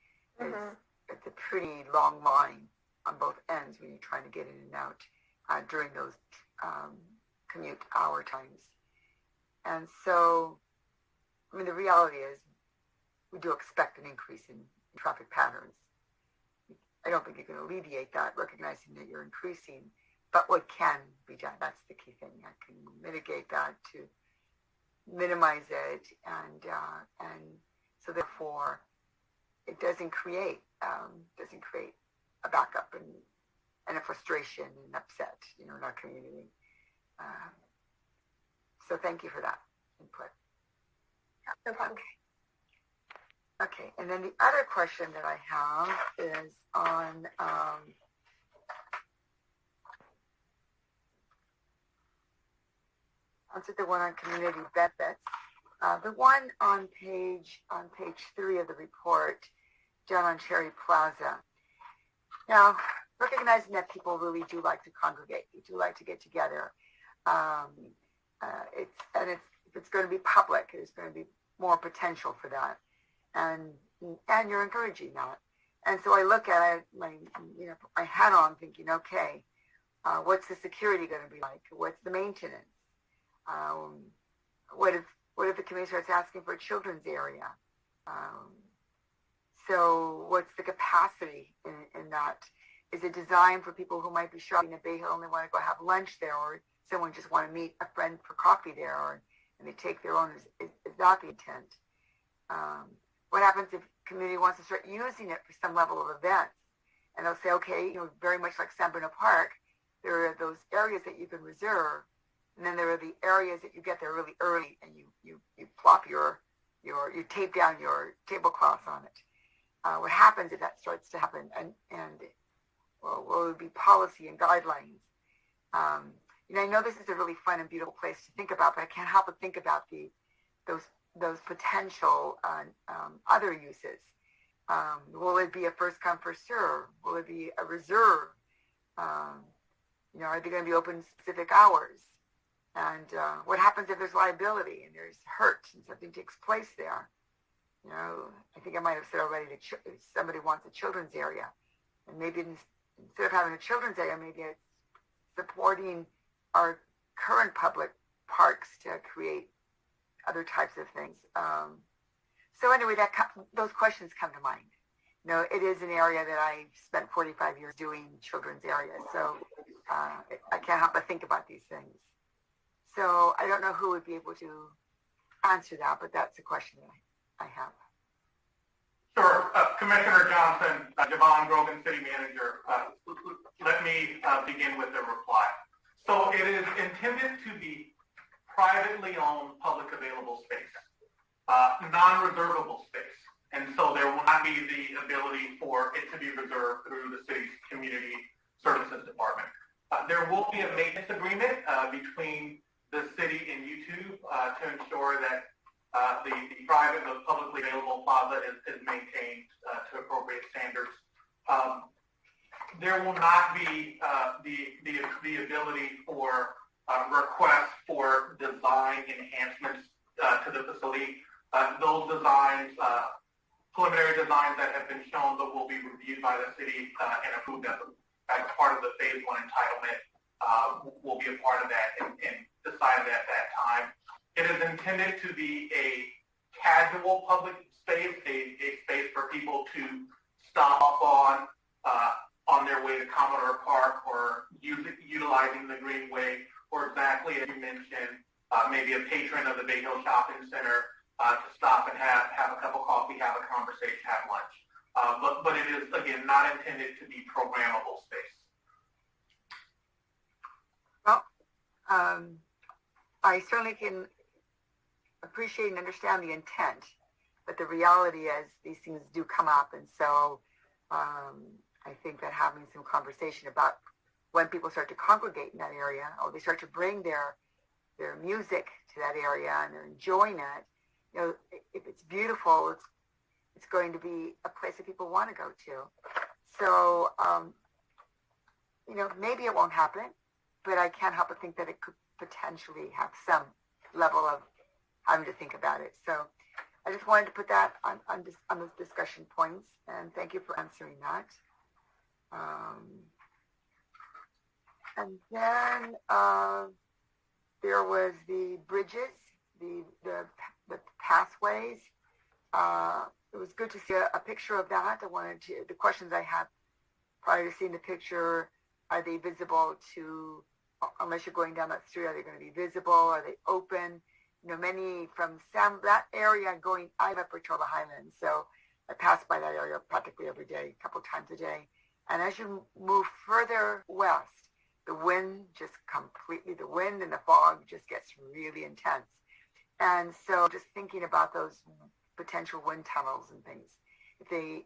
it's a pretty long line on both ends when you're trying to get in and out during those commute hour times. And so, the reality is we do expect an increase in traffic patterns. I don't think you can alleviate that, recognizing that you're increasing. But what can be done, that's the key thing. I can mitigate that to minimize it, and so therefore it doesn't create a backup and a frustration and upset, in our community. So thank you for that input. No problem. Okay, and then the other question that I have is on the one on community benefits. The one on page 3 of the report, down on Cherry Plaza. Now, recognizing that people really do like to congregate, they do like to get together. If it's going to be public, there's going to be more potential for that, and you're encouraging that. And so I look at it, my hat on, thinking, okay, what's the security going to be like? What's the maintenance? What if the committee starts asking for a children's area? So what's the capacity in that? Is it designed for people who might be shopping at Bay Hill and they want to go have lunch there, or someone just want to meet a friend for coffee there, and they take their own? Is that the intent? What happens if community wants to start using it for some level of events? And they'll say, okay, very much like San Bruno Park, there are those areas that you can reserve, and then there are the areas that you get there really early, and you plop you tape down your tablecloths on it. What happens if that starts to happen? And will it be policy and guidelines? I know this is a really fun and beautiful place to think about, but I can't help but think about those potential other uses. Will it be a first come, first serve? Will it be a reserve? Are they going to be open specific hours? And what happens if there's liability and there's hurt and something takes place there? I think I might have said already that somebody wants a children's area. And maybe instead of having a children's area, maybe it's supporting our current public parks to create other types of things. So anyway, those questions come to mind. It is an area that I spent 45 years doing children's areas, so I can't help but think about these things. So I don't know who would be able to answer that, but that's a question that I have. Sure. Commissioner Johnson, Javon Grogan, City Manager, let me begin with a reply. So it is intended to be privately owned, public available space, non-reservable space. And so there will not be the ability for it to be reserved through the city's community services department. There will be a maintenance agreement between the city and YouTube to ensure that the private and publicly available plaza is maintained to appropriate standards. There will not be the ability for requests for design enhancements to the facility. Those designs, preliminary designs that have been shown that will be reviewed by the city and approved as part of the Phase 1 entitlement will be a part of that and decided at that time. It is intended to be a casual public space, a space for people to stop on their way to Commodore Park or utilizing the Greenway, or exactly as you mentioned, maybe a patron of the Bay Hill Shopping Center to stop and have a cup of coffee, have a conversation, have lunch. But it is, again, not intended to be programmable space. Well, I certainly can appreciate and understand the intent, but the reality is these things do come up, and so I think that having some conversation about when people start to congregate in that area, or they start to bring their music to that area and they're enjoying it, if it's beautiful, it's going to be a place that people want to go to. So, maybe it won't happen, but I can't help but think that it could potentially have some level of having to think about it. So I just wanted to put that on those discussion points, and thank you for answering that. And then there was the bridges, the pathways. It was good to see a picture of that. The questions I had prior to seeing the picture, are they visible unless you're going down that street, are they going to be visible? Are they open? Many from that area going, I live at Portola Highlands, so I pass by that area practically every day, a couple times a day. And as you move further west, the wind and the fog just gets really intense. And so just thinking about those potential wind tunnels and things.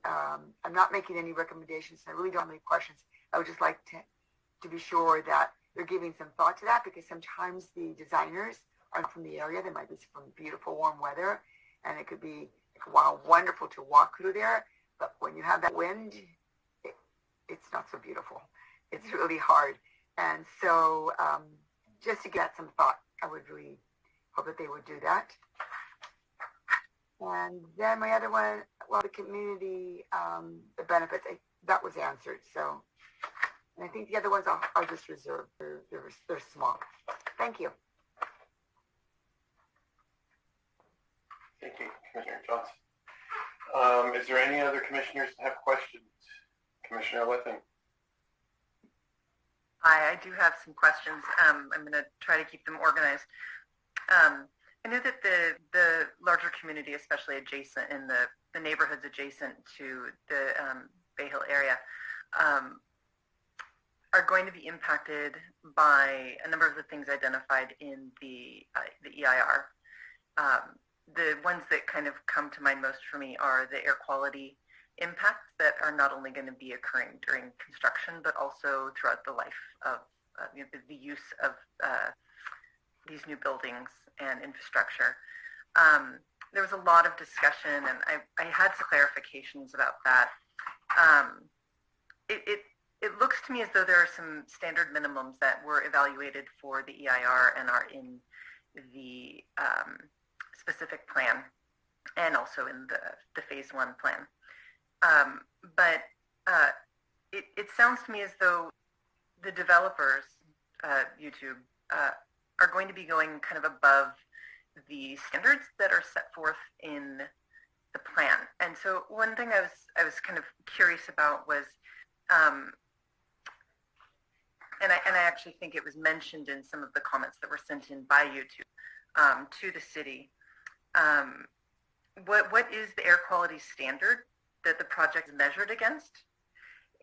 I'm not making any recommendations, I really don't have any questions. I would just like to be sure that they're giving some thought to that, because sometimes the designers are from the area. They might be from beautiful warm weather, and it could be wonderful to walk through there. But when you have that wind, it's not so beautiful. It's really hard. And so just to get some thought, I would really hope that they would do that. And then my other one, the community, the benefits, that was answered. So, and I think the other ones I'll just reserve. They're small. Thank you. Thank you, Commissioner Johnson. Is there any other commissioners that have questions? Commissioner Litton. Hi, I do have some questions. I'm going to try to keep them organized. I know that the larger community, especially adjacent in the neighborhoods adjacent to the Bay Hill area, are going to be impacted by a number of the things identified in the EIR. The ones that kind of come to mind most for me are the air quality impacts that are not only going to be occurring during construction, but also throughout the life of the use of these new buildings and infrastructure. There was a lot of discussion, and I had some clarifications about that. It looks to me as though there are some standard minimums that were evaluated for the EIR and are in the specific plan and also in the phase 1 plan. But it sounds to me as though the developers, YouTube, are going to be going kind of above the standards that are set forth in the plan. And so one thing I was kind of curious about was, and I actually think it was mentioned in some of the comments that were sent in by YouTube to the city. What is the air quality standard that the project is measured against?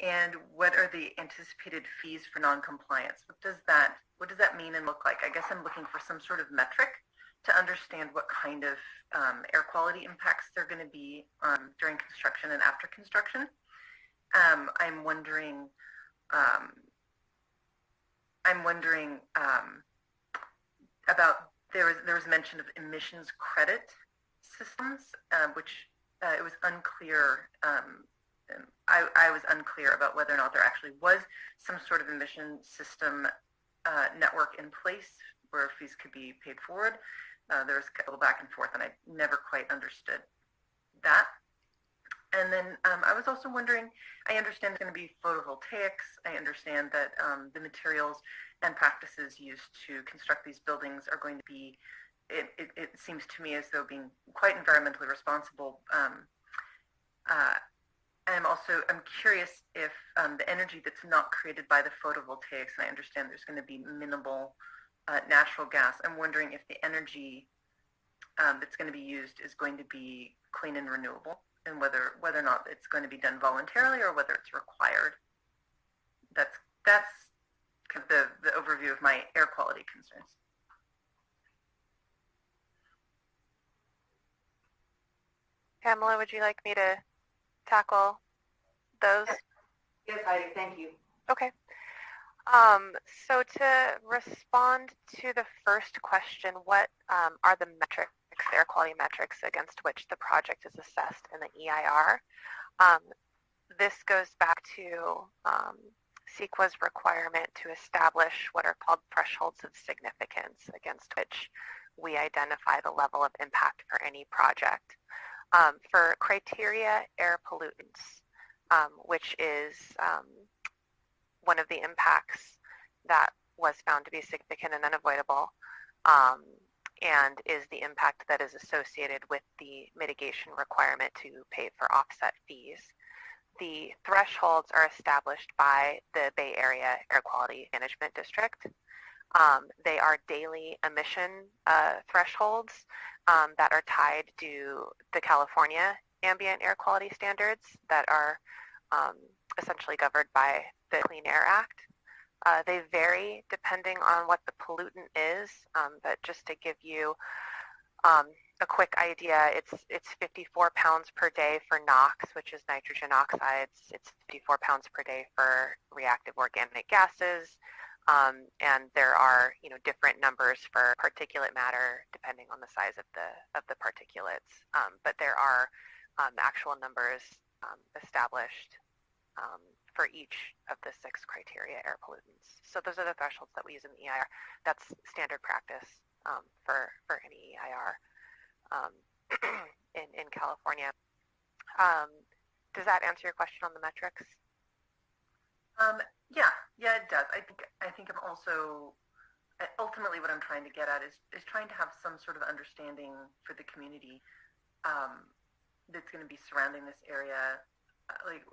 And what are the anticipated fees for non-compliance? What does that mean and look like? I guess I'm looking for some sort of metric to understand what kind of air quality impacts there are going to be during construction and after construction. I'm wondering about there was mention of emissions credit systems, which it was unclear. I was unclear about whether or not there actually was some sort of emission system network in place where fees could be paid forward. There was a little back and forth, and I never quite understood that. And then I was also wondering, I understand it's going to be photovoltaics. I understand that the materials and practices used to construct these buildings are going to be, it seems to me as though being quite environmentally responsible. I'm curious if the energy that's not created by the photovoltaics, and I understand there's going to be minimal natural gas, I'm wondering if the energy that's going to be used is going to be clean and renewable, and whether or not it's going to be done voluntarily or whether it's required. That's kind of the overview of my air quality concerns. Pamela, would you like me to tackle those? Yes, Heidi, thank you. Okay. So to respond to the first question, what are the metrics, the air quality metrics against which the project is assessed in the EIR? This goes back to CEQA's requirement to establish what are called thresholds of significance against which we identify the level of impact for any project. For criteria air pollutants, which is one of the impacts that was found to be significant and unavoidable, and is the impact that is associated with the mitigation requirement to pay for offset fees. The thresholds are established by the Bay Area Air Quality Management District. They are daily emission thresholds that are tied to the California ambient air quality standards that are essentially governed by the Clean Air Act. They vary depending on what the pollutant is, but just to give you a quick idea, it's 54 pounds per day for NOx, which is nitrogen oxides. It's 54 pounds per day for reactive organic gases. And there are, different numbers for particulate matter depending on the size of the particulates. But there are actual numbers established for each of the 6 criteria air pollutants. So those are the thresholds that we use in the EIR. That's standard practice for any EIR in California. Does that answer your question on the metrics? Yeah, it does. I think I'm also ultimately what I'm trying to get at is trying to have some sort of understanding for the community that's going to be surrounding this area, like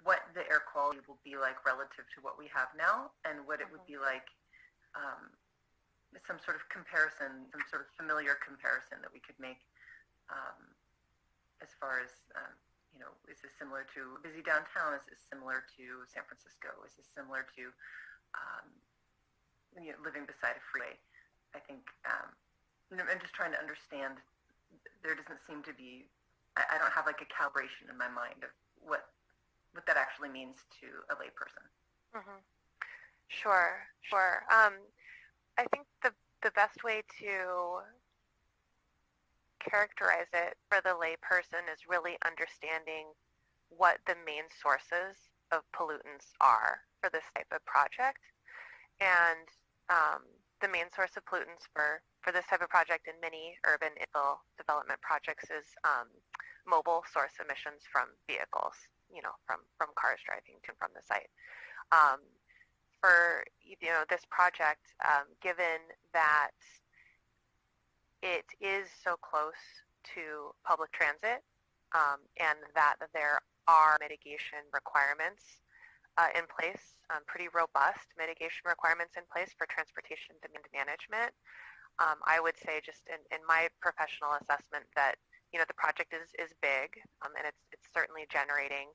what the air quality will be like relative to what we have now, and what it would be like, some sort of comparison, some sort of familiar comparison that we could make, as far as, is this similar to busy downtown? Is this similar to San Francisco? Is this similar to living beside a freeway? I think I'm just trying to understand. There doesn't seem to be, I don't have like a calibration in my mind of what that actually means to a layperson. Mm-hmm. Sure. I think the best way to characterize it for the layperson is really understanding what the main sources of pollutants are for this type of project. And the main source of pollutants for this type of project in many urban infill development projects is mobile source emissions from vehicles, from cars driving to and from the site. For this project, given that it is so close to public transit, and that there are mitigation requirements in place, pretty robust mitigation requirements in place for transportation demand management, I would say just in my professional assessment that the project is big, and it's certainly generating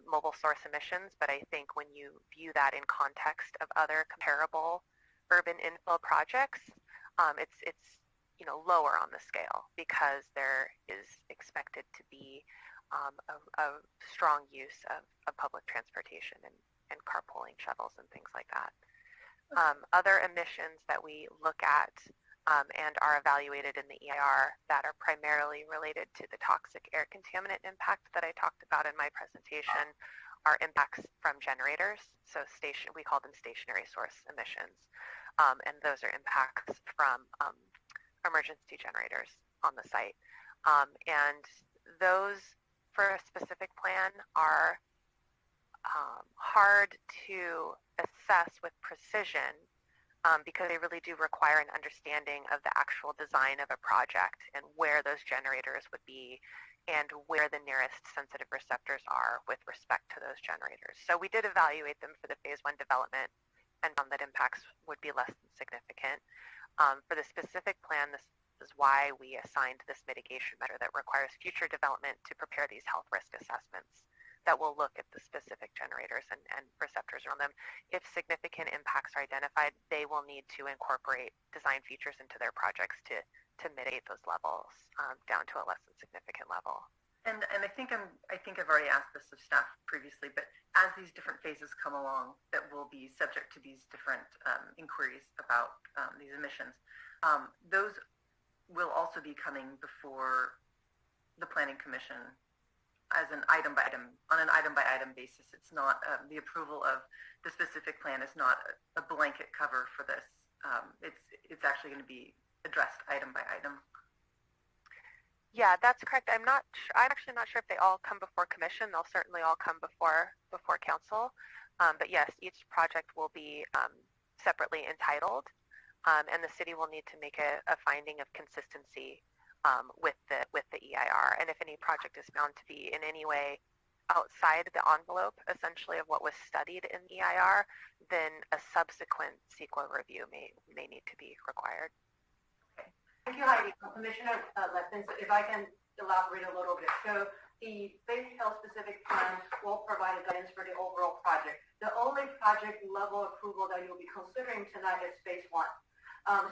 mobile source emissions, but I think when you view that in context of other comparable urban infill projects, it's lower on the scale because there is expected to be a strong use of public transportation and carpooling shuttles and things like that. Other emissions that we look at and are evaluated in the EIR that are primarily related to the toxic air contaminant impact that I talked about in my presentation are impacts from generators. So we call them stationary source emissions. And those are impacts from emergency generators on the site. And those for a specific plan are hard to assess with precision because they really do require an understanding of the actual design of a project and where those generators would be and where the nearest sensitive receptors are with respect to those generators. So we did evaluate them for the phase 1 development and found that impacts would be less than significant. For the specific plan, this is why we assigned this mitigation measure that requires future development to prepare these health risk assessments that will look at the specific generators and receptors around them. If significant impacts are identified, they will need to incorporate design features into their projects to mitigate those levels down to a less than significant level. And I think I've already asked this of staff previously, but as these different phases come along that will be subject to these different inquiries about these emissions, those will also be coming before the Planning Commission as an item by item basis. It's not the approval of the specific plan is not a blanket cover for this. It's actually going to be addressed item by item. Yeah, that's correct. I'm actually not sure if they all come before commission. They'll certainly all come before council. But yes, each project will be separately entitled, and the city will need to make a finding of consistency with the EIR. And if any project is found to be in any way outside the envelope, essentially, of what was studied in the EIR, then a subsequent CEQA review may need to be required. Okay. Thank you, Heidi. Commissioner Lethens, if I can elaborate a little bit. So the phase health specific plan will provide guidance for the overall project. The only project level approval that you'll be considering tonight is phase 1.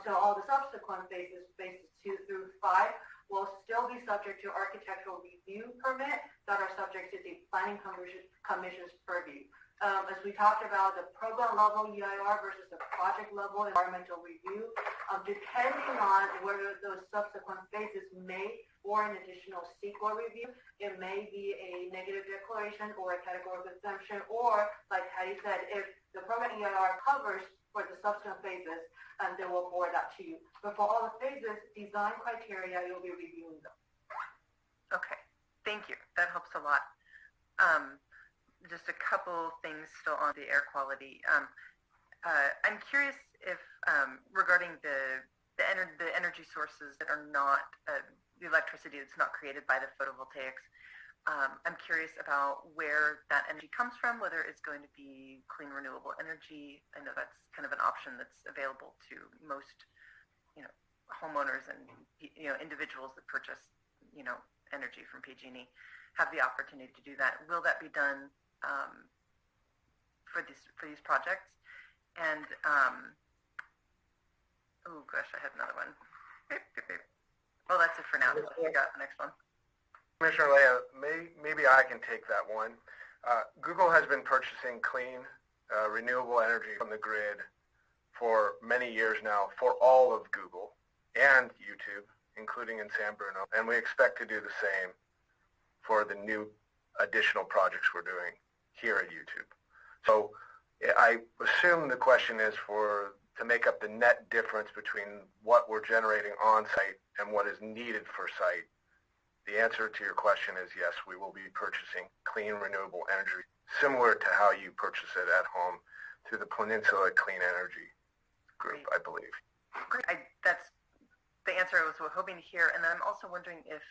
So all the subsequent phases 2 through 5, will still be subject to architectural review permit that are subject to the Planning Commission's purview. As we talked about the program level EIR versus the project level environmental review, depending on whether those subsequent phases may or an additional CEQA review, it may be a negative declaration or a categorical exemption, or like Heidi said, if the program EIR covers for the subsequent phases, and they will forward that to you. But for all the phases, design criteria, you'll be reviewing them. Okay, thank you. That helps a lot. Just a couple things still on the air quality. I'm curious if regarding the energy sources that are not the electricity that's not created by the photovoltaics, I'm curious about where that energy comes from, whether it's going to be clean renewable energy. I know that's kind of an option that's available to most, homeowners and, individuals that purchase, energy from PG&E have the opportunity to do that. Will that be done for these projects? And, oh gosh, I have another one. Well, that's it for now. Let's figure out the next one. Commissioner Leah, maybe I can take that one. Google has been purchasing clean, renewable energy from the grid for many years now for all of Google and YouTube, including in San Bruno, and we expect to do the same for the new additional projects we're doing here at YouTube. So I assume the question is to make up the net difference between what we're generating on site and what is needed for site. The answer to your question is yes, we will be purchasing clean renewable energy, similar to how you purchase it at home through the Peninsula Clean Energy Group, I believe. Great. That's the answer I was hoping to hear. And then I'm also wondering if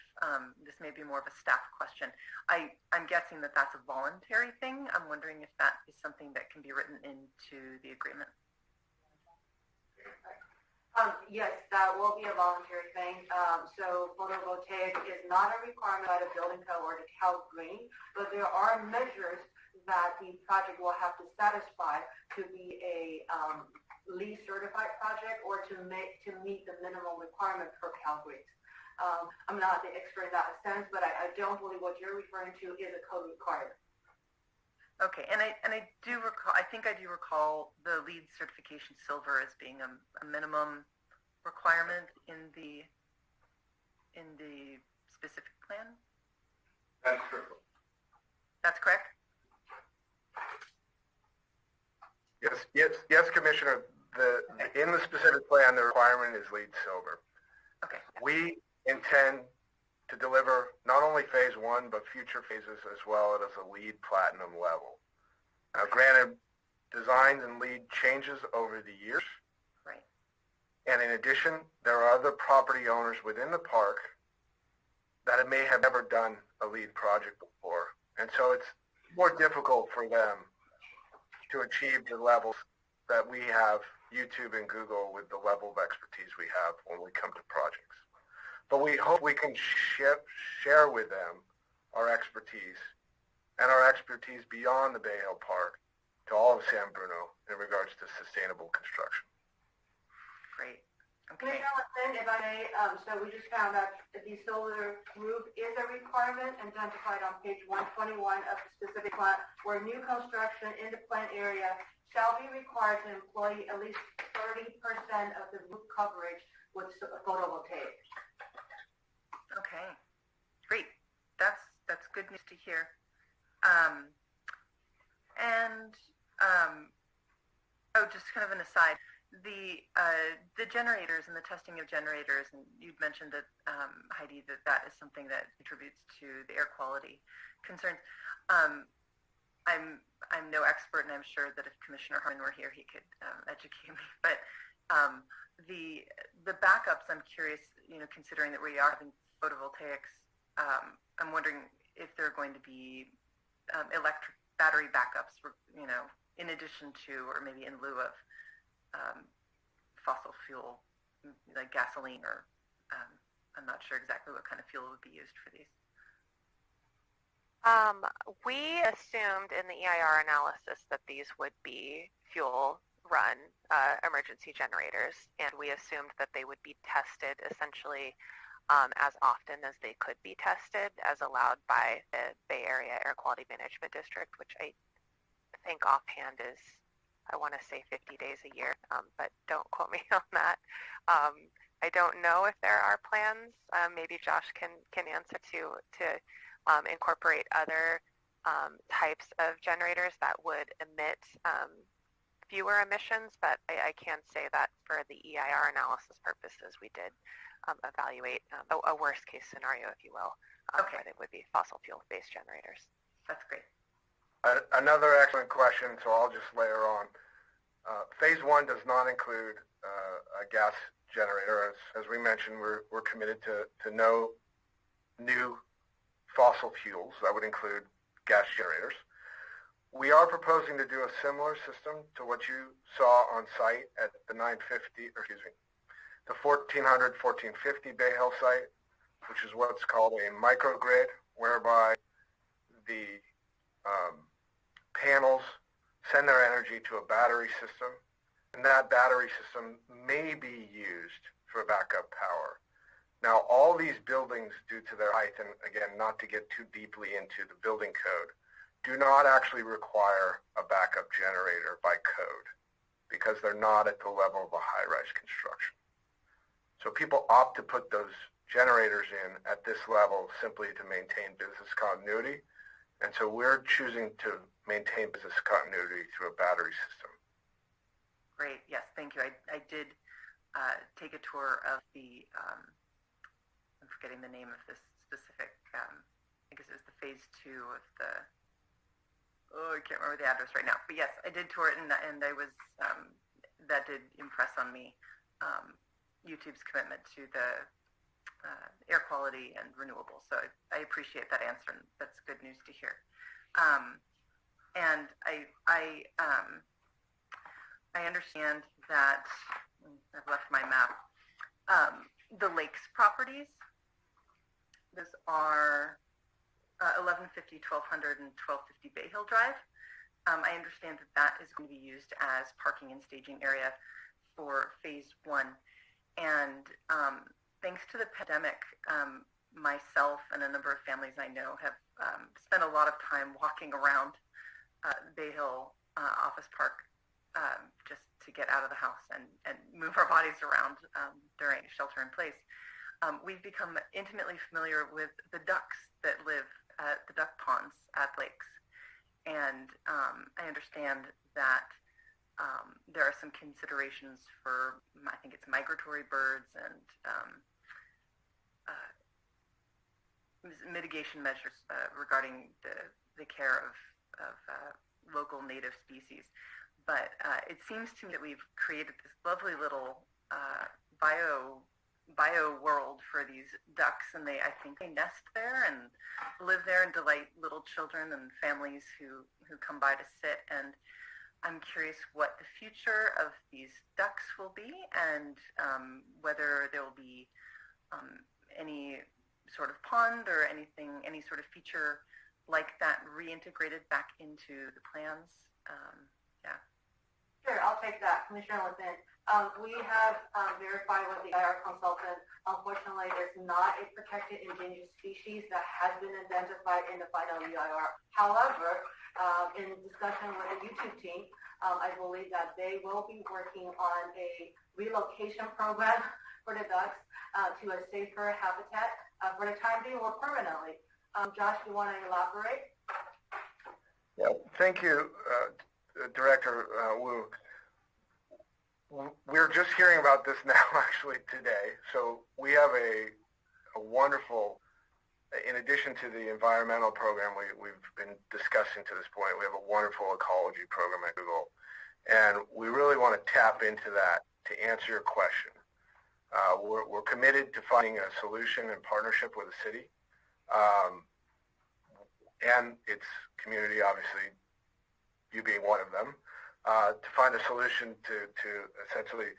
this may be more of a staff question. I'm guessing that that's a voluntary thing. I'm wondering if that is something that can be written into the agreement. Yes, that will be a voluntary thing. So photovoltaic is not a requirement by the building code or the Cal Green, but there are measures that the project will have to satisfy to be a LEED certified project or to meet the minimum requirement for Cal Green. I'm not the expert in that sense, but I don't believe what you're referring to is a code requirement. Okay, and I do recall. I think I do recall the LEED certification silver as being a minimum requirement in the specific plan. That's true. That's correct. Yes, Commissioner. In the specific plan, the requirement is LEED silver. Okay. We intend to deliver not only phase one, but future phases as well as a LEED platinum level. Now, granted, designs and LEED changes over the years. Right. And in addition, there are other property owners within the park that may have never done a LEED project before. And so it's more difficult for them to achieve the levels that we have, YouTube and Google, with the level of expertise we have when we come to projects. But we hope we can share with them our expertise and our expertise beyond the Bay Hill Park to all of San Bruno in regards to sustainable construction. Great. Okay. Commissioner, if I may, so we just found out that the solar roof is a requirement identified on page 121 of the specific plan, where new construction in the plant area shall be required to employ at least 30% of the roof coverage with photovoltaic. Okay, great. That's good news to hear. Just kind of an aside, the generators and the testing of generators, and you'd mentioned that, Heidi, that is something that contributes to the air quality concerns. I'm no expert, and I'm sure that if Commissioner Harmon were here, he could educate me. But the backups, I'm curious, considering that we are having photovoltaics, I'm wondering if there are going to be electric battery backups, in addition to, or maybe in lieu of, fossil fuel, like gasoline, or I'm not sure exactly what kind of fuel would be used for these. We assumed in the EIR analysis that these would be fuel-run emergency generators, and we assumed that they would be tested essentially as often as they could be tested, as allowed by the Bay Area Air Quality Management District, which I think offhand is, I want to say 50 days a year, but don't quote me on that. I don't know if there are plans. Maybe Josh can answer to incorporate other types of generators that would emit fewer emissions, but I can say that for the EIR analysis purposes, we did evaluate a worst case scenario, if you will, okay. where they would be fossil fuel-based generators. That's great. Another excellent question, so I'll just layer on. Phase 1 does not include a gas generator. As we mentioned, we're committed to no new fossil fuels. That would include gas generators. We are proposing to do a similar system to what you saw on site at the 1400, 1450 Bay Hill site, which is what's called a microgrid, whereby the panels send their energy to a battery system, and that battery system may be used for backup power. Now, all these buildings, due to their height, and again, not to get too deeply into the building code, do not actually require a backup generator by code because they're not at the level of a high-rise construction. So people opt to put those generators in at this level simply to maintain business continuity. And so we're choosing to maintain business continuity through a battery system. Great. Yes, thank you. I did take a tour of the, I'm forgetting the name of this specific, I guess it was the phase 2 of the, I can't remember the address right now. But yes, I did tour it, and I was, that did impress on me YouTube's commitment to the air quality and renewable. So I appreciate that answer, and that's good news to hear. And I understand that, I've left my map, the lakes properties, those are 1150, 1200, and 1250 Bay Hill Drive. I understand that that is going to be used as parking and staging area for phase 1. And thanks to the pandemic, myself and a number of families I know have spent a lot of time walking around Bay Hill Office Park just to get out of the house and move our bodies around during shelter in place. We've become intimately familiar with the ducks that live at the duck ponds at lakes. And I understand that there are some considerations for, I think it's migratory birds and mitigation measures regarding the care of local native species. But it seems to me that we've created this lovely little bio world for these ducks, and I think they nest there and live there and delight little children and families who come by to sit. And I'm curious what the future of these ducks will be, and whether there will be any sort of pond or anything, any sort of feature like that reintegrated back into the plans. Yeah. Sure, I'll take that, Commissioner Levin. We have verified with the IR consultant. Unfortunately, there's not a protected endangered species that has been identified in the final EIR. However, in discussion with the YouTube team, I believe that they will be working on a relocation program for the ducks to a safer habitat for the time being or permanently. Josh, you want to elaborate? Yeah, thank you, Director Wu. We're just hearing about this now, actually, today. So we have a wonderful, in addition to the environmental program we've been discussing to this point, we have a wonderful ecology program at Google. And we really want to tap into that to answer your question. We're committed to finding a solution in partnership with the city and its community, obviously, you being one of them, to find a solution to essentially,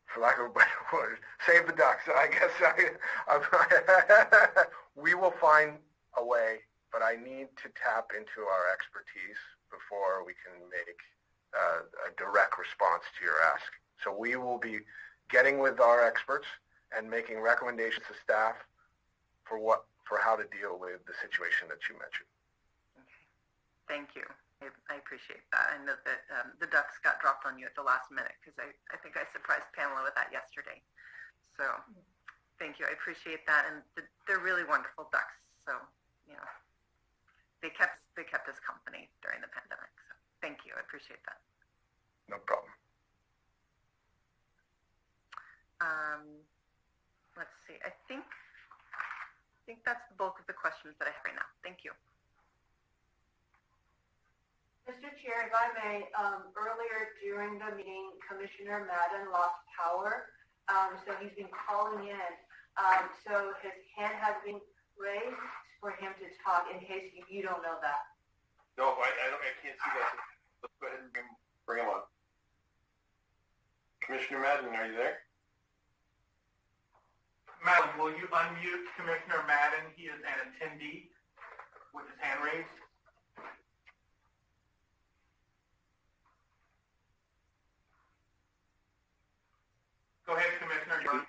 for lack of a better word, save the ducks. I guess we will find a way, but I need to tap into our expertise before we can make a direct response to your ask. So we will be getting with our experts and making recommendations to staff for how to deal with the situation that you mentioned. Thank you. I appreciate that. I know that the ducks got dropped on you at the last minute because I think I surprised Pamela with that yesterday. So thank you. I appreciate that. And they're really wonderful ducks. So, you know, they kept us company during the pandemic. So thank you. I appreciate that. No problem. Let's see. I think that's the bulk of the questions that I have right now. Thank you. Mr. Chair, if I may, earlier during the meeting, Commissioner Madden lost power, so he's been calling in. So his hand has been raised for him to talk in case you don't know that. No, I can't see that. Let's go ahead and bring him on. Commissioner Madden, are you there? Madden, will you unmute Commissioner Madden? He is an attendee with his hand raised. Go ahead, Commissioner. You're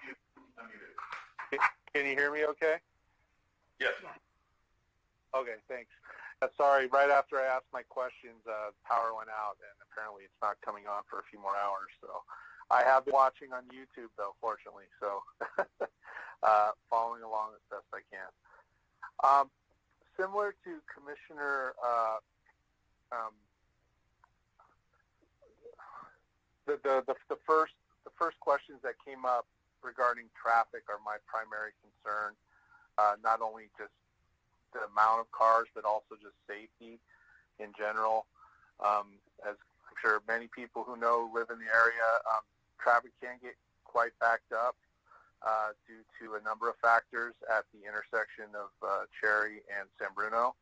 unmuted. Can you hear me okay? Yes. Okay, thanks. Sorry, right after I asked my questions, power went out, and apparently it's not coming on for a few more hours. So I have been watching on YouTube, though, fortunately, so following along as best I can. Similar to Commissioner, the first questions that came up regarding traffic are my primary concern, not only just the amount of cars, but also just safety in general. As I'm sure many people who know live in the area, traffic can get quite backed up due to a number of factors at the intersection of Cherry and San Bruno.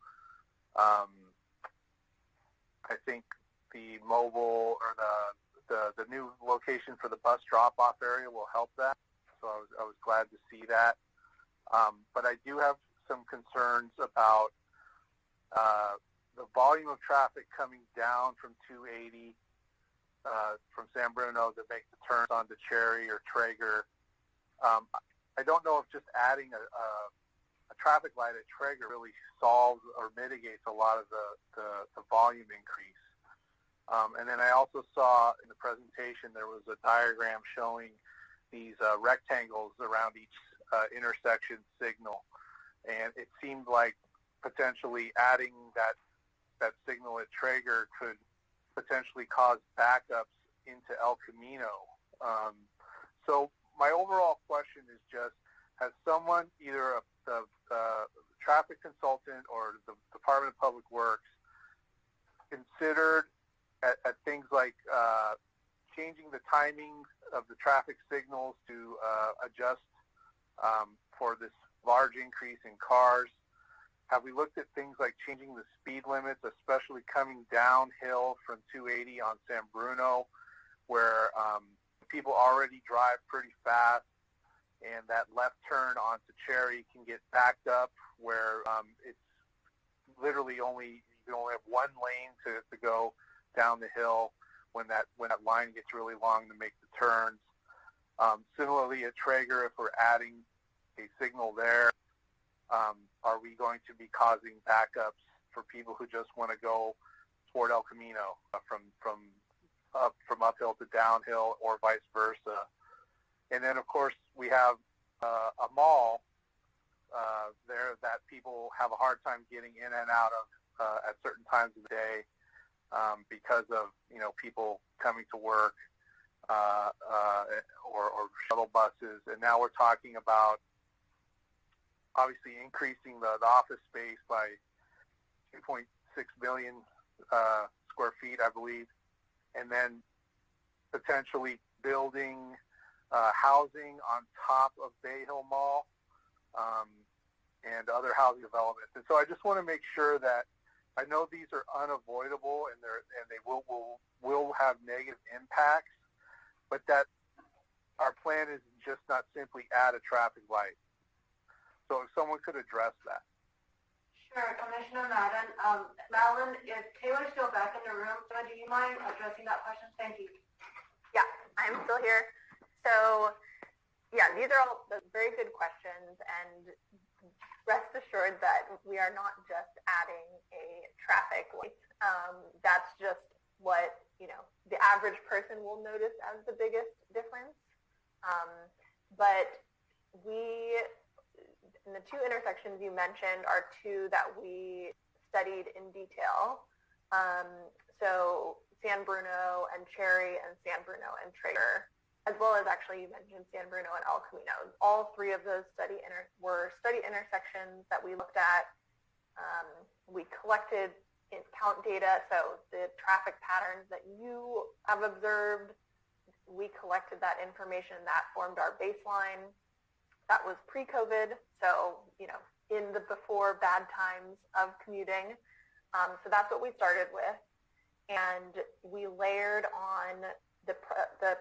I think the mobile or the new location for the bus drop-off area will help that. So I was glad to see that. But I do have some concerns about the volume of traffic coming down from 280 from San Bruno that make the turns onto Cherry or Traeger. I don't know if just adding a traffic light at Traeger really solves or mitigates a lot of the volume increase. And then I also saw in the presentation there was a diagram showing these rectangles around each intersection signal. And it seemed like potentially adding that signal at Traeger could potentially cause backups into El Camino. So my overall question is just, has someone, either the traffic consultant or the Department of Public Works, considered at things like changing the timing of the traffic signals to adjust for this large increase in cars? Have we looked at things like changing the speed limits, especially coming downhill from 280 on San Bruno, where people already drive pretty fast, and that left turn onto Cherry can get backed up, where it's literally you can only have one lane to go down the hill when that line gets really long to make the turns. Similarly at Traeger, if we're adding a signal there, are we going to be causing backups for people who just want to go toward El Camino from uphill to downhill, or vice versa? And then, of course, we have a mall there that people have a hard time getting in and out of at certain times of the day because of people coming to work or shuttle buses. And now we're talking about obviously increasing the office space by 2.6 million square feet, I believe, and then potentially building housing on top of Bay Hill Mall and other housing developments. And so I just want to make sure that I know these are unavoidable and they will have negative impacts, but that our plan is just not simply add a traffic light. So if someone could address that. Sure, Commissioner Madden. Madeline, is Taylor still back in the room? So do you mind addressing that question? Thank you. Yeah, I'm still here. So, yeah, these are all very good questions, and rest assured that we are not just adding a traffic light. That's just what, the average person will notice as the biggest difference. But and the two intersections you mentioned are two that we studied in detail. So San Bruno and Cherry, and San Bruno and Traeger, as well as actually you mentioned San Bruno and El Camino. All three of those were study intersections that we looked at. We collected count data. So the traffic patterns that you have observed, we collected that information. That formed our baseline. That was pre-COVID, so in the before bad times of commuting. So that's what we started with, and we layered on the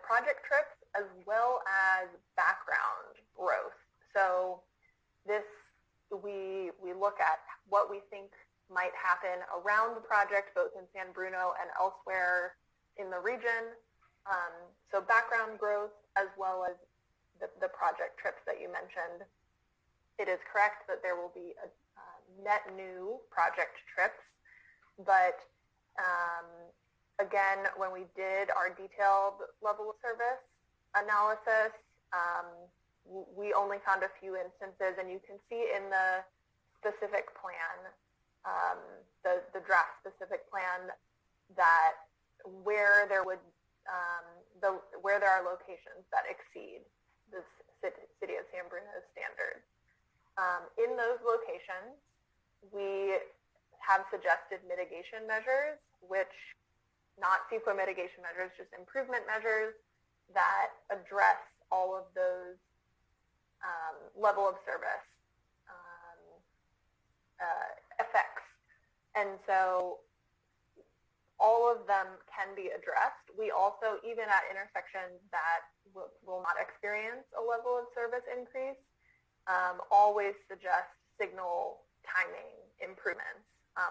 project trips as well as background growth. So we look at what we think might happen around the project, both in San Bruno and elsewhere in the region. So background growth as well as the project trips that you mentioned. It is correct that there will be a net new project trips, but again, when we did our detailed level of service analysis, we only found a few instances, and you can see in the specific plan, the draft specific plan, that where there would where there are locations that exceed the City of San Bruno's standards. In those locations, we have suggested mitigation measures, which not CEQA mitigation measures, just improvement measures that address all of those level of service effects. And so all of them can be addressed. We also, even at intersections that will not experience a level of service increase, always suggest signal timing improvements,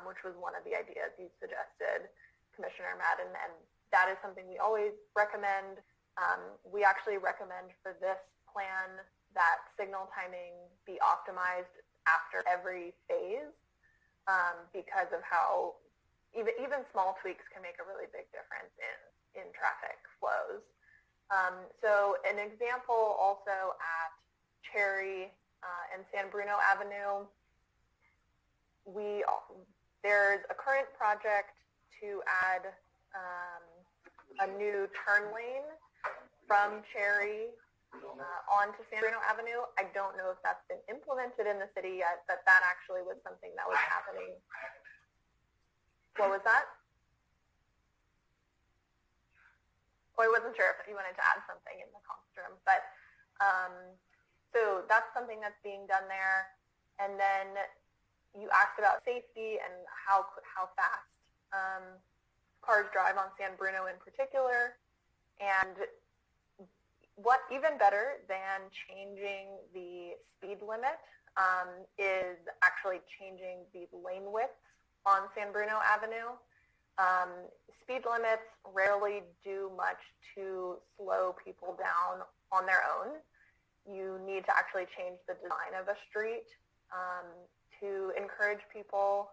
which was one of the ideas you suggested, Commissioner Madden, and that is something we always recommend. We actually recommend for this plan that signal timing be optimized after every phase because of how even small tweaks can make a really big difference in traffic flows. So an example also at Cherry and San Bruno Avenue, there's a current project to add a new turn lane from Cherry onto San Bruno Avenue. I don't know if that's been implemented in the city yet, but that actually was something that was happening. What was that? Well, I wasn't sure if you wanted to add something in the conference room, but so that's something that's being done there. And then you asked about safety and how fast cars drive on San Bruno in particular. And what even better than changing the speed limit is actually changing the lane widths on San Bruno Avenue. Speed limits rarely do much to slow people down on their own. You need to actually change the design of a street to encourage people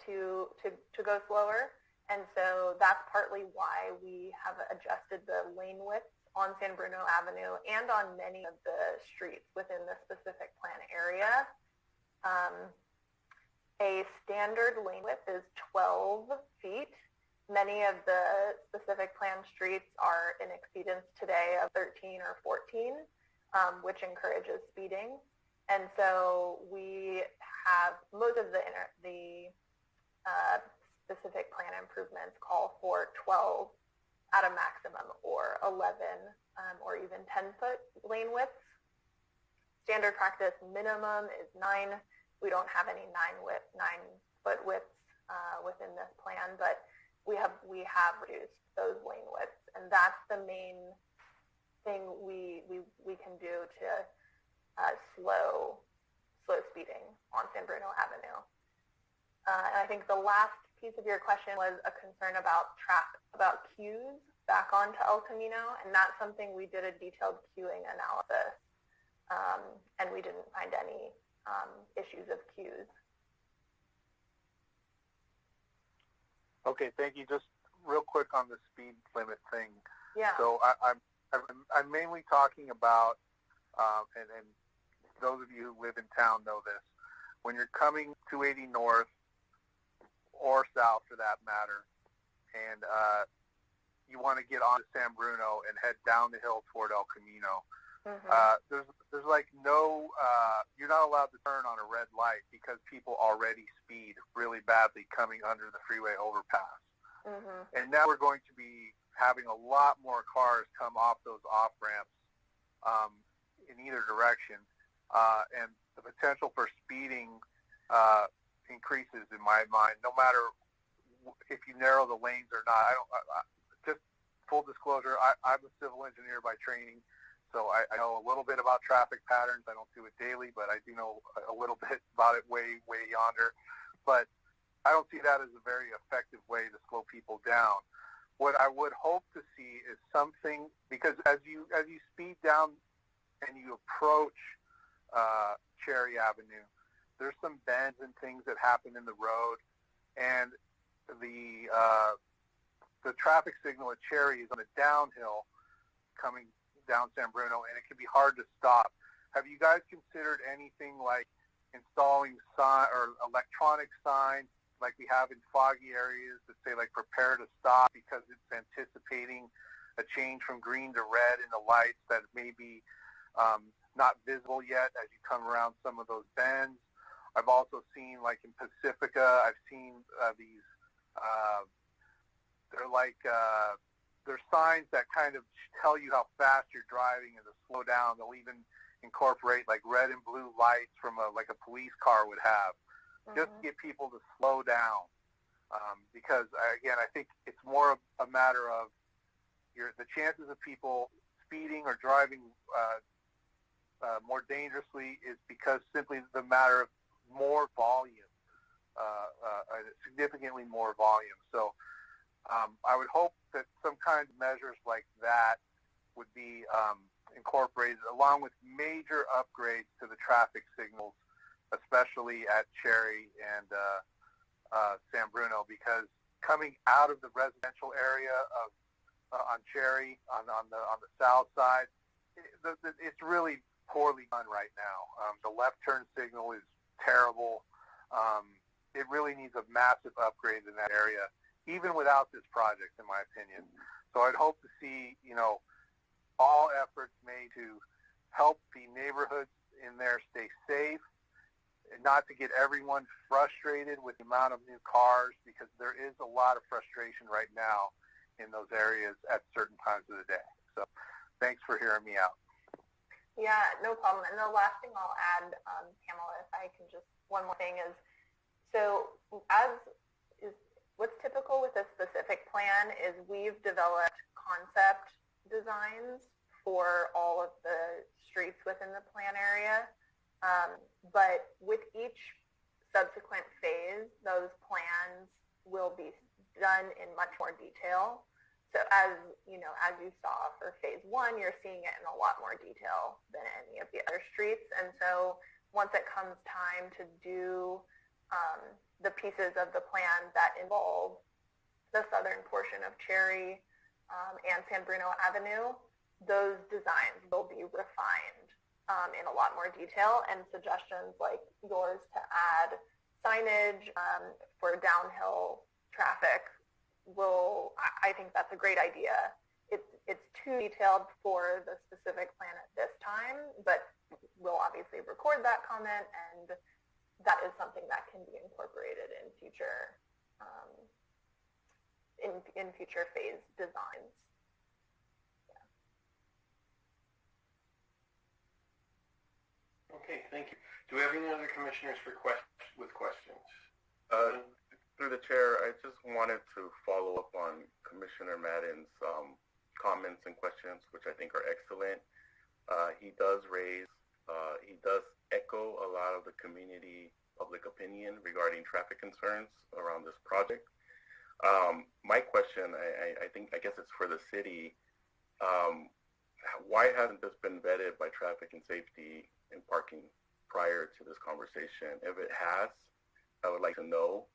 to go slower. And so that's partly why we have adjusted the lane width on San Bruno Avenue and on many of the streets within the specific plan area. A standard lane width is 12 feet. Many of the specific plan streets are in exceedance today of 13 or 14, which encourages speeding. And so we have most of the specific plan improvements call for 12 at a maximum, or 11 or even 10-foot lane widths. Standard practice minimum is 9. We don't have any 9-foot widths within this plan, but we have reduced those lane widths, and that's the main thing we can do to slow speeding on San Bruno Avenue. And I think the last piece of your question was a concern about queues back onto El Camino, and that's something we did a detailed queuing analysis, and we didn't find any issues of queues. Okay, thank you. Just real quick on the speed limit thing. Yeah. So I'm mainly talking about, and those of you who live in town know this, when you're coming 280 north or south for that matter, and you want to get onto San Bruno and head down the hill toward El Camino, There's like no, you're not allowed to turn on a red light because people already speed really badly coming under the freeway overpass. And now we're going to be having a lot more cars come off those off-ramps in either direction. And the potential for speeding increases in my mind, no matter if you narrow the lanes or not. Just full disclosure, I'm a civil engineer by training. So I know a little bit about traffic patterns. I don't do it daily, but I do know a little bit about it way yonder. But I don't see that as a very effective way to slow people down. What I would hope to see is something, because as you speed down and you approach Cherry Avenue, there's some bends and things that happen in the road, and the traffic signal at Cherry is on a downhill coming down San Bruno, and it can be hard to stop. Have you guys considered anything like installing sign or electronic signs like we have in foggy areas that say like prepare to stop because it's anticipating a change from green to red in the lights that may be not visible yet as you come around some of those bends? I've also seen, like in Pacifica, I've seen these, they're signs that kind of tell you how fast you're driving and to slow down. They'll even incorporate like red and blue lights from like a police car would have, just to get people to slow down. Because again, I think it's more a matter of the chances of people speeding or driving more dangerously is because simply the matter of more volume, significantly more volume. So I would hope that some kind of measures like that would be incorporated along with major upgrades to the traffic signals, especially at Cherry and San Bruno, because coming out of the residential area of on Cherry on the south side, it's really poorly done right now. The left turn signal is terrible. It really needs a massive upgrade in that area, even without this project, in my opinion. So I'd hope to see, all efforts made to help the neighborhoods in there stay safe, and not to get everyone frustrated with the amount of new cars, because there is a lot of frustration right now in those areas at certain times of the day. So thanks for hearing me out. Yeah, no problem. And the last thing I'll add, Pamela, if I can just, one more thing is, so what's typical with a specific plan is we've developed concept designs for all of the streets within the plan area. But with each subsequent phase, those plans will be done in much more detail. So as you saw for phase 1, you're seeing it in a lot more detail than any of the other streets. And so once it comes time to do the pieces of the plan that involve the southern portion of Cherry and San Bruno Avenue, those designs will be refined in a lot more detail, and suggestions like yours to add signage for downhill traffic I think that's a great idea. It's too detailed for the specific plan at this time, but we'll obviously record that comment, and that is something that can be incorporated in future in future phase designs. Okay, thank you. Do we have any other commissioners with questions? Through the chair, I just wanted to follow up on Commissioner Madden's comments and questions, which I think are excellent. He does echo a lot of the community public opinion regarding traffic concerns around this project. My question, I guess it's for the city. Why hasn't this been vetted by traffic and safety and parking prior to this conversation? If it has, I would like to know.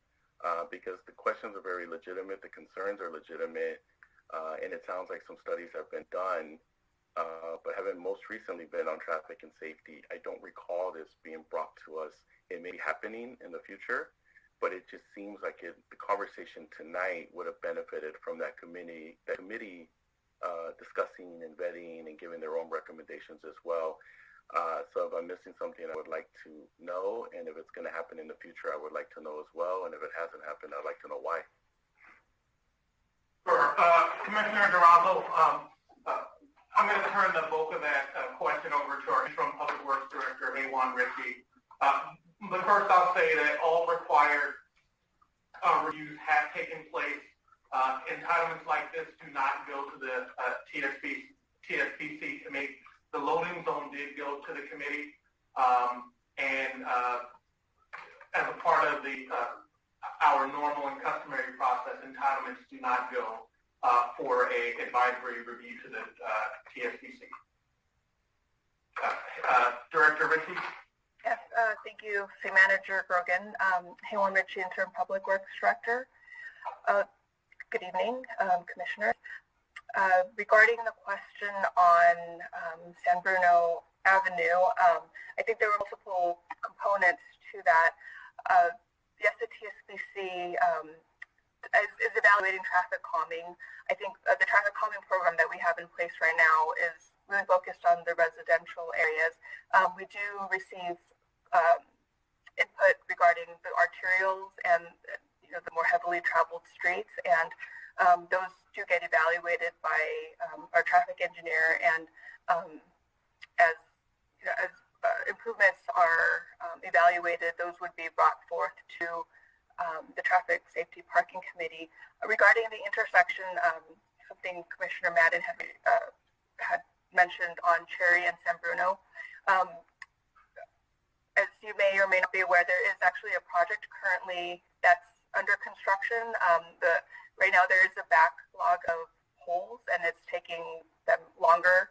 Because the questions are very legitimate, the concerns are legitimate, and it sounds like some studies have been done, but haven't most recently been on traffic and safety. I don't recall this being brought to us. It may be happening in the future, but it just seems like the conversation tonight would have benefited from that committee discussing and vetting and giving their own recommendations as well. So if I'm missing something, I would like to know, and if it's going to happen in the future, I would like to know as well, and if it hasn't happened, I'd like to know why. Sure. Commissioner Durazo, I'm going to turn the bulk of that question over to our interim Public Works Director, Haywan Ritchie. But first I'll say that all required reviews have taken place. Entitlements like this do not go to the TSPC committee. The loading zone did go to the committee, and as a part of our normal and customary process, entitlements do not go for a advisory review to the TSPC. Director Ritchie? Yes, thank you, City Manager Grogan. Haywan Ritchie, Interim Public Works Director. Good evening, Commissioners. Regarding the question on San Bruno Avenue, I think there were multiple components to that. Yes, the TSPC is evaluating traffic calming. I think the traffic calming program that we have in place right now is really focused on the residential areas. We do receive input regarding the arterials and the more heavily traveled streets, and those do get evaluated by our traffic engineer, and as improvements are evaluated, those would be brought forth to the Traffic Safety Parking Committee. Regarding the intersection, something Commissioner Madden had mentioned on Cherry and San Bruno. As you may or may not be aware, there is actually a project currently that's under construction. Right now there is a backlog of poles, and it's taking them longer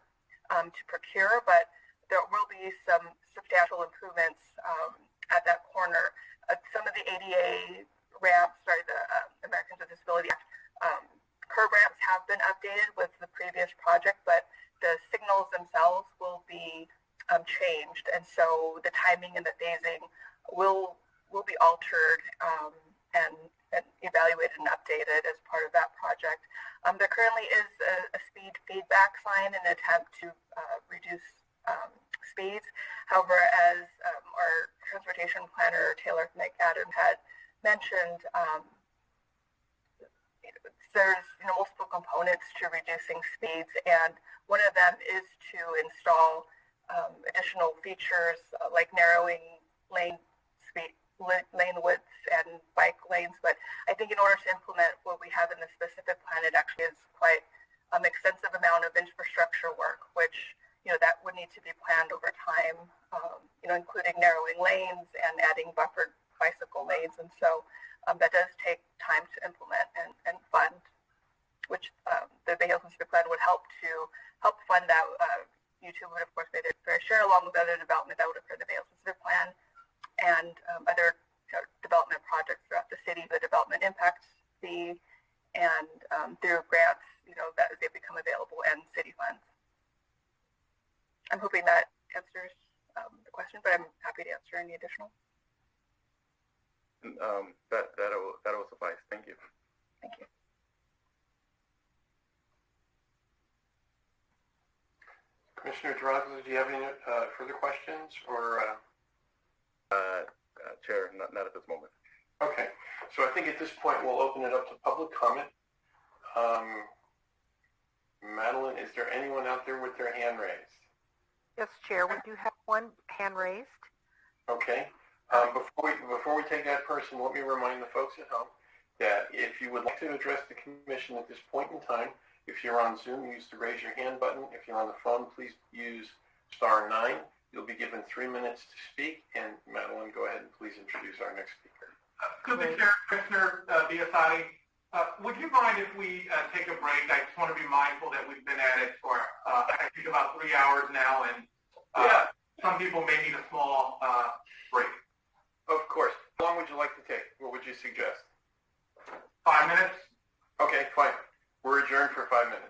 to procure, but there will be some substantial improvements at that corner. Some of the ADA ramps, the Americans with Disability Act curb ramps have been updated with the previous project, but the signals themselves will be changed, and so the timing and the phasing will be altered and evaluated and updated as part of that project. There currently is a speed feedback sign in an attempt to reduce speeds. However, as our transportation planner, Taylor McAdams, had mentioned, there's multiple components to reducing speeds, and one of them is to install additional features like narrowing lane widths and bike lanes. But I think in order to implement what we have in the specific plan, it actually is quite extensive amount of infrastructure work, which that would need to be planned over time, including narrowing lanes and adding buffered bicycle lanes, and so that does take time to implement and fund, which the Bay Hill Pacific Plan would help fund that. YouTube would, of course, pay their fair share along with other development that would occur in the Bay Hill Pacific Plan and other development projects throughout the city, the development impact fee, and through grants, that they become available, and city funds. I'm hoping that answers the question, but I'm happy to answer any additional. That'll suffice. Thank you. Thank you. Commissioner Durazo, do you have any further questions, or? Chair, not at this moment. Okay, so I think at this point we'll open it up to public comment. Madeline, is there anyone out there with their hand raised? Yes, Chair, we do have one hand raised. Okay. Before we take that person, let me remind the folks at home that if you would like to address the commission at this point in time, if you're on Zoom, use the raise your hand button. If you're on the phone, please use *9. You'll be given 3 minutes to speak. And Madeline, go ahead and please introduce our next speaker. To the Chair, Commissioner Biasotti, would you mind if we take a break? I just want to be mindful that we've been at it for, I think, about 3 hours now, and some people may need a small break. Of course. How long would you like to take? What would you suggest? 5 minutes? Okay, fine. We're adjourned for 5 minutes.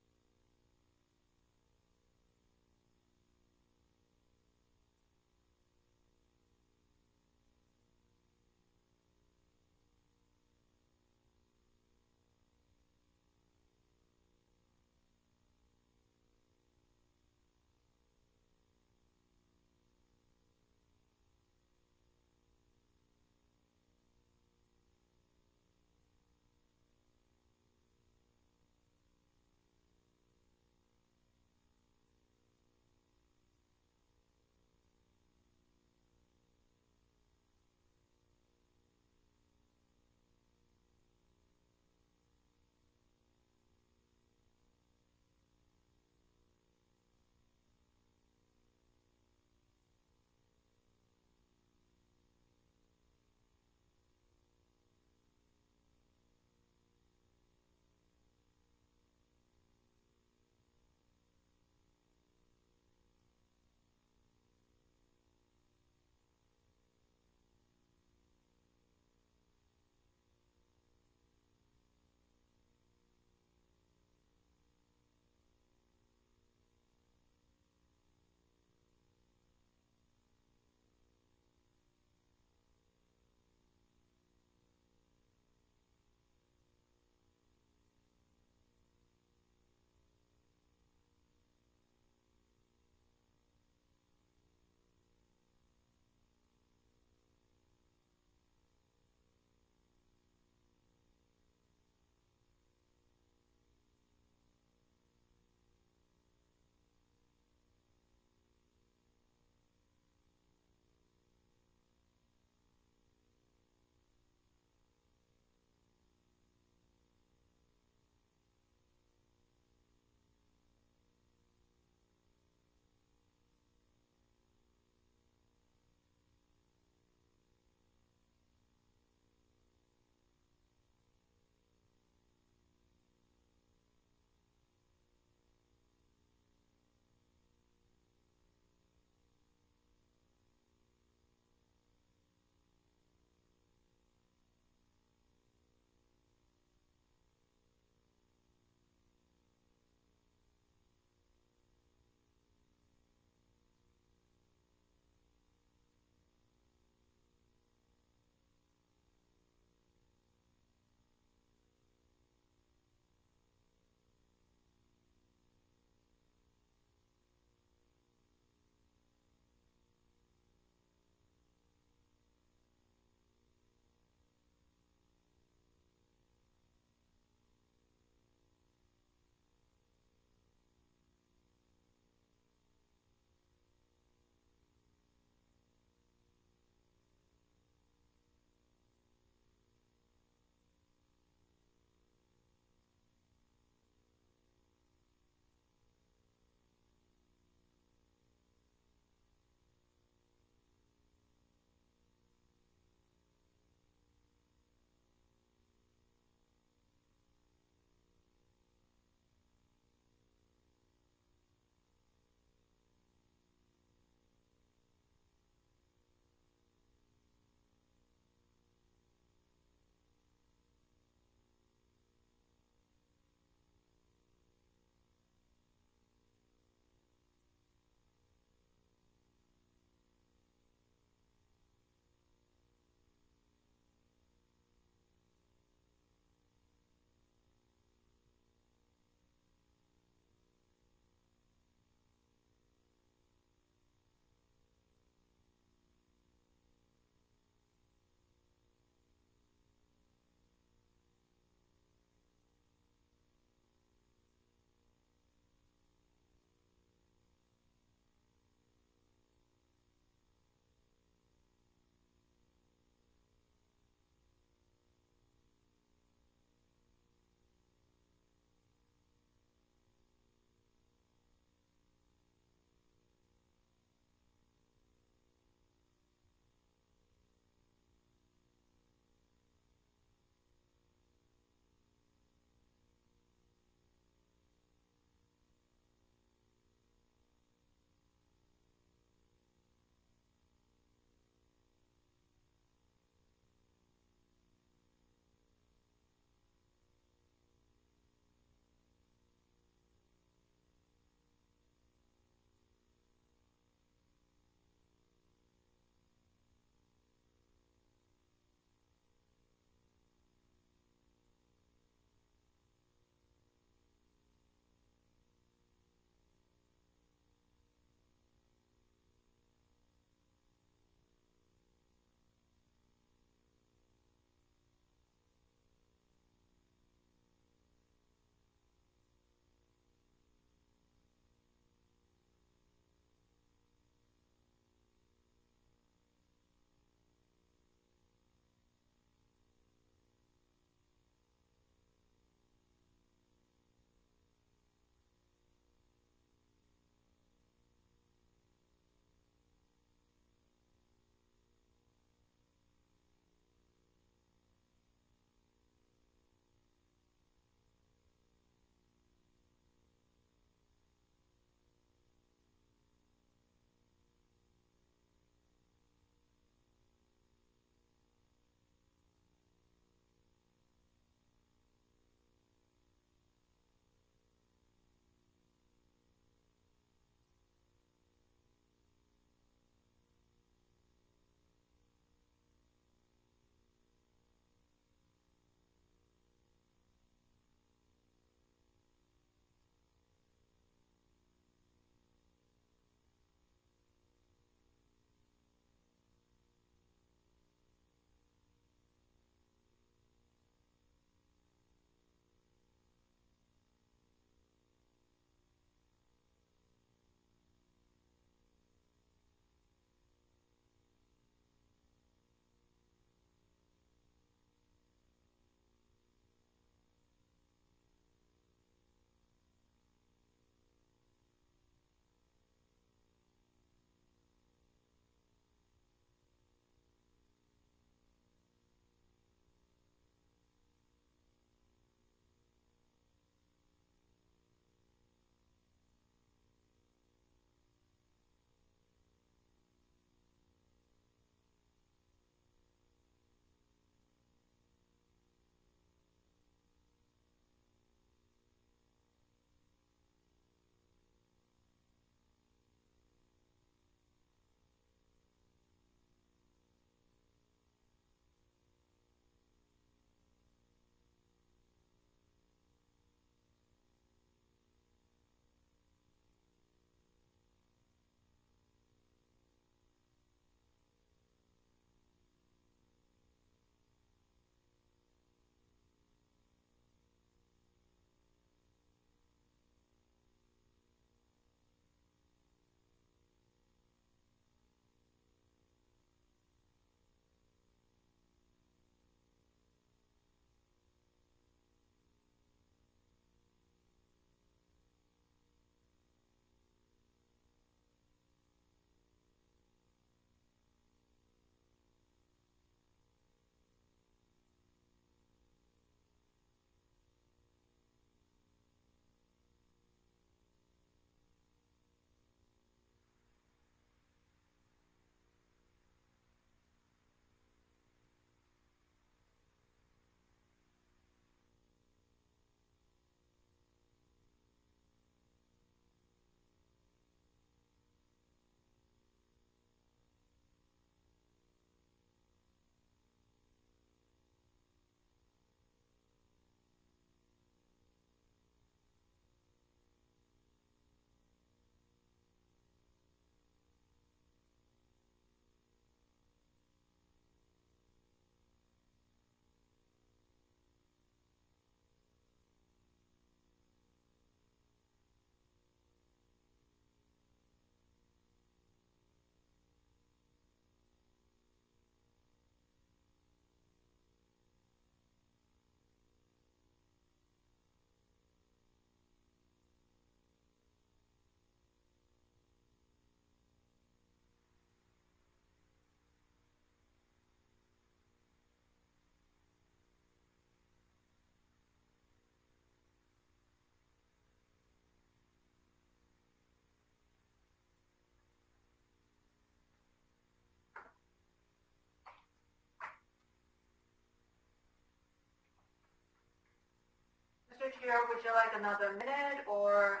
Mr. Chair, would you like another minute or?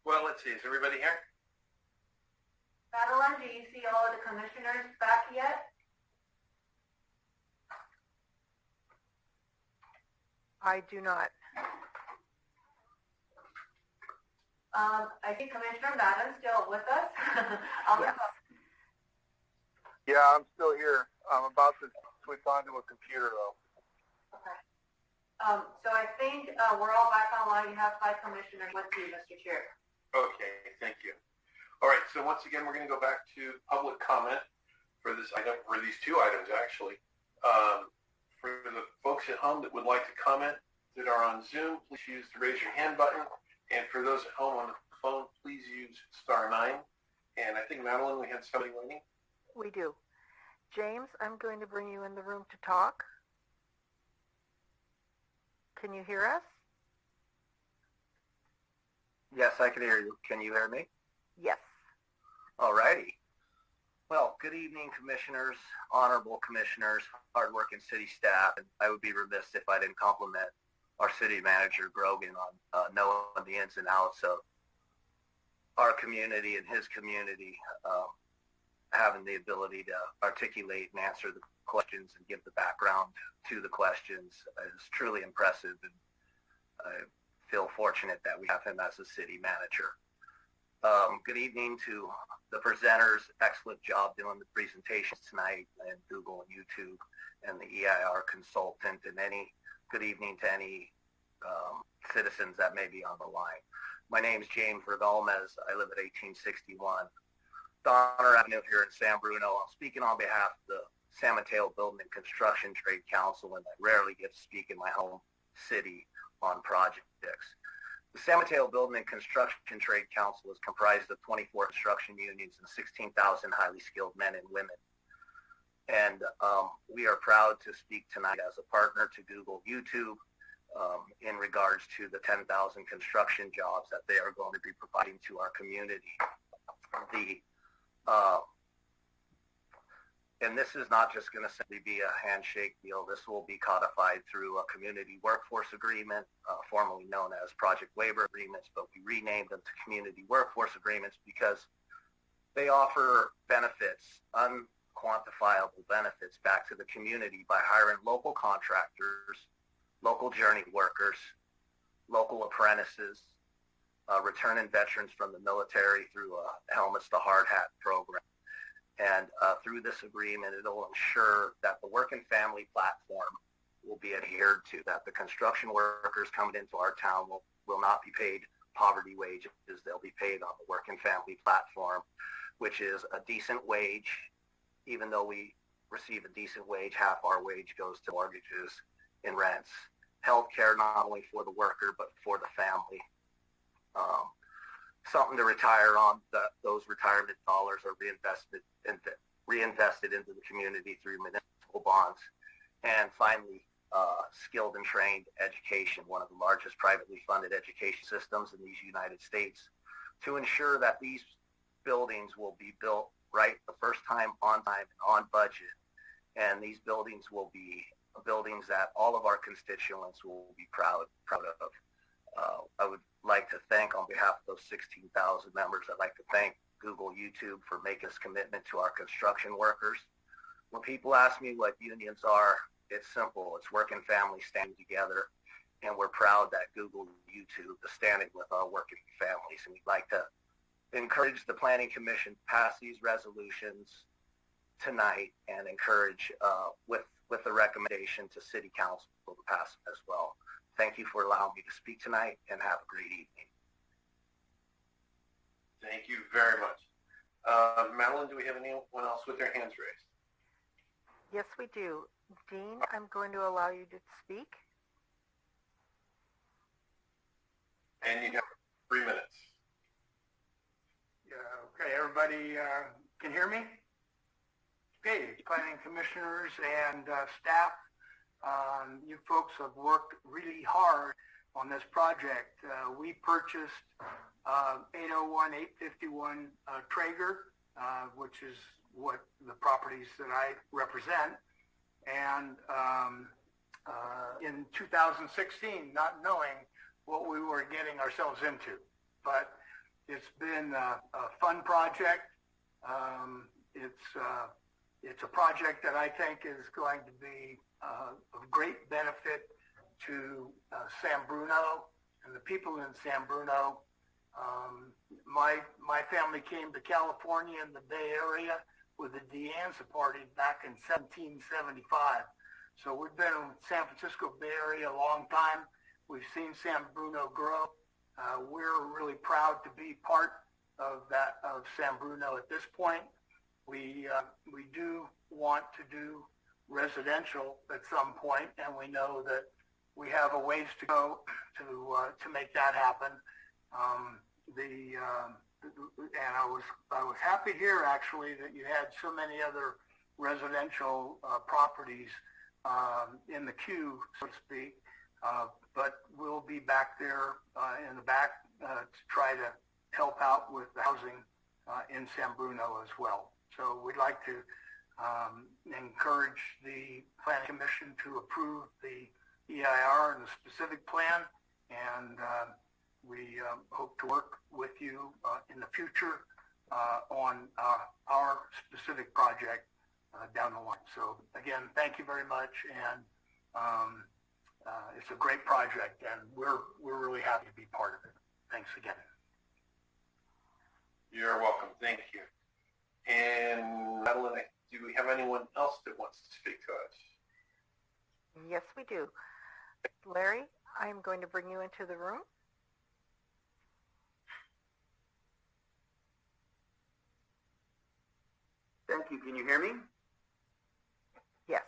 Well, let's see. Is everybody here? Madeline, do you see all of the commissioners back yet? I do not. I think Commissioner Madden's still with us. Yes. Yeah, I'm still here. I'm about to switch onto a computer, though. Okay. So I think we're all back online. You have 5 commissioners with you, Mr. Chair. Okay, thank you. All right, so once again, we're going to go back to public comment for this item, or these 2 items, actually. For the folks at home that would like to comment that are on Zoom, please use the raise your hand button. And for those at home on the phone, please use *9. And I think, Madeline, we had somebody waiting. We do. James, I'm going to bring you in the room to talk. Can you hear us? Yes, I can hear you. Can you hear me? Yes. All righty. Well, good evening, commissioners, honorable commissioners, hardworking city staff. And I would be remiss if I didn't compliment our city manager, Grogan, on knowing the ins and outs of our community and his community, having the ability to articulate and answer the questions and give the background to the questions is truly impressive. And I feel fortunate that we have him as a city manager. Good evening to the presenters. Excellent job doing the presentations tonight, and Google and YouTube, and the EIR consultant, and good evening to any citizens that may be on the line. My name is James Vergolmez. I live at 1861 Donner Avenue here in San Bruno. I'm speaking on behalf of the San Mateo Building and Construction Trade Council, and I rarely get to speak in my home city on projects. The San Mateo Building and Construction Trade Council is comprised of 24 construction unions and 16,000 highly skilled men and women. And we are proud to speak tonight as a partner to Google YouTube in regards to the 10,000 construction jobs that they are going to be providing to our community. And this is not just going to simply be a handshake deal. This will be codified through a community workforce agreement, formerly known as project labor agreements, but we renamed them to community workforce agreements because they offer benefits, unquantifiable benefits back to the community by hiring local contractors, local journey workers, local apprentices, returning veterans from the military through a Helmets to Hard Hat program. And through this agreement, it will ensure that the work and family platform will be adhered to, that the construction workers coming into our town will not be paid poverty wages. They'll be paid on the work and family platform, which is a decent wage. Even though we receive a decent wage, half our wage goes to mortgages and rents. Health care not only for the worker, but for the family. Something to retire on. Those retirement dollars are reinvested into the community through municipal bonds. And finally, skilled and trained education, one of the largest privately funded education systems in these United States, to ensure that these buildings will be built right the first time, and on budget. And these buildings will be buildings that all of our constituents will be proud of. I would like to thank, on behalf of those 16,000 members, I'd like to thank Google YouTube for making this commitment to our construction workers. When people ask me what unions are, it's simple. It's working families standing together, and we're proud that Google YouTube is standing with our working families. And we'd like to encourage the Planning Commission to pass these resolutions tonight, and encourage with the recommendation to City Council to pass them as well. Thank you for allowing me to speak tonight, and have a great evening. Thank you very much. Madeline, do we have anyone else with their hands raised? Yes, we do. Dean, I'm going to allow you to speak. And you have 3 minutes. Yeah, okay, everybody can hear me? Okay, planning commissioners and staff, you folks have worked really hard on this project. We purchased 801, 851 Traeger, which is what the properties that I represent. And in 2016, not knowing what we were getting ourselves into. But it's been a fun project. It's a project that I think is going to be of great benefit to San Bruno and the people in San Bruno. My family came to California in the Bay Area with the De Anza Party back in 1775. So we've been in San Francisco Bay Area a long time. We've seen San Bruno grow. We're really proud to be part of San Bruno at this point. We do want to do residential at some point, and we know that we have a ways to go to make that happen. And I was happy to hear actually that you had so many other residential properties in the queue, so to speak. But we'll be back there in the back to try to help out with the housing in San Bruno as well. So we'd like to encourage the Planning Commission to approve the EIR and the specific plan, and we hope to work with you in the future on our specific project down the line. So again, thank you very much, and it's a great project, and we're really happy to be part of it. Thanks again. You're welcome. Thank you. And Madeline, do we have anyone else that wants to speak to us? Yes, we do. Larry, I am going to bring you into the room. Thank you. Can you hear me? Yes.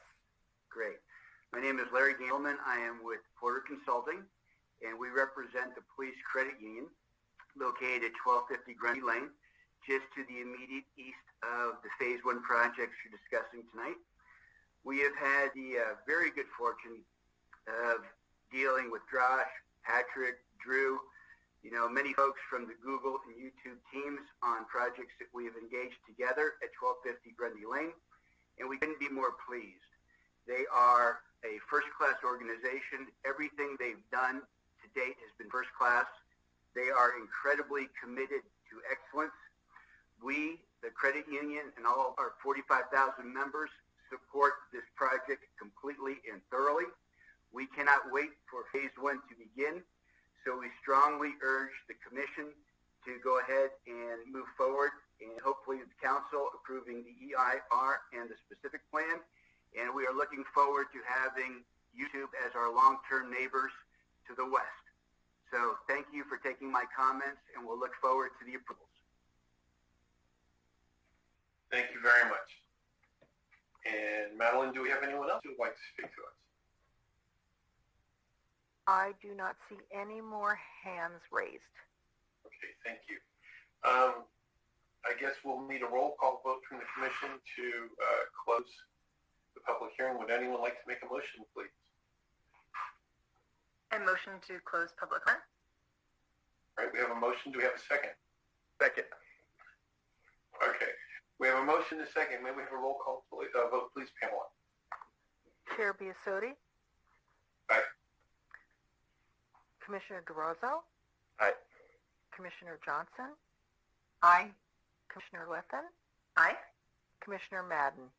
Great. My name is Larry Gambleman. I am with Porter Consulting, and we represent the Police Credit Union located at 1250 Grundy Lane, just to the immediate east of the Phase 1 projects you're discussing tonight. We have had the very good fortune of dealing with Josh, Patrick, Drew, many folks from the Google and YouTube teams on projects that we have engaged together at 1250 Grundy Lane, and we couldn't be more pleased. They are a first-class organization. Everything they've done to date has been first class. They are incredibly committed to excellence. We, the credit union, and all of our 45,000 members support this project completely and thoroughly. We cannot wait for Phase 1 to begin, so we strongly urge the Commission to go ahead and move forward, and hopefully the Council approving the EIR and the specific plan. And we are looking forward to having YouTube as our long-term neighbors to the west. So thank you for taking my comments, and we'll look forward to the approvals. Thank you very much. And Madeline, do we have anyone else who would like to speak to us? I do not see any more hands raised. Okay, thank you. I guess we'll need a roll call vote from the Commission to close the public hearing. Would anyone like to make a motion, please? I motion to close public comment. All right, we have a motion. Do we have a second? Second. Okay. We have a motion and a second. May we have a roll call vote, please, Pamela? Chair Biasotti? Aye. Commissioner DeRosa? Aye. Commissioner Johnson? Aye. Commissioner Lethen? Aye. Commissioner Madden?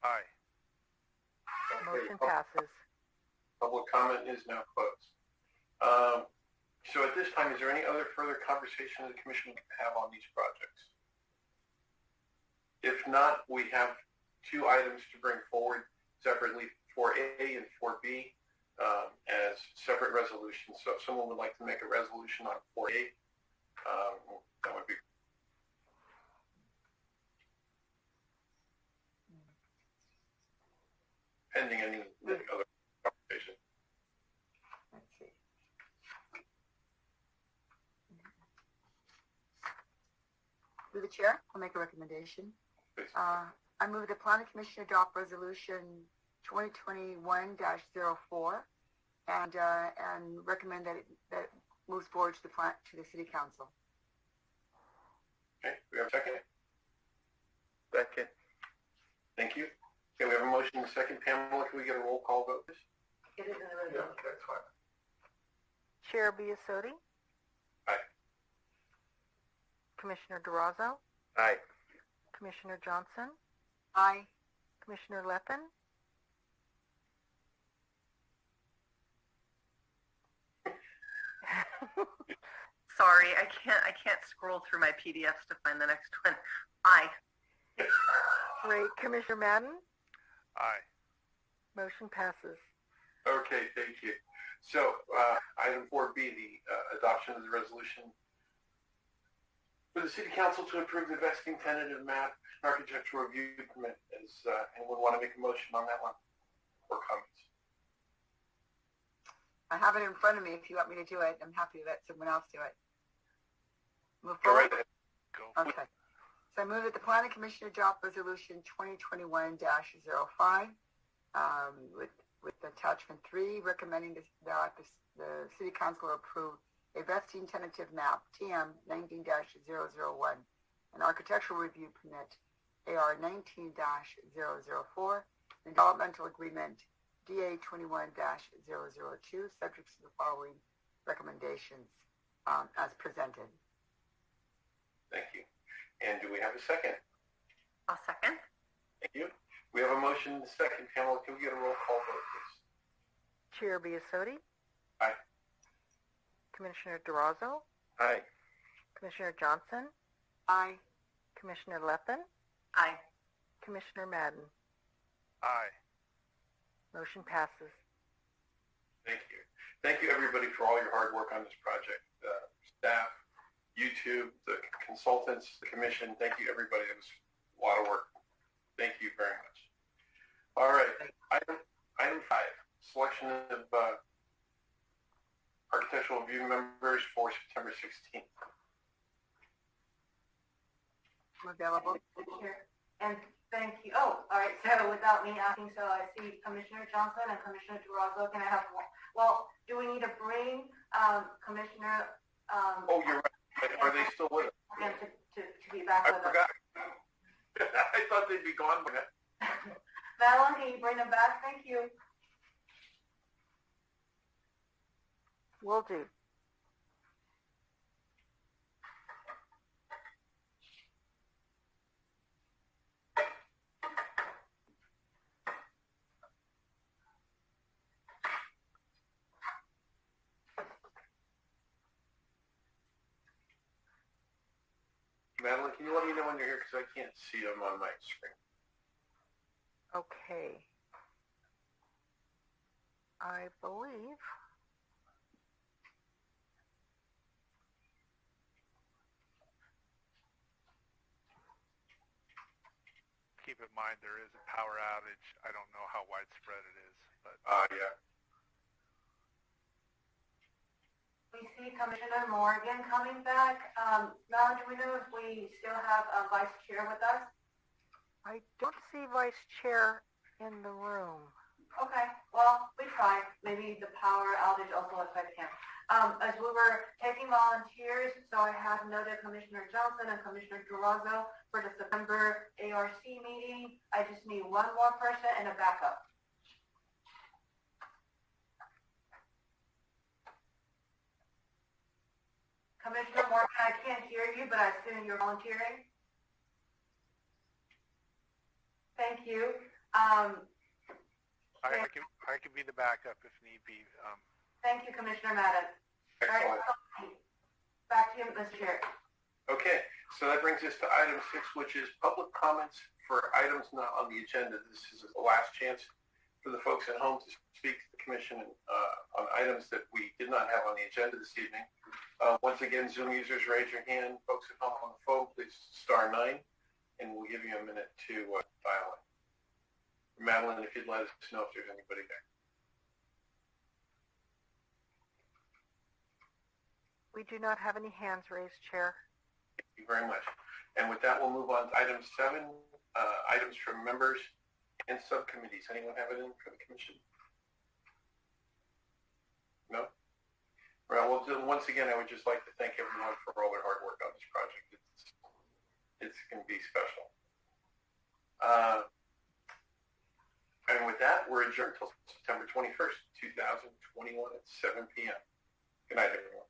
Aye. Motion passes. Public comment is now closed. So at this time, is there any other further conversation the Commission can have on these projects? If not, we have two items to bring forward separately, 4A and 4B, as separate resolutions. So if someone would like to make a resolution on 4A, that would be pending any other conversation. Let's see. Through the chair, I'll make a recommendation. I move the Planning Commission adopt resolution 2021-04 and recommend that it moves forward to the City Council. Okay, we have a second? Second. Thank you. Okay, we have a motion and a second. Pamela, can we get a roll call vote, please? It is in the resolution. Yeah, that's fine. Chair Biasotti? Aye. Commissioner Durazo? Aye. Commissioner Johnson? Aye. Commissioner Leffen? Sorry, I can't scroll through my PDFs to find the next one. Aye. Great. Commissioner Madden? Aye. Motion passes. Okay, thank you. So, item 4B, the adoption of the resolution for the City Council to approve the vesting tentative map architectural review permit. Does anyone want to make a motion on that one or comments? I have it in front of me. If you want me to do it, I'm happy to let someone else do it. Move Go forward? right ahead. Go. Okay. So I move that the Planning Commission adopt Resolution 2021-05 with attachment 3, recommending that the City Council approve a vesting tentative map, TM 19-001, an architectural review permit, AR 19-004, and developmental agreement, DA 21-002, subject to the following recommendations as presented. Thank you. And do we have a second? I'll second. Thank you. We have a motion and a second. Pamela, can we get a roll call vote, please? Chair Biasotti? Aye. Commissioner Durazo? Aye. Commissioner Johnson? Aye. Commissioner Leffen? Aye. Commissioner Madden? Aye. Motion passes. Thank you. Thank you, everybody, for all your hard work on this project. Staff, YouTube, the consultants, the commission, thank you, everybody. It was a lot of work. Thank you very much. All right. Item 5, selection of architectural review members for September 16th. I'm available. Sure. And thank you. Oh, all right. So without me asking, so I see Commissioner Johnson and Commissioner Durazo. Can I have one? Well, do we need to bring Commissioner? Oh, you're right. Are they still with us? And to be back I with forgot. I thought they'd be gone by now. us. Madeline, can you bring them back? Thank you. Will do. Madeline, can you let me know when you're here because I can't see them on my screen. Okay. I believe. Keep in mind there is a power outage. I don't know how widespread it is, but Yeah. We see Commissioner Morgan coming back. Now, do we know if we still have a vice chair with us? I don't see Vice Chair in the room. Okay, well, we tried. Maybe the power outage also affected him. As we were taking volunteers, so I have noted Commissioner Johnson and Commissioner Durazo for the September ARC meeting. I just need one more person and a backup. Commissioner Morgan, I can't hear you, but I assume you're volunteering. Thank you. I can be the backup if need be. Thank you, Commissioner Madden. Excellent. All right, back to you, Mr. Chair. Okay, so that brings us to item 6, which is public comments for items not on the agenda. This is the last chance for the folks at home to speak to the commission on items that we did not have on the agenda this evening. Once again, Zoom users, raise your hand. Folks at home on the phone, please star 9, and we'll give you a minute to dial in. Madeline, if you'd let us know if there's anybody there. We do not have any hands raised, Chair. Thank you very much. And with that, we'll move on to item 7, items from members and subcommittees. Anyone have it in for the commission? No? Well, once again, I would just like to thank everyone for all their hard work on this project. It's going to be special. And with that, we're adjourned until September 21st. 2021 at 7 p.m. Good night, everyone.